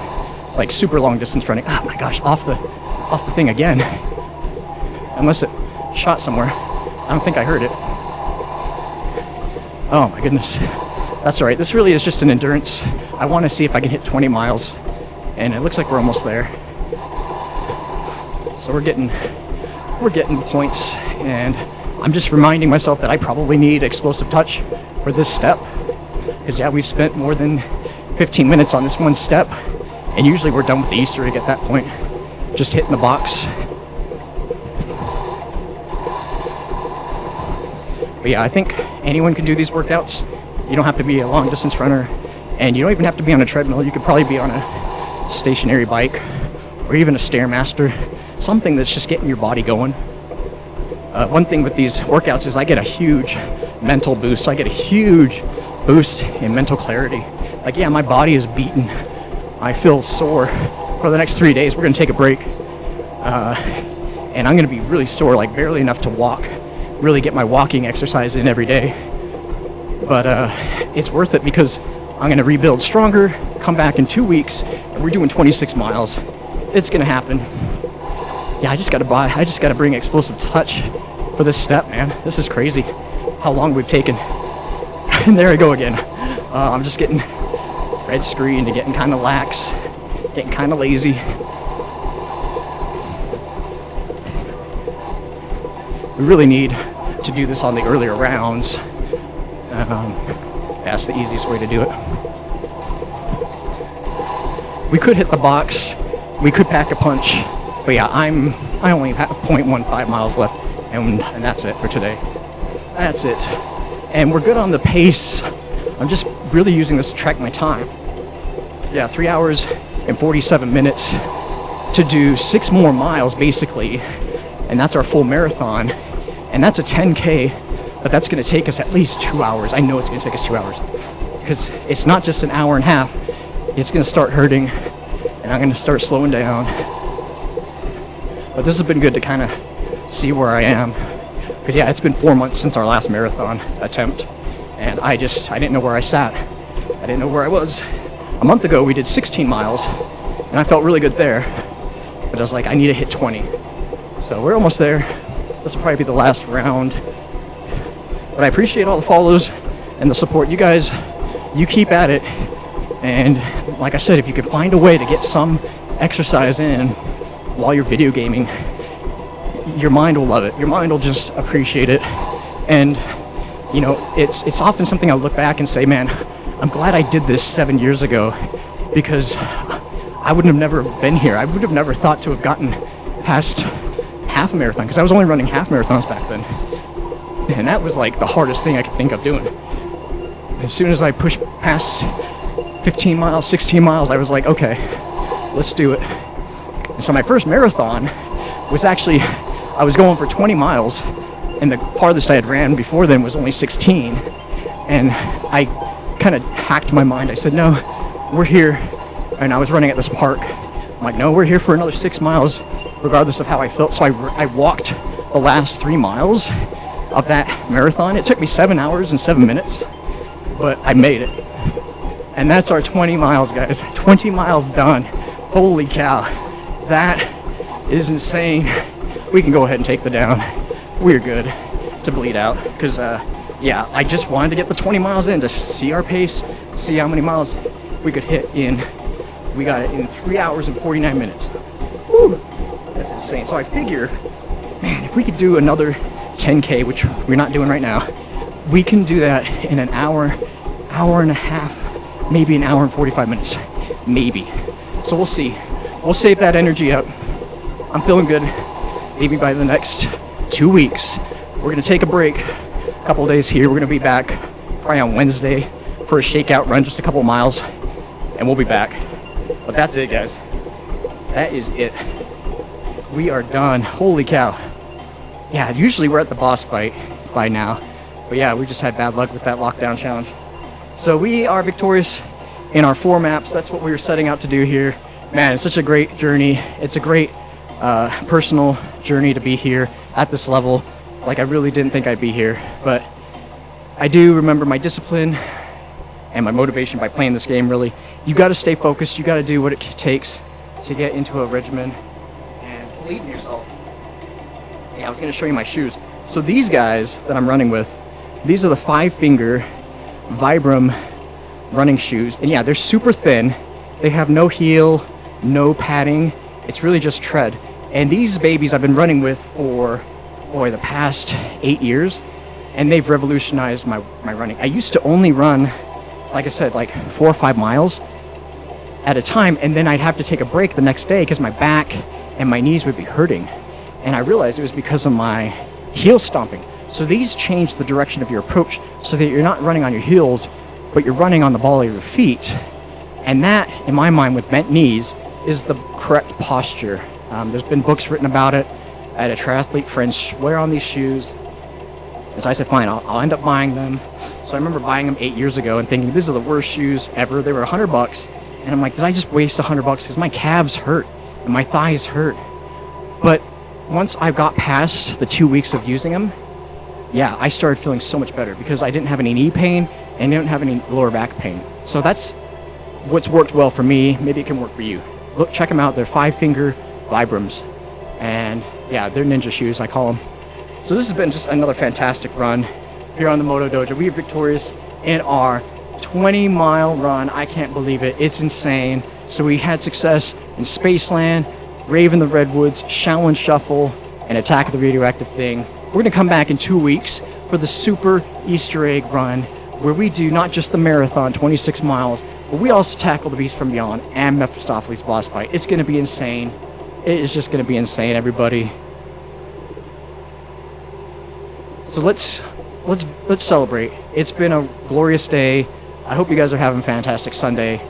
S2: like super long distance running. Oh my gosh, off the thing again. Unless it shot somewhere. I don't think I heard it. Oh my goodness. That's alright. This really is just an endurance. I want to see if I can hit 20 miles. And it looks like we're almost there. So we're getting points, and I'm just reminding myself that I probably need explosive touch for this step. Because yeah, we've spent more than 15 minutes on this one step, and usually we're done with the Easter egg at that point. Just hitting the box. But yeah, I think anyone can do these workouts. You don't have to be a long distance runner, and you don't even have to be on a treadmill. You could probably be on a stationary bike, or even a Stairmaster, something that's just getting your body going. One thing with these workouts is I get a huge mental boost. I get a huge boost in mental clarity. Like, yeah, my body is beaten. I feel sore. For the next 3 days, we're gonna take a break. And I'm gonna be really sore, like barely enough to walk, really get my walking exercise in every day. But it's worth it, because I'm gonna rebuild stronger, come back in 2 weeks, and we're doing 26 miles. It's gonna happen. Yeah, I just gotta bring explosive touch for this step, man. This is crazy how long we've taken. And there I go again. I'm just getting red screened and getting kind of lax, getting kind of lazy. We really need to do this on the earlier rounds. That's the easiest way to do it. We could hit the box. We could pack a punch. But yeah, I only have 0.15 miles left, and that's it for today. That's it. And we're good on the pace. I'm just really using this to track my time. Yeah, 3 hours and 47 minutes to do 6 more miles, basically. And that's our full marathon. And that's a 10K, but that's going to take us at least 2 hours. I know it's going to take us 2 hours. Because it's not just an hour and a half. It's going to start hurting, and I'm going to start slowing down. But this has been good to kind of see where I am. Because yeah, it's been 4 months since our last marathon attempt. And I didn't know where I sat. I didn't know where I was. A month ago, we did 16 miles, and I felt really good there. But I was like, I need to hit 20. So we're almost there. This will probably be the last round. But I appreciate all the follows and the support. You guys, you keep at it. And like I said, if you can find a way to get some exercise in while you're video gaming, your mind will love it. Your mind will just appreciate it. And you know, it's often something I'll look back and say, man, I'm glad I did this 7 years ago, because I wouldn't have never been here. I would have never thought to have gotten past half a marathon, because I was only running half marathons back then. And that was like the hardest thing I could think of doing. As soon as I pushed past 15 miles, 16 miles, I was like, okay, let's do it. And so my first marathon was actually, I was going for 20 miles, and the farthest I had ran before then was only 16. And I kind of hacked my mind. I said, no, we're here. And I was running at this park. I'm like, no, we're here for another 6 miles, regardless of how I felt. So I walked the last 3 miles of that marathon. It took me 7 hours and 7 minutes, but I made it. And that's our 20 miles, guys. 20 miles done. Holy cow. That is insane. We can go ahead and take the down. We're good to bleed out. Because, yeah, I just wanted to get the 20 miles in to see our pace, see how many miles we could hit in. We got it in 3 hours and 49 minutes. Woo! That's insane. So I figure, man, if we could do another 10K, which we're not doing right now, we can do that in an hour, hour and a half, maybe an hour and 45 minutes. Maybe. So we'll see. We'll save that energy up. I'm feeling good. Maybe by the next 2 weeks, we're going to take a break. A couple days here. We're going to be back probably on Wednesday for a shakeout run, just a couple miles, and we'll be back. But that's it, guys. That is it. We are done. Holy cow. Yeah, usually we're at the boss fight by now. But yeah, we just had bad luck with that lockdown challenge. So we are victorious in our 4 maps. That's what we were setting out to do here. Man, it's such a great journey. It's a great personal journey to be here at this level. Like, I really didn't think I'd be here. But I do remember my discipline and my motivation by playing this game, really. You got to stay focused. You got to do what it takes to get into a regimen and believe in yourself. Yeah, I was going to show you my shoes. So these guys that I'm running with, these are the 5-finger Vibram running shoes. And yeah, they're super thin. They have no heel, no padding. It's really just tread. And these babies I've been running with for, boy, the past 8 years. And they've revolutionized my running. I used to only run, like I said, like 4 or 5 miles at a time, and then I'd have to take a break the next day because my back and my knees would be hurting. And I realized it was because of my heel stomping. So these change the direction of your approach so that you're not running on your heels, but you're running on the ball of your feet. And that, in my mind, with bent knees, is the correct posture. There's been books written about it. I had a triathlete friend swear on these shoes. And so I said, fine, I'll end up buying them. So I remember buying them 8 years ago and thinking, these are the worst shoes ever. They were $100. And I'm like, did I just waste $100? Because my calves hurt and my thighs hurt. But once I got past the 2 weeks of using them, yeah, I started feeling so much better because I didn't have any knee pain and didn't have any lower back pain. So that's what's worked well for me. Maybe it can work for you. Look, check them out. They're 5-finger Vibrams. And yeah, they're ninja shoes, I call them. So this has been just another fantastic run here on the Moto Dojo. We are victorious in our 20-mile run. I can't believe it. It's insane. So we had success in Spaceland, Rave in the Redwoods, Shaolin Shuffle, and Attack of the Radioactive Thing. We're going to come back in 2 weeks for the Super Easter Egg Run, where we do not just the marathon, 26 miles, but we also tackle the Beast from Beyond and Mephistopheles boss fight. It's going to be insane. It is just going to be insane, everybody. So let's celebrate. It's been a glorious day. I hope you guys are having a fantastic Sunday.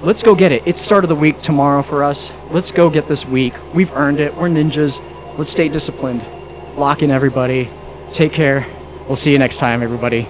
S2: Let's go get it. It's start of the week tomorrow for us. Let's go get this week. We've earned it. We're ninjas. Let's stay disciplined. Lock in, everybody. Take care. We'll see you next time, everybody.